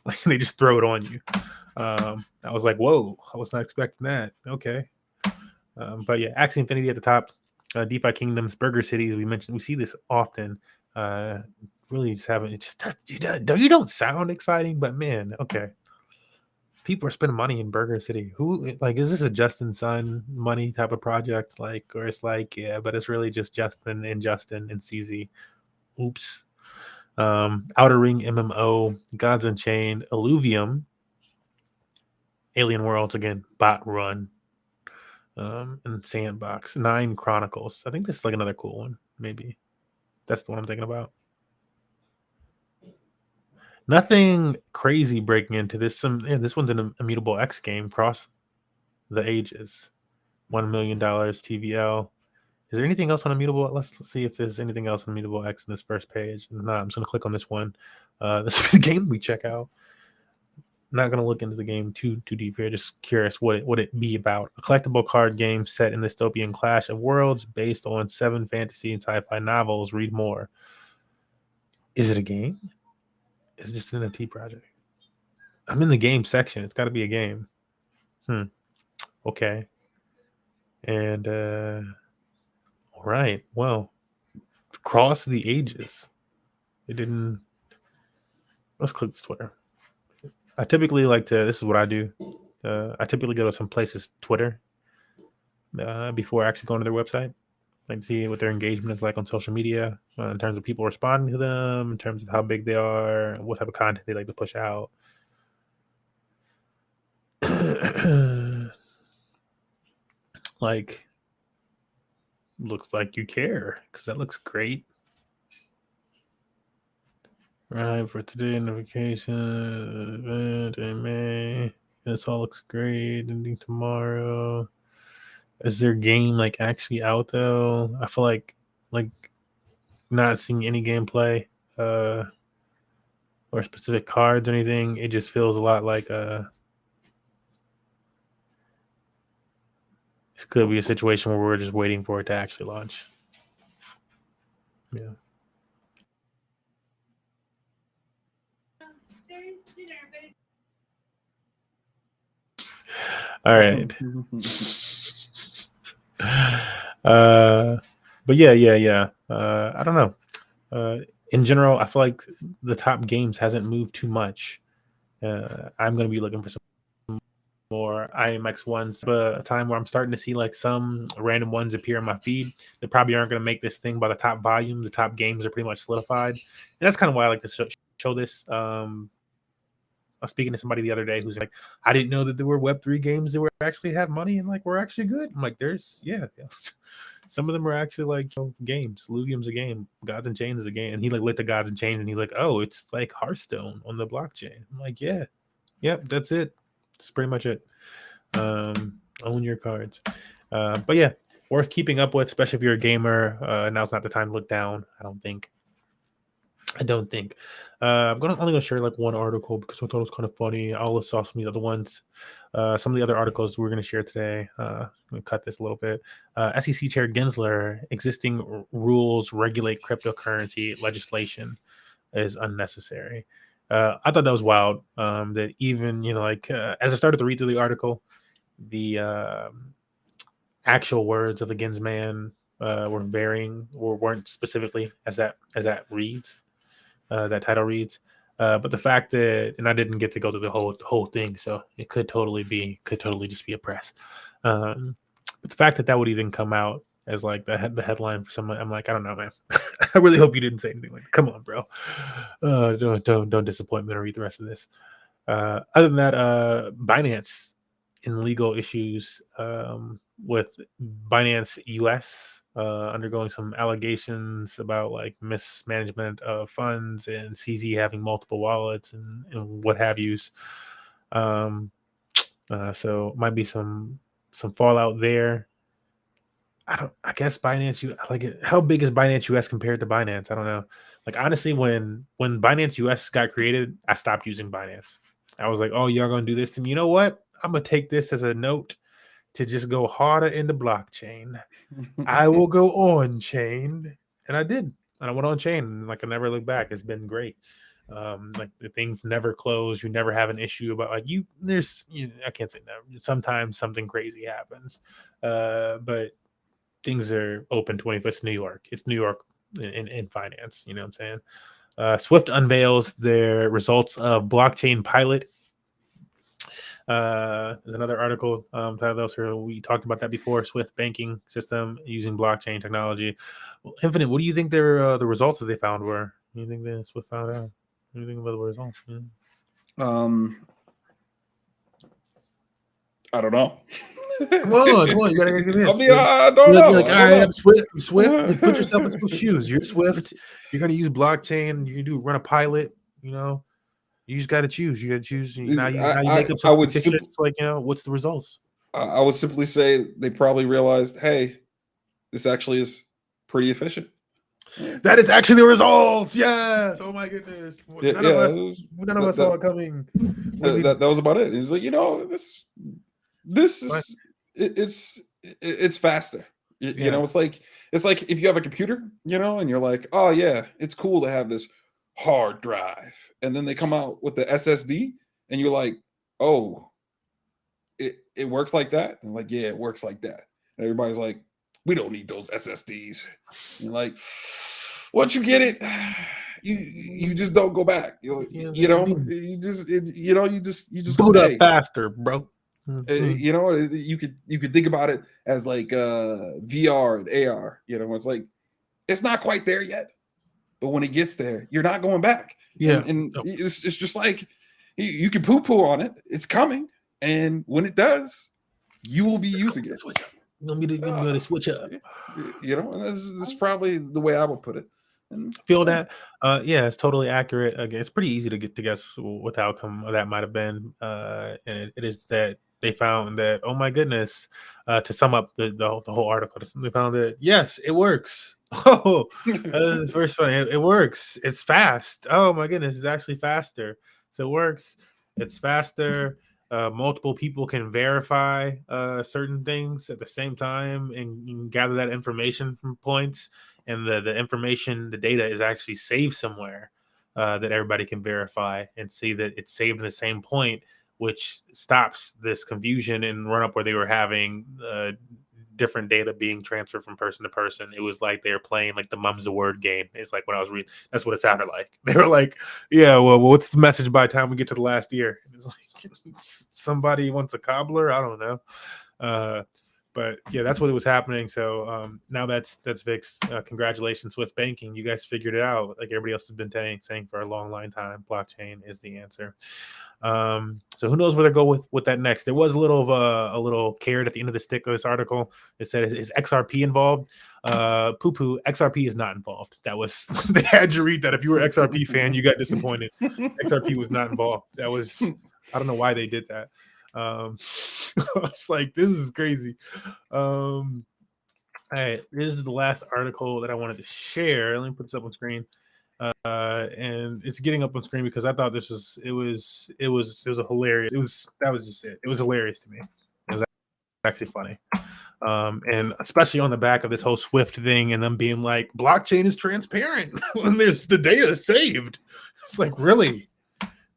S1: like they just throw it on you. I was like, whoa, I was not expecting that. Okay. But yeah, Axie Infinity at the top, DeFi Kingdoms, Burger Cities. We see this often. Really just haven't, it just, you don't sound exciting, but man, okay. People are spending money in Burger City. Who, like, is this a Justin Sun money type of project? Like, or it's like, yeah, but it's really just Justin and CZ. Oops. Outer Ring MMO, Gods Unchained, Illuvium, Alien Worlds again, Bot Run, and Sandbox, 9 Chronicles. I think this is like another cool one. Maybe that's the one I'm thinking about. Nothing crazy breaking into this. This one's an Immutable X game, Cross the Ages, $1 million TVL. Is there anything else on Immutable? Let's see if there's anything else on Immutable X in this first page. No, I'm just gonna click on this one. This is the game we check out. Not going to look into the game too deep here. Just curious what it be about. A collectible card game set in the dystopian clash of worlds based on 7 fantasy and sci-fi novels. Read more. Is it a game? Is it just an NFT project? I'm in the game section. It's got to be a game. Okay. And all right. Well, Cross the Ages. It didn't. Let's click this Twitter. I typically like to, this is what I do. I typically go to some places, Twitter, before actually going to their website. Like to see what their engagement is like on social media, in terms of people responding to them, in terms of how big they are, what type of content they like to push out. Like, looks like you care, because that looks great. Right, for today, notification, event in May. This all looks great. Ending tomorrow. Is their game like actually out though? I feel like not seeing any gameplay or specific cards or anything. It just feels a lot like this could be a situation where we're just waiting for it to actually launch. Yeah. All right. But yeah. I don't know. In general, I feel like the top games hasn't moved too much. I'm going to be looking for some more IMX ones, but a time where I'm starting to see like some random ones appear in my feed that probably aren't going to make this thing by the top volume. The top games are pretty much solidified. And that's kind of why I like to show this. I was speaking to somebody the other day who's like, I didn't know that there were Web3 games that were actually have money and like were actually good. I'm like, yeah. Some of them are actually like games. Illuvium's a game. Gods Unchained is a game. And he like lit the Gods Unchained and he's like, oh, it's like Hearthstone on the blockchain. I'm like, yeah, that's it. That's pretty much it. Own your cards. But yeah, worth keeping up with, especially if you're a gamer. Now's not the time to look down, I don't think. I'm only gonna share like one article because I thought it was kind of funny. I'll list off some of the other ones. Some of the other articles we're gonna share today. I'm gonna cut this a little bit. SEC Chair Gensler: existing rules regulate cryptocurrency legislation is unnecessary. I thought that was wild. That even as I started to read through the article, the actual words of the Gens man were varying or weren't specifically as that reads. That title reads, but the fact that, and I didn't get to go through the whole thing, so it could totally just be a press. But the fact that would even come out as like the headline for someone, I'm like, I don't know, man. I really hope you didn't say anything like that. Come on, bro. Don't disappoint me to read the rest of this. Other than that, Binance in legal issues with Binance US undergoing some allegations about like mismanagement of funds and CZ having multiple wallets and what have yous. So might be some fallout there. I guess Binance how big is Binance US compared to Binance? I don't know. Like honestly, when Binance US got created, I stopped using Binance. I was like, oh, y'all gonna do this to me. You know what? I'm gonna take this as a note to just go harder in the blockchain. I will go on chain. And I did. And I went on chain and like I never looked back. It's been great. Like the things never close. You never have an issue about like I can't say never. Sometimes something crazy happens. But things are open 24. It's New York. It's New York in finance. You know what I'm saying? Swift unveils their results of blockchain pilot. There's another article titled, so we talked about that before. Swift banking system using blockchain technology. Well, Infinite, what do you think the results that they found were? What do you think that Swift found out? What do you think about the results? Yeah.
S2: I don't know.
S1: Come on, you gotta give this.
S2: I mean, I don't know.
S1: Like, all right, I'm Swift. Like, put yourself in some shoes. You're Swift. You're gonna use blockchain. You can run a pilot. You know, you just gotta choose. You gotta choose. Now you make up some fictitious. Like, what's the results?
S2: I would simply say they probably realized, hey, this actually is pretty efficient.
S1: That is actually the results. Yes. Oh my goodness. None of us saw it coming.
S2: That was about it. It's like, this is it's faster. You know, it's like if you have a computer, and you're like, oh yeah, it's cool to have this hard drive, and then they come out with the SSD, and you're like, oh, it works like that, and like, yeah, it works like that, and everybody's like, we don't need those SSDs. And you're like, once you get it, you just don't go back. You just
S1: boot up faster, bro.
S2: You could think about it as like VR and AR. It's like it's not quite there yet, but when it gets there, you're not going back.
S1: Yeah,
S2: and it's just like you can poo on it. It's coming, and when it does, you will be using it.
S1: You're going to switch up.
S2: This is probably the way I would put it. And
S1: feel that? Yeah, it's totally accurate. Again, it's pretty easy to guess what the outcome of that might have been. And it is that they found that, oh my goodness, to sum up the whole article, they found that, yes, it works. Oh, that is the first one. It works. It's fast. Oh my goodness, it's actually faster. So it works. It's faster. Multiple people can verify certain things at the same time and gather that information from points. And the information, the data is actually saved somewhere that everybody can verify and see that it's saved in the same point, which stops this confusion and run up where they were having different data being transferred from person to person. It was like they were playing like the mum's the word game. It's like when I was reading, that's what it sounded like. They were like, yeah, well, what's the message by the time we get to the last year? And it's like somebody wants a cobbler. I don't know. But yeah, that's what was happening. So now that's fixed. Congratulations, Swift banking. You guys figured it out. Like everybody else has been saying for a long time, blockchain is the answer. So who knows where they go with that next? There was a little carrot at the end of the stick of this article. It said, is XRP involved? Poo-poo, XRP is not involved. That was they had you read that. If you were an XRP fan, you got disappointed. XRP was not involved. That was, I don't know why they did that. It's like, this is crazy. All right, this is the last article that I wanted to share. Let me put this up on screen. And it's getting up on screen because I thought this was it was a hilarious. That was just it. It was hilarious to me. It was actually funny. And especially on the back of this whole Swift thing and them being like, blockchain is transparent when there's the data saved. It's like, really?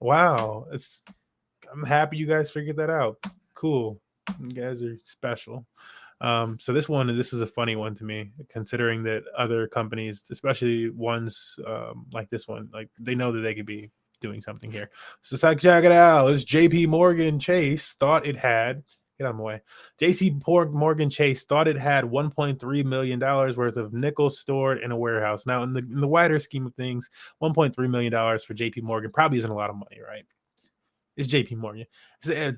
S1: Wow. I'm happy you guys figured that out. Cool. You guys are special. So this is a funny one to me, considering that other companies, especially ones like this one, like they know that they could be doing something here. So it's like, check it out. This JP Morgan Chase thought it had, get out of my way. JC Morgan Chase thought it had $1.3 million worth of nickel stored in a warehouse. Now, in the wider scheme of things, $1.3 million for JP Morgan probably isn't a lot of money, right? It's JP Morgan.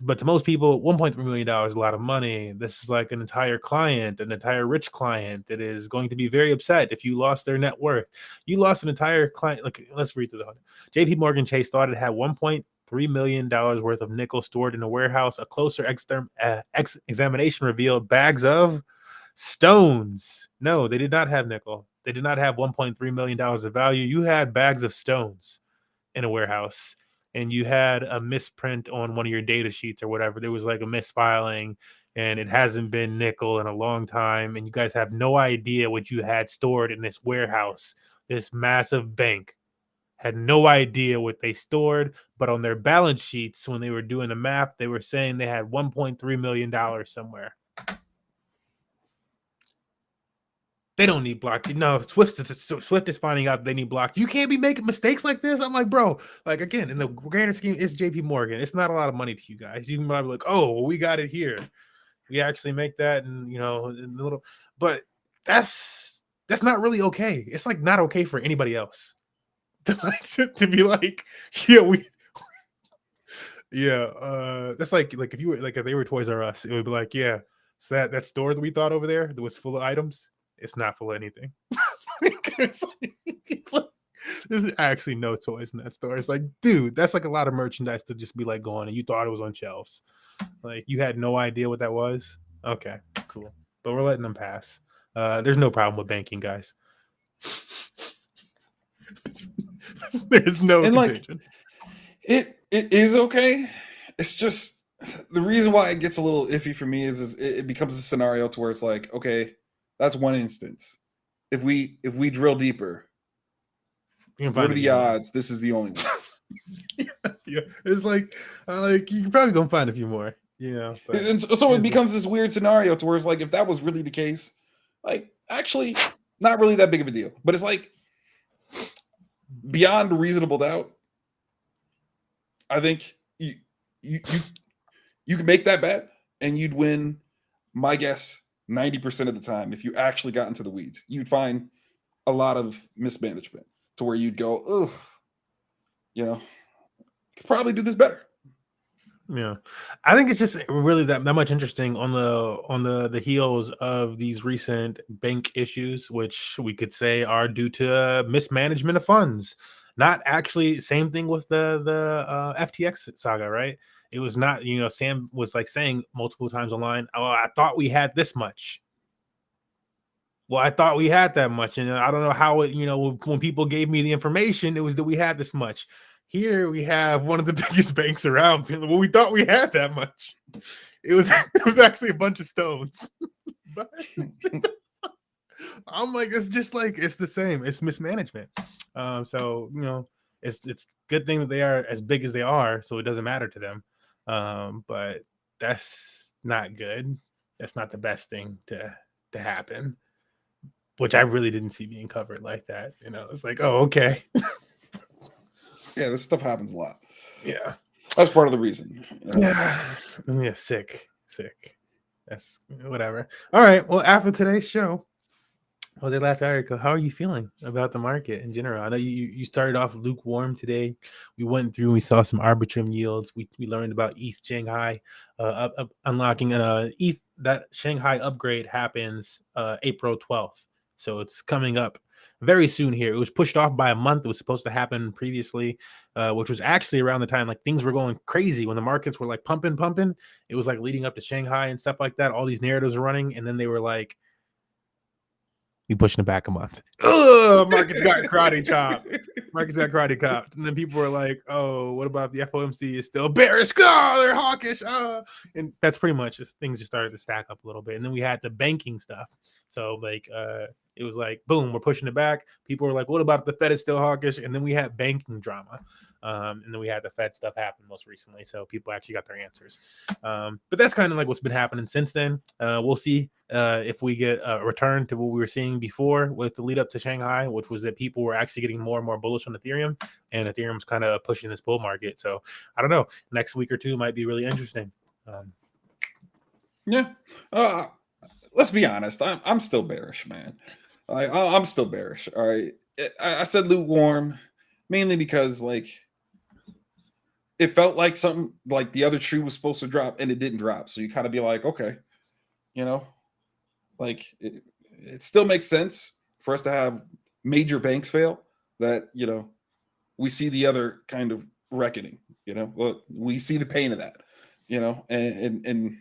S1: But to most people, $1.3 million is a lot of money. This is like an entire client, an entire rich client that is going to be very upset if you lost their net worth. You lost an entire client. Look, let's read through the JP Morgan Chase thought it had $1.3 million worth of nickel stored in a warehouse. A closer examination revealed bags of stones. No, they did not have nickel. They did not have $1.3 million of value. You had bags of stones in a warehouse, and you had a misprint on one of your data sheets or whatever. There was like a misfiling, and it hasn't been nickel in a long time, and you guys have no idea what you had stored in this warehouse. This massive bank had no idea what they stored, but on their balance sheets, when they were doing the math, they were saying they had $1.3 million somewhere. They don't need blockchain. No, Swift is finding out they need blockchain. You can't be making mistakes like this. I'm like, bro, like, again, in the grander scheme, it's JP Morgan. It's not a lot of money to you guys. You can probably be like, oh, well, we got it here. We actually make that, and in a little, but that's not really okay. It's like not okay for anybody else to be like, that's like if you were like, if they were Toys R Us, it would be like, yeah, so that store that we thought over there that was full of items, it's not full of anything. There's actually no toys in that store. It's like, dude, that's like a lot of merchandise to just be like gone, and you thought it was on shelves. Like, you had no idea what that was. Okay, cool, but we're letting them pass. There's no problem with banking, guys. There's no contention.
S2: It is okay. It's just the reason why it gets a little iffy for me is it becomes a scenario to where it's like, okay, that's one instance. If we drill deeper, what are the odds this is the only one?
S1: Yeah, it's like you're probably gonna find a few more,
S2: and so it becomes this weird scenario to where it's like, if that was really the case, like, actually not really that big of a deal, but it's like beyond a reasonable doubt. I think you could make that bet and you'd win, my guess, 90% of the time. If you actually got into the weeds, you'd find a lot of mismanagement to where you'd go, oh, could probably do this better.
S1: Yeah, I think it's just really that much interesting on the heels of these recent bank issues, which we could say are due to mismanagement of funds. Not actually, same thing with the FTX saga, right? It was not, Sam was like saying multiple times online, oh, I thought we had this much. Well, I thought we had that much, and I don't know how it, when people gave me the information, it was that we had this much. Here we have one of the biggest banks around. Well, we thought we had that much. It was actually a bunch of stones. But I'm like, it's just like, it's the same. It's mismanagement. So it's good thing that they are as big as they are, so it doesn't matter to them. But that's not good. That's not the best thing to happen. Which I really didn't see being covered like that. It's like, oh, okay.
S2: Yeah, this stuff happens a lot.
S1: Yeah,
S2: that's part of the reason.
S1: Yeah, sick. That's whatever. All right. Well, after today's show, Jose Last Erica, how are you feeling about the market in general? I know you started off lukewarm today. We went through and we saw some Arbitrum yields. We learned about ETH Shanghai unlocking an ETH. That Shanghai upgrade happens April 12th. So it's coming up very soon here. It was pushed off by a month. It was supposed to happen previously, which was actually around the time like things were going crazy when the markets were like pumping. It was like leading up to Shanghai and stuff like that. All these narratives were running, and then they were like, "We pushing it back a month." Markets got karate chopped. And then people were like, "Oh, what about if the FOMC is still bearish? Oh, they're hawkish." And that's pretty much just things just started to stack up a little bit. And then we had the banking stuff. So like it was like, boom, we're pushing it back. People were like, what about if the Fed is still hawkish? And then we had banking drama. And then we had the Fed stuff happen most recently. So people actually got their answers. But that's kind of like what's been happening since then. We'll see if we get a return to what we were seeing before with the lead up to Shanghai, which was that people were actually getting more and more bullish on Ethereum, and Ethereum's kind of pushing this bull market. So I don't know. Next week or two might be really interesting.
S2: Let's be honest. I'm still bearish, man. I'm still bearish. All right. I said lukewarm mainly because like it felt like something like the other shoe was supposed to drop and it didn't drop. So you kind of be like, okay, you know, like it still makes sense for us to have major banks fail, that, you know, we see the other kind of reckoning, you know, well, we see the pain of that, you know, and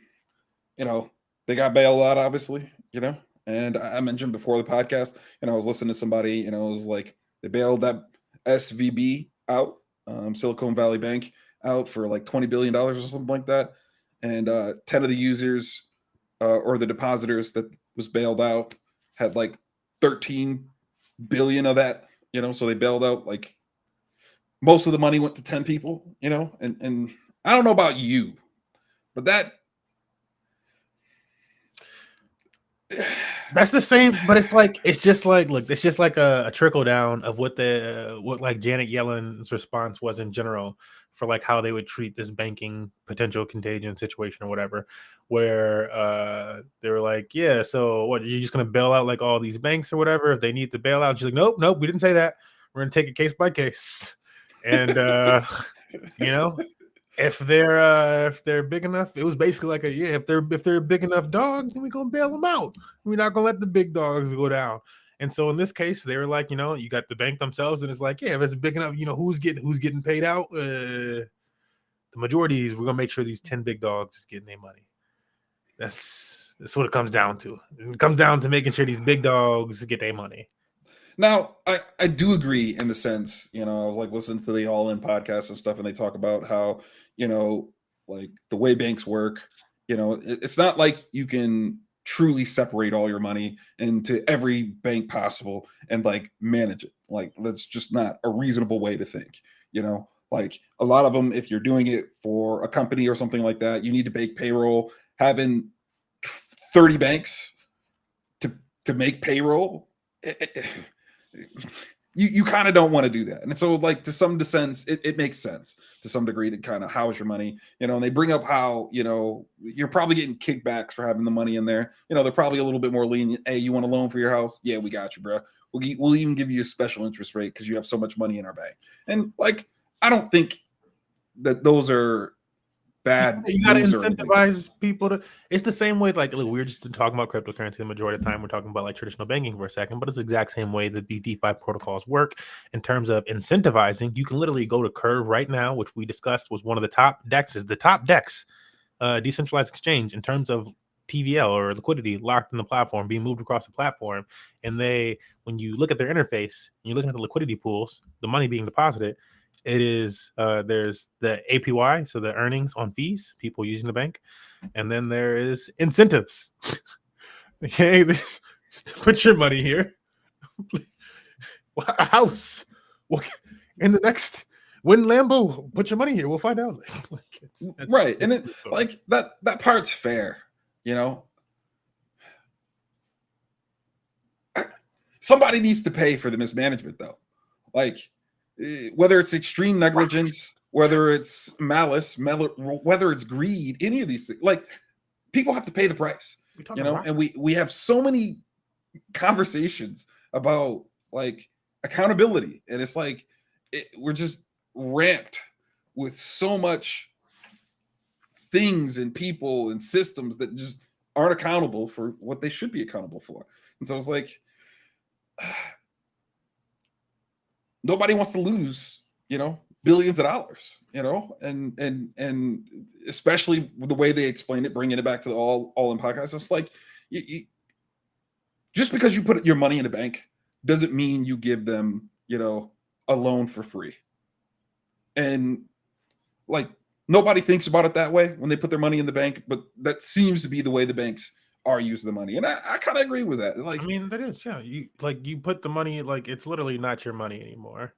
S2: you know, they got bailed out, obviously, you know, and I mentioned before the podcast, and I was listening to somebody, you know, it was like they bailed that SVB out, Silicon Valley Bank out for like $20 billion or something like that. And 10 of the users or the depositors that was bailed out had like 13 billion of that, you know, so they bailed out like most of the money went to 10 people, you know, and I don't know about you, but
S1: that's the same, but it's just like look, it's just like a trickle down of what like Janet Yellen's response was in general for like how they would treat this banking potential contagion situation or whatever, where they were like, yeah, so what, you're just gonna bail out like all these banks or whatever if they need the bailout? She's like, nope, we didn't say that. We're gonna take it case by case. And you know, if they're big enough, it was basically like if they're big enough dogs, then we're gonna bail them out. We're not gonna let the big dogs go down. And so in this case, they were like, you know, you got the bank themselves, and it's like, yeah, if it's big enough, you know, who's getting paid out? The majority is we're gonna make sure these 10 big dogs is getting their money. That's what it comes down to. It comes down to making sure these big dogs get their money.
S2: Now, I do agree in the sense, you know, I was like listening to the All In podcast and stuff, and they talk about how, you know, like the way banks work, you know, it's not like you can truly separate all your money into every bank possible and like manage it. Like, that's just not a reasonable way to think, you know, like a lot of them, if you're doing it for a company or something like that, you need to make payroll. Having 30 banks to make payroll, you kind of don't want to do that. And so like to some sense, it makes sense to some degree to kind of house your money, you know, and they bring up how, you know, you're probably getting kickbacks for having the money in there. You know, they're probably a little bit more lenient. Hey, you want a loan for your house? Yeah, we got you, bro. We'll even give you a special interest rate because you have so much money in our bank. And like, I don't think that those are bad.
S1: You got to incentivize people to. It's the same way, like, look, we were just talking about cryptocurrency. The majority of the time, we're talking about like traditional banking for a second, but it's the exact same way that these DeFi protocols work in terms of incentivizing. You can literally go to Curve right now, which we discussed was one of the top DEXs, decentralized exchange in terms of TVL or liquidity locked in the platform, being moved across the platform. And when you look at their interface, and you're looking at the liquidity pools, the money being deposited. It is there's the APY, so the earnings on fees, people using the bank, and then there is incentives. Okay, just put your money here. A house. In the next win Lambo, put your money here. We'll find out.
S2: Right, and it like that part's fair, you know. Somebody needs to pay for the mismanagement, though. Like, whether it's extreme negligence, whether it's malice, whether it's greed, any of these things, like people have to pay the price, you know. And we have so many conversations about like accountability, and it's like we're just ramped with so much things and people and systems that just aren't accountable for what they should be accountable for. And so it's like nobody wants to lose, you know, billions of dollars, you know, and especially with the way they explain it, bringing it back to the all in podcast. It's like just because you put your money in a bank doesn't mean you give them, you know, a loan for free. And like nobody thinks about it that way when they put their money in the bank, but that seems to be the way the banks are using the money. And I kind of agree with that. Like,
S1: I mean, that is, yeah. You put the money, like it's literally not your money anymore.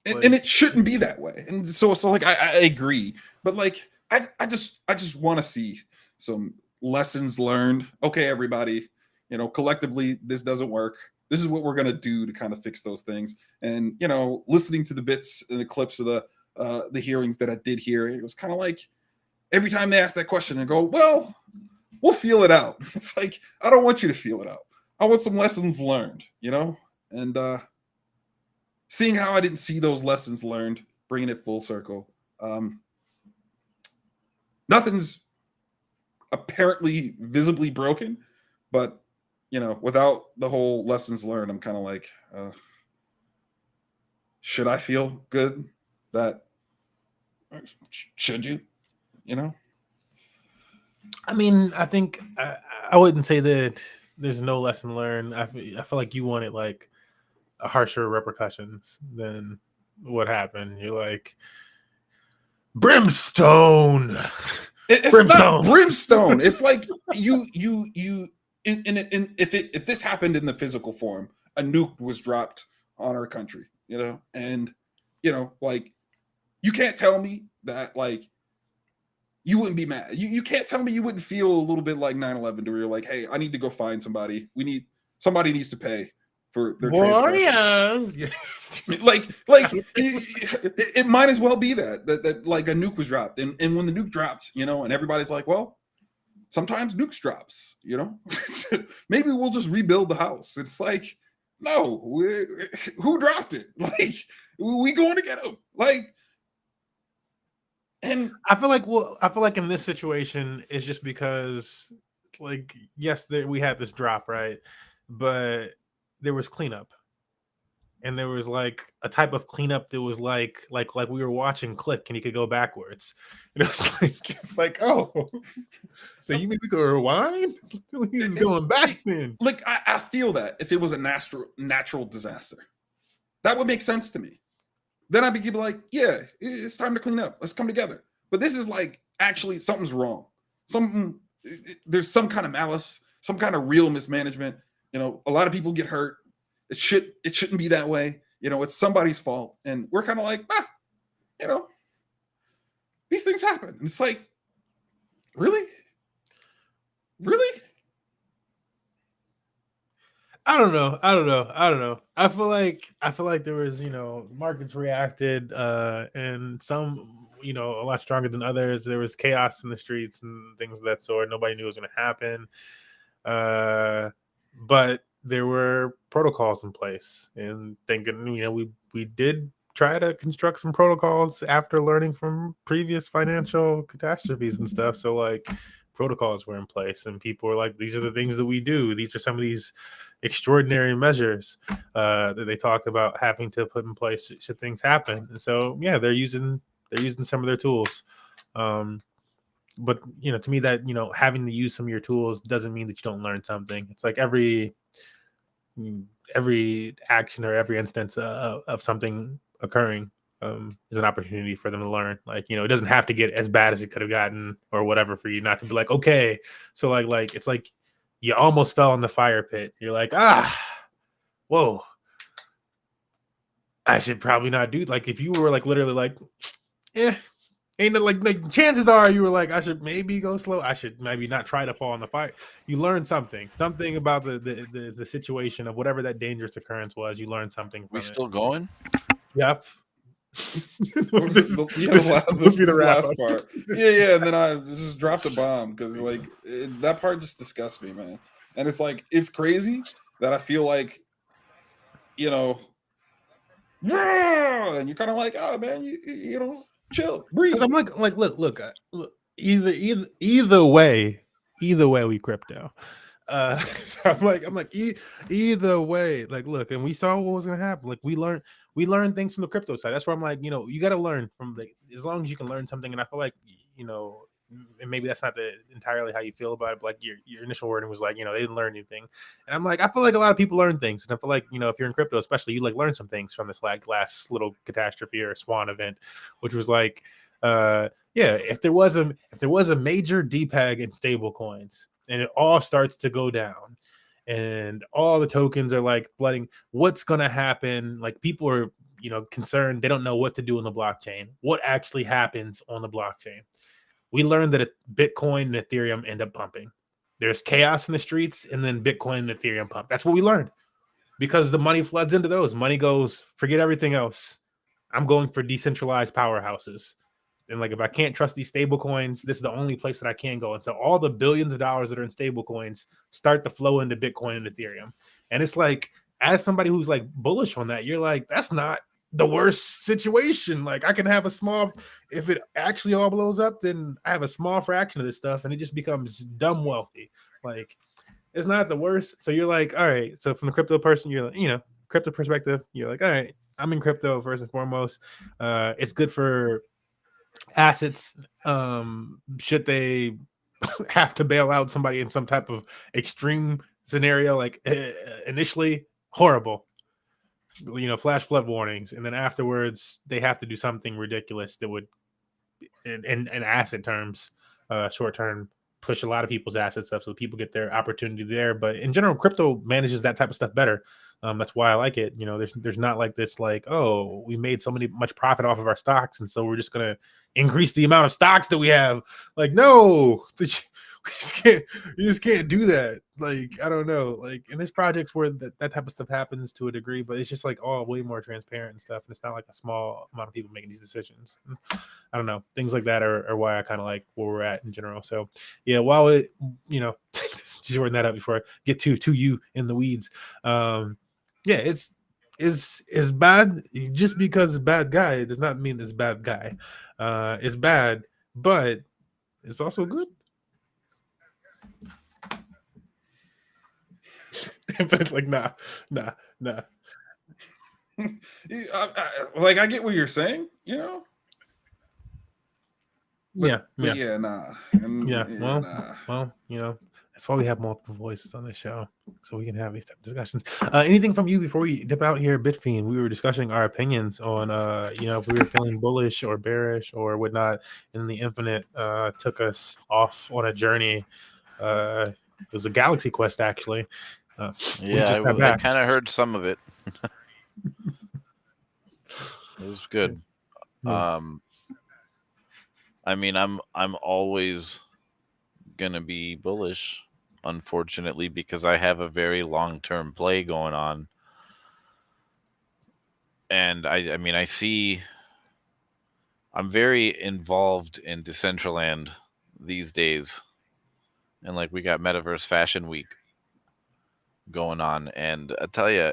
S2: And it shouldn't be that way. And so like I agree, but like I just want to see some lessons learned. Okay, everybody, you know, collectively this doesn't work. This is what we're gonna do to kind of fix those things. And you know, listening to the bits and the clips of the hearings that I did hear, it was kind of like every time they ask that question, they go, well, we'll feel it out. It's like, I don't want you to feel it out. I want some lessons learned, you know? And seeing how I didn't see those lessons learned, bringing it full circle, Nothing's apparently visibly broken, but without the whole lessons learned, I'm kind of like, should I feel good? That should you?
S1: I mean, I think I wouldn't say that there's no lesson learned. I feel like you wanted like a harsher repercussions than what happened. You're like brimstone.
S2: It's
S1: brimstone.
S2: Not brimstone. It's like if this happened in the physical form, a nuke was dropped on our country, and like you can't tell me that like you wouldn't be mad. You can't tell me you wouldn't feel a little bit like 9/11 where you're like, hey, I need to go find somebody. Somebody needs to pay for their
S1: Warriors.
S2: like it might as well be that like a nuke was dropped. And when the nuke drops, and everybody's like, well, sometimes nukes drops, maybe we'll just rebuild the house. It's like, no, who dropped it? Like, we going to get them. Like, and
S1: I feel like in this situation, it's just because, like, yes, we had this drop, right? But there was cleanup. And there was like a type of cleanup that was like we were watching Click and you could go backwards. It's like, oh, so you mean we could rewind? He's going back then.
S2: Like I feel that if it was a natural disaster, that would make sense to me. Then I'd be like, yeah, it's time to clean up. Let's come together. But this is like, actually, something's wrong. There's some kind of malice, some kind of real mismanagement. A lot of people get hurt. It shouldn't be that way. It's somebody's fault. And we're kind of like, these things happen. And it's like, really? Really?
S1: I don't know. I feel like there was, markets reacted, and some, a lot stronger than others. There was chaos in the streets and things of that sort. Nobody knew it was going to happen. But there were protocols in place, and thinking, we did try to construct some protocols after learning from previous financial catastrophes and stuff. So like protocols were in place, and people were like, these are the things that we do. These are some of these extraordinary measures that they talk about having to put in place should things happen. And so, yeah, they're using some of their tools. But to me, that having to use some of your tools doesn't mean that you don't learn something. It's like every action or every instance of something occurring is an opportunity for them to learn. Like, it doesn't have to get as bad as it could have gotten or whatever for you not to be like, okay, so like it's like you almost fell in the fire pit. You're like, whoa, I should probably not do. Like, if you were like literally like, ain't it like chances are you were like, I should maybe go slow. I should maybe not try to fall in the fire. You learned something about the situation of whatever that dangerous occurrence was. You learned something.
S3: We still going?
S1: Yep.
S2: This must be the last part. Yeah. And then I just dropped a bomb because like that part just disgusts me, man. And it's like, it's crazy that I feel like, and you're kind of like, oh man, you chill, breathe.
S1: I'm like, look. Either way, we crypto. So I'm like, either way, like, look, and we saw what was gonna happen. Like, we learned things from the crypto side. That's where I'm like, you got to learn from as long as you can learn something. And I feel like, and maybe that's not entirely how you feel about it, but like your initial wording was like, they didn't learn anything. And I'm like, I feel like a lot of people learn things. And I feel like, if you're in crypto, especially, you like learn some things from this like last little catastrophe or swan event, which was like, if there was a major depeg in stable coins and it all starts to go down and all the tokens are like flooding, what's going to happen? Like, people are, concerned. They don't know what to do in the blockchain. What actually happens on the blockchain? We learned that Bitcoin and Ethereum end up pumping. There's chaos in the streets, and then Bitcoin and Ethereum pump. That's what we learned, because the money floods into those. Money goes, forget everything else. I'm going for decentralized powerhouses. And like, if I can't trust these stable coins, this is the only place that I can go. And so all the billions of dollars that are in stable coins start to flow into Bitcoin and Ethereum. And it's like, as somebody who's like bullish on that, you're like, that's not the worst situation. Like I can have a small, if it actually all blows up, then I have a small fraction of this stuff and it just becomes dumb wealthy. Like it's not the worst. So you're like, all right. So from the crypto person, you're like, crypto perspective, you're like, all right, I'm in crypto first and foremost. It's good for assets. Should they have to bail out somebody in some type of extreme scenario, like initially horrible, flash flood warnings, and then afterwards they have to do something ridiculous that would, in asset terms, short term, push a lot of people's assets up so people get their opportunity there. But in general, crypto manages that type of stuff better. That's why I like it. There's not like this, like, oh, we made much profit off of our stocks, and so we're just gonna increase the amount of stocks that we have. Like, no, you just can't do that. Like, I don't know. Like, and there's projects where that type of stuff happens to a degree, but it's just like all way more transparent and stuff. And it's not like a small amount of people making these decisions. I don't know. Things like that are why I kind of like where we're at in general. So yeah, while it, shorten that up before I get to you in the weeds. Yeah, it's bad. Just because it's bad guy, it does not mean it's bad guy. It's bad, but it's also good. But it's like nah.
S2: Like I get what you're saying, But,
S1: yeah,
S2: nah.
S1: Well, that's why we have multiple voices on the show, so we can have these type of discussions. Anything from you before we dip out here, Bitfiend? We were discussing our opinions on, if we were feeling bullish or bearish or whatnot, and the infinite took us off on a journey. It was a galaxy quest, actually.
S3: Yeah, I kind of heard some of it. It was good.
S1: Yeah.
S3: I mean, I'm always gonna be bullish, unfortunately, because I have a very long-term play going on, and I mean, I see. I'm very involved in Decentraland these days, and like we got Metaverse Fashion Week going on, and I tell you,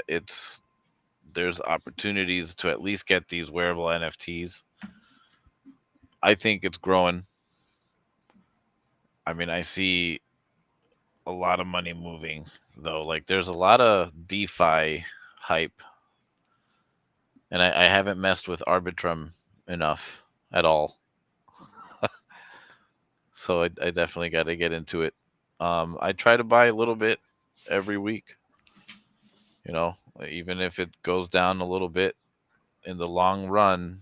S3: there's opportunities to at least get these wearable NFTs. I think it's growing. I mean, I see a lot of money moving though. Like there's a lot of DeFi hype, and I haven't messed with Arbitrum enough at all. So I definitely got to get into it. I try to buy a little bit every week. Even if it goes down a little bit, in the long run,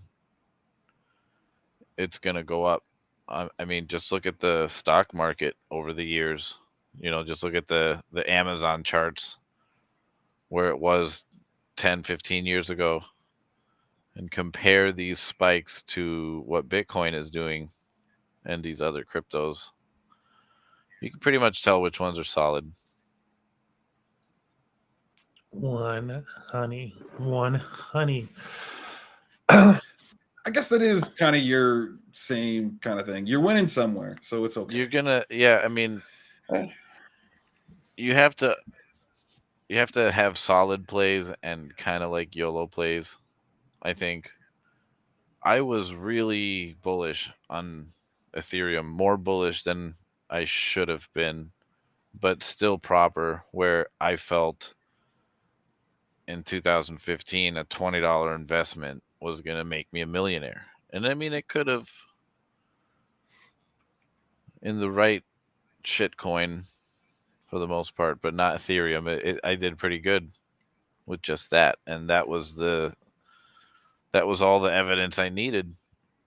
S3: it's gonna go up. I mean, just look at the stock market over the years. Just look at the Amazon charts where it was 10, 15 years ago, and compare these spikes to what Bitcoin is doing and these other cryptos. You can pretty much tell which ones are solid.
S1: One honey.
S2: I guess that is kind of your same kind of thing. You're winning somewhere, so it's okay.
S3: You're gonna, yeah. I mean, you have to have solid plays and kind of like YOLO plays. I think I was really bullish on Ethereum, more bullish than I should have been, but still proper, where I felt in 2015 a $20 investment was going to make me a millionaire. And I mean, it could have, in the right shitcoin for the most part, but not Ethereum. I did pretty good with just that, and that was all the evidence I needed.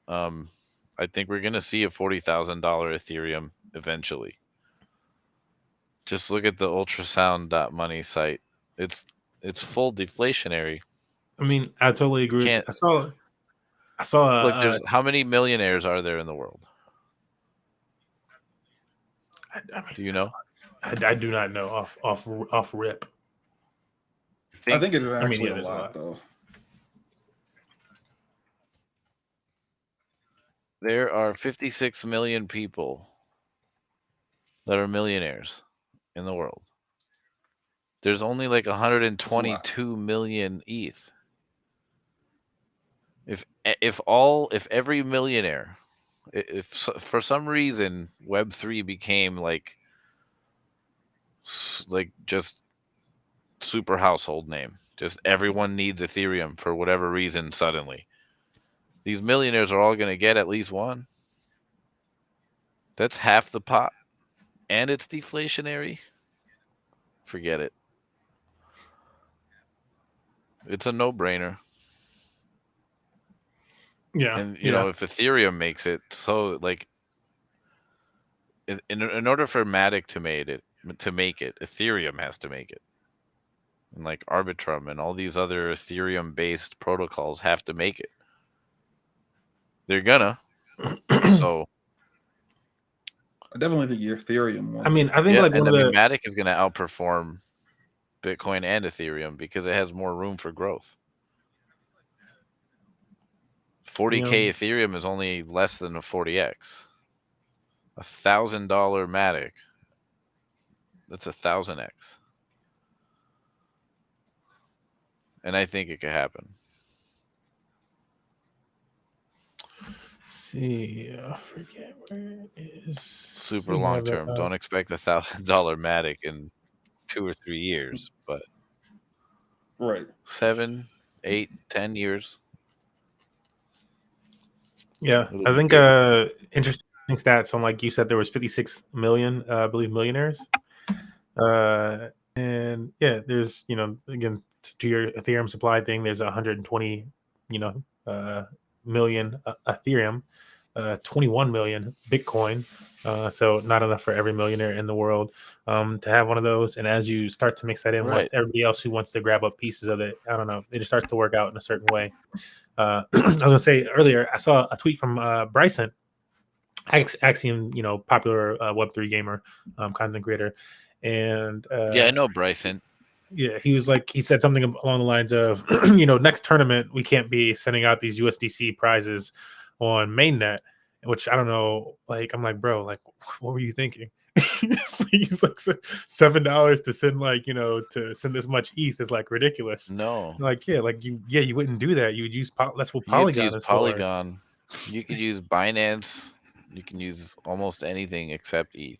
S3: I think we're going to see a $40,000 Ethereum eventually. Just look at the ultrasound.money site. It's full deflationary.
S1: I mean, I totally agree. I saw.
S3: Look, there's how many millionaires are there in the world? Do you know?
S1: I do not know off rip.
S2: I think it is actually a lot, though.
S3: There are 56 million people that are millionaires in the world. There's only like 122 million ETH. if every millionaire, if for some reason Web3 became like just super household name, just everyone needs Ethereum for whatever reason suddenly, these millionaires are all going to get at least one. That's half the pot, and it's deflationary. Forget it. It's a no-brainer.
S1: Yeah,
S3: and you know, if Ethereum makes it, so like in order for Matic to make it, Ethereum has to make it, and like Arbitrum and all these other Ethereum-based protocols have to make it. They're gonna. So
S2: I definitely think Ethereum one.
S1: I mean, I think like one of the
S3: Matic is gonna outperform Bitcoin and Ethereum because it has more room for growth. 40K Ethereum is only less than a 40x. $1,000 Matic, that's 1,000x. And I think it could happen.
S1: See, I forget where it is.
S3: Super long term. Don't expect $1,000 Matic in 2 or 3 years, but
S2: right,
S3: 7, 8, 10 years.
S1: Yeah, I think interesting stats on, like you said, there was 56 million, I believe, millionaires. And yeah, there's, you know, again, to your Ethereum supply thing, there's 120, you know, million Ethereum, 21 million Bitcoin. So not enough for every millionaire in the world to have one of those. And as you start to mix that in with everybody else who wants to grab up pieces of it, I don't know, it just starts to work out in a certain way. I was gonna say earlier, I saw a tweet from Bryson, Axiom, you know, popular Web3 gamer, content creator, and
S3: yeah, I know Bryson.
S1: Yeah, he was like, he said something along the lines of, you know, next tournament we can't be sending out these USDC prizes on mainnet, which I don't know. Like, I'm like, bro, like, what were you thinking? He's like $7 to send, like, you know, to send this much ETH is like ridiculous.
S3: No,
S1: like, yeah, like you wouldn't do that. You would use that's what
S3: Polygon
S1: is
S3: Polygon. You could use Binance. You can use almost anything except ETH.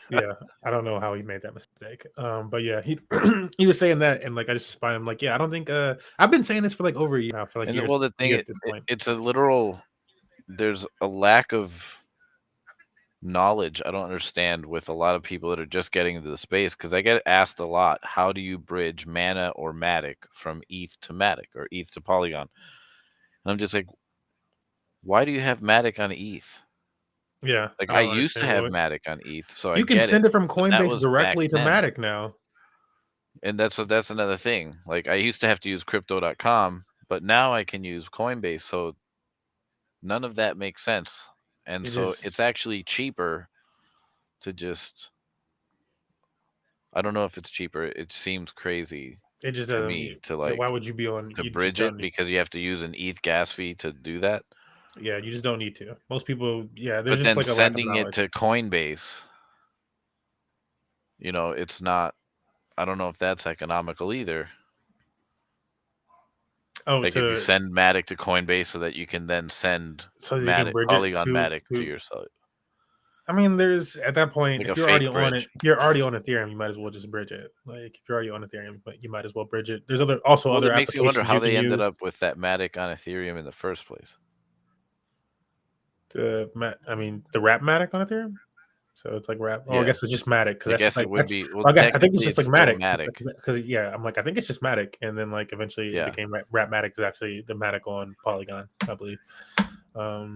S1: Yeah, I don't know how he made that mistake. But yeah, he he was saying that, and like I just find him like, yeah, I don't think I've been saying this for like over a year now, for like years.
S3: Well, the thing it's a literal. There's a lack of knowledge I don't understand with a lot of people that are just getting into the space, because I get asked a lot, how do you bridge Mana or Matic from ETH to Matic or ETH to Polygon? And I'm just like, why do you have Matic on ETH?
S1: Yeah,
S3: like I used to have Matic on ETH, so
S1: you can send it from Coinbase directly to Matic now.
S3: And that's another thing. Like I used to have to use crypto.com, but now I can use Coinbase, so none of that makes sense. And it's actually cheaper to just, I don't know if it's cheaper. It seems crazy.
S1: It just
S3: to me to like.
S1: Why would you be on
S3: to bridge it because you have to use an ETH gas fee to do that?
S1: Yeah, you just don't need to. Most people, yeah.
S3: But then sending it to Coinbase, you know, it's not. I don't know if that's economical either.
S1: Oh,
S3: like if you send Matic to Coinbase so that you can then send Matic, Polygon Matic to your site.
S1: I mean, there's at that point, like if you're already on it, if you're already on Ethereum, you might as well just bridge it. Like if you're already on Ethereum, but you might as well bridge it. There's other
S3: it makes you wonder how they ended up with that Matic on Ethereum in the first place.
S1: The wrap Matic on Ethereum. So it's like wrap. Oh, yeah. I guess it's just Matic because
S3: I guess it would be. Well,
S1: I think it's just like Matic. Because yeah, I'm like, I think it's just Matic, and then like eventually it became wrap Matic is actually the Matic on Polygon, I believe. But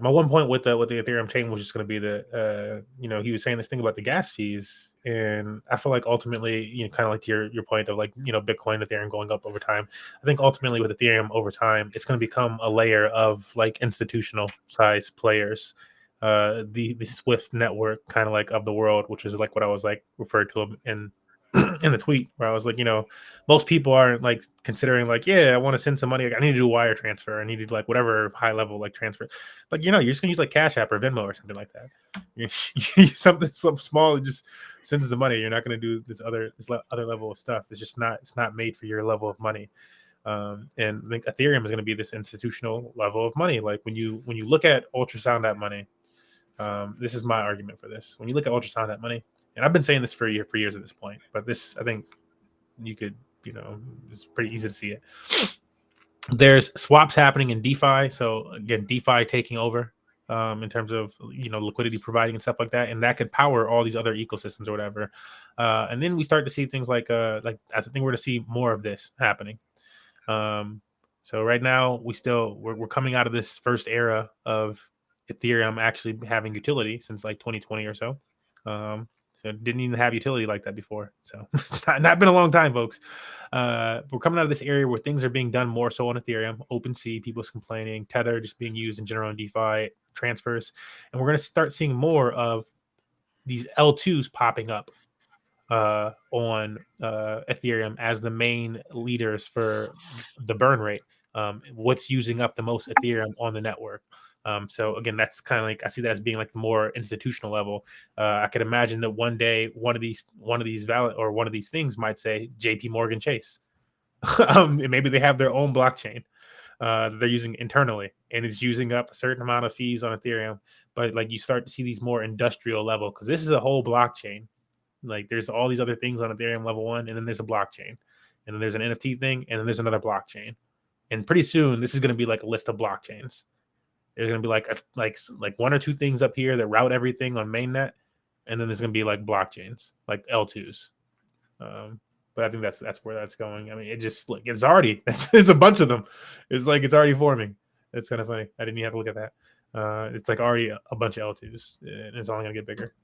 S1: my one point with the Ethereum chain was just going to be that you know, he was saying this thing about the gas fees, and I feel like ultimately, you know, kind of like your point of like, you know, Bitcoin, Ethereum going up over time. I think ultimately with Ethereum over time, it's going to become a layer of like institutional size players, the Swift network kind of like of the world, which is like what I was like referred to in in the tweet where I was like, most people aren't like considering like, yeah, I want to send some money. I need to do a wire transfer. I need to do like whatever high level like transfer. Like, you're just gonna use like Cash App or Venmo or something like that. You something small that just sends the money. You're not gonna do this other level of stuff. It's not made for your level of money. And I think Ethereum is going to be this institutional level of money. Like when you look at ultrasound at money, this is my argument for this. When you look at ultrasound at money, and I've been saying this for years at this point, but this, I think you could, it's pretty easy to see it. There's swaps happening in DeFi. So again, DeFi taking over in terms of, liquidity providing and stuff like that. And that could power all these other ecosystems or whatever. And then we start to see things like I think we're going to see more of this happening. So right now we're coming out of this first era of Ethereum actually having utility since like 2020 or so. So it didn't even have utility like that before. So it's not been a long time, folks. We're coming out of this area where things are being done more so on Ethereum, OpenSea, people's complaining, Tether just being used in general in DeFi transfers. And we're going to start seeing more of these L2s popping up on Ethereum as the main leaders for the burn rate. What's using up the most Ethereum on the network. So again, that's kind of like, I see that as being like the more institutional level. I could imagine that one day one of these valid or one of these things might say JP Morgan Chase. Maybe they have their own blockchain that they're using internally, and it's using up a certain amount of fees on Ethereum. But like you start to see these more industrial level, because this is a whole blockchain. Like there's all these other things on Ethereum level 1, and then there's a blockchain, and then there's an NFT thing, and then there's another blockchain. And pretty soon this is going to be like a list of blockchains. There's going to be like one or two things up here that route everything on mainnet, and then there's going to be like blockchains, like L2s. But I think that's where that's going. I mean, it just like it's a bunch of them. It's like it's already forming. It's kind of funny. I didn't even have to look at that. It's like already a bunch of L2s, and it's only going to get bigger.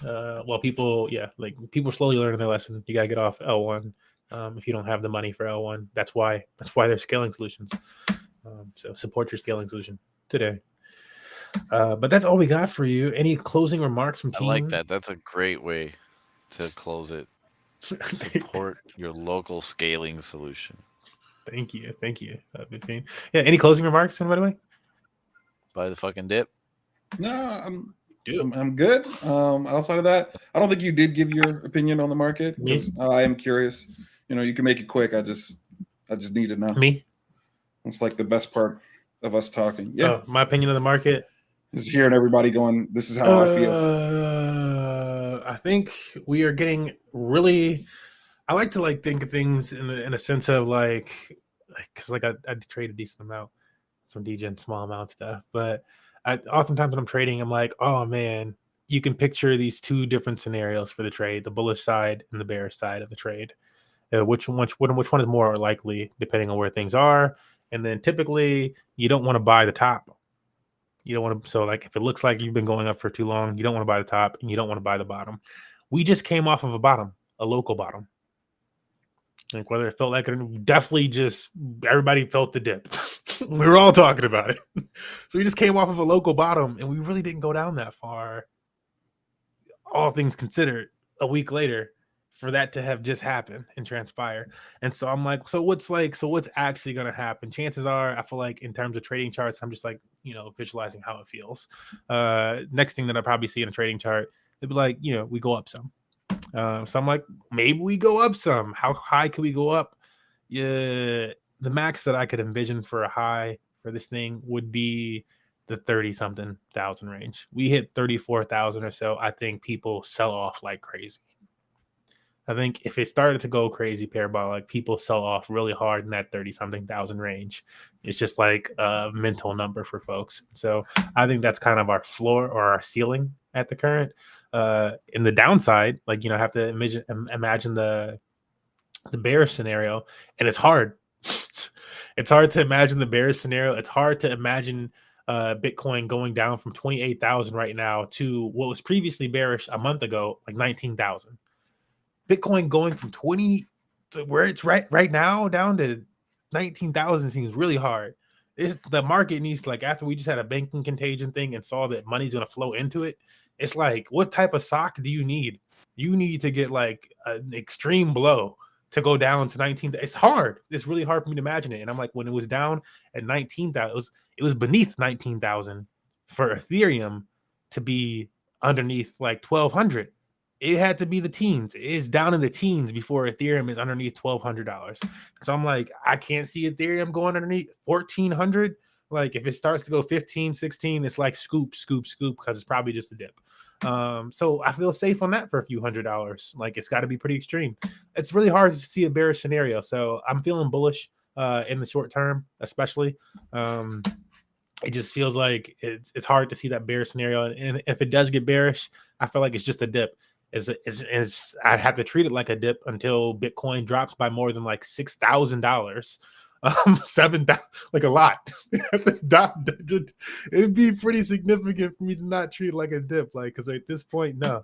S1: Well, people are slowly learning their lesson. You got to get off L1 if you don't have the money for L1. That's why there's scaling solutions. So support your scaling solution today. But that's all we got for you. Any closing remarks from team?
S3: I like that. That's a great way to close it. Support your local scaling solution.
S1: Thank you. Yeah. Any closing remarks, by the way?
S3: Buy the fucking dip.
S2: No, I'm good. Outside of that, I don't think you did give your opinion on the market. I am curious. You can make it quick. I just need to know.
S1: Me?
S2: It's like the best part of us talking. Yeah.
S1: My opinion of the market
S2: is hearing everybody going, this is how I feel.
S1: I think we are getting really, I like to think of things in a sense of because I trade a decent amount, some Degens, small amount stuff. But oftentimes when I'm trading, I'm like, oh man, you can picture these two different scenarios for the trade, the bullish side and the bearish side of the trade. Which one is more likely depending on where things are. And then typically you don't want to buy the top. You don't want to. So like if it looks like you've been going up for too long, you don't want to buy the top and you don't want to buy the bottom. We just came off of a local bottom. Like whether it felt like it, definitely just everybody felt the dip. We were all talking about it. So we just came off of a local bottom and we really didn't go down that far. All things considered, a week later, for that to have just happened and transpire. And so I'm like, so what's actually going to happen? Chances are, I feel like in terms of trading charts, I'm just like, visualizing how it feels. Next thing that I probably see in a trading chart, it'd be like, we go up some. So I'm like, maybe we go up some. How high can we go up? Yeah, the max that I could envision for a high for this thing would be the 30-something thousand range. We hit 34,000 or so. I think people sell off like crazy. I think if it started to go crazy parabolic, people sell off really hard in that 30-something thousand range. It's just like a mental number for folks. So I think that's kind of our floor or our ceiling at the current. In the downside, I have to imagine the bearish scenario, and it's hard. It's hard to imagine the bearish scenario. It's hard to imagine Bitcoin going down from 28,000 right now to what was previously bearish a month ago, like 19,000. Bitcoin going from 20 to where it's right now down to 19,000 seems really hard. The market needs after we just had a banking contagion thing and saw that money's going to flow into it. It's like, what type of sock do you need You need to get like an extreme blow to go down to 19. It's hard. It's really hard for me to imagine it. And I'm like, when it was down at 19,000, it was beneath 19,000 for Ethereum to be underneath like 1,200. It had to be the teens. It's down in the teens before Ethereum is underneath $1,200. So I'm like, I can't see Ethereum going underneath 1,400. Like if it starts to go 15, 16, it's like scoop, scoop, scoop, because it's probably just a dip. So I feel safe on that for a few $100. Like it's got to be pretty extreme. It's really hard to see a bearish scenario. So I'm feeling bullish in the short term, especially. It just feels like it's hard to see that bearish scenario. And if it does get bearish, I feel like it's just a dip. I'd have to treat it like a dip until Bitcoin drops by more than like $6,000. 7,000, like a lot. It'd be pretty significant for me to not treat it like a dip, like because at this point, no.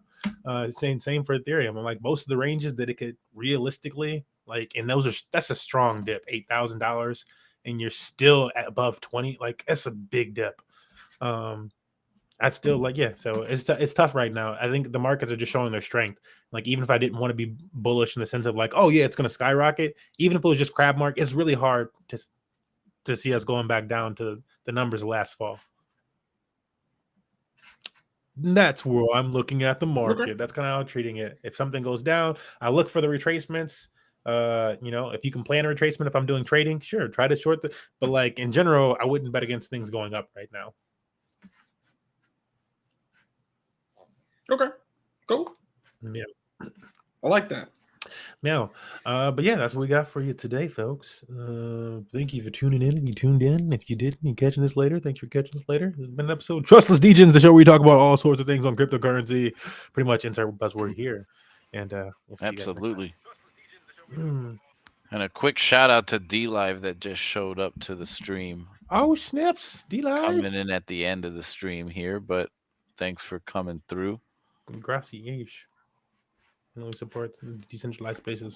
S1: Same for Ethereum. I'm like most of the ranges that it could realistically like, and that's a strong dip, $8,000, and you're still at above 20. Like that's a big dip. That's still like, yeah, so it's tough right now. I think the markets are just showing their strength. Like even if I didn't want to be bullish in the sense of like, oh yeah, it's going to skyrocket, even if it was just crab market, it's really hard to see us going back down to the numbers last fall. And that's where I'm looking at the market. Okay. That's kind of how I'm treating it. If something goes down, I look for the retracements. If you can plan a retracement, if I'm doing trading, sure, try to short but like in general, I wouldn't bet against things going up right now.
S2: Okay, cool.
S1: Yeah,
S2: I like that.
S1: Now, but yeah, that's what we got for you today, folks. Thank you for tuning in. If you tuned in, if you didn't, you're catching this later. Thanks for catching this later. This has been an episode of Trustless Degens, the show where we talk about all sorts of things on cryptocurrency. Pretty much insert buzzword here, and we'll see
S3: absolutely.
S1: You guys next time.
S3: And a quick shout out to D-Live that just showed up to the stream.
S1: Oh snaps, D-Live
S3: coming in at the end of the stream here, but thanks for coming through.
S1: Grassy-ish. Really support decentralized spaces.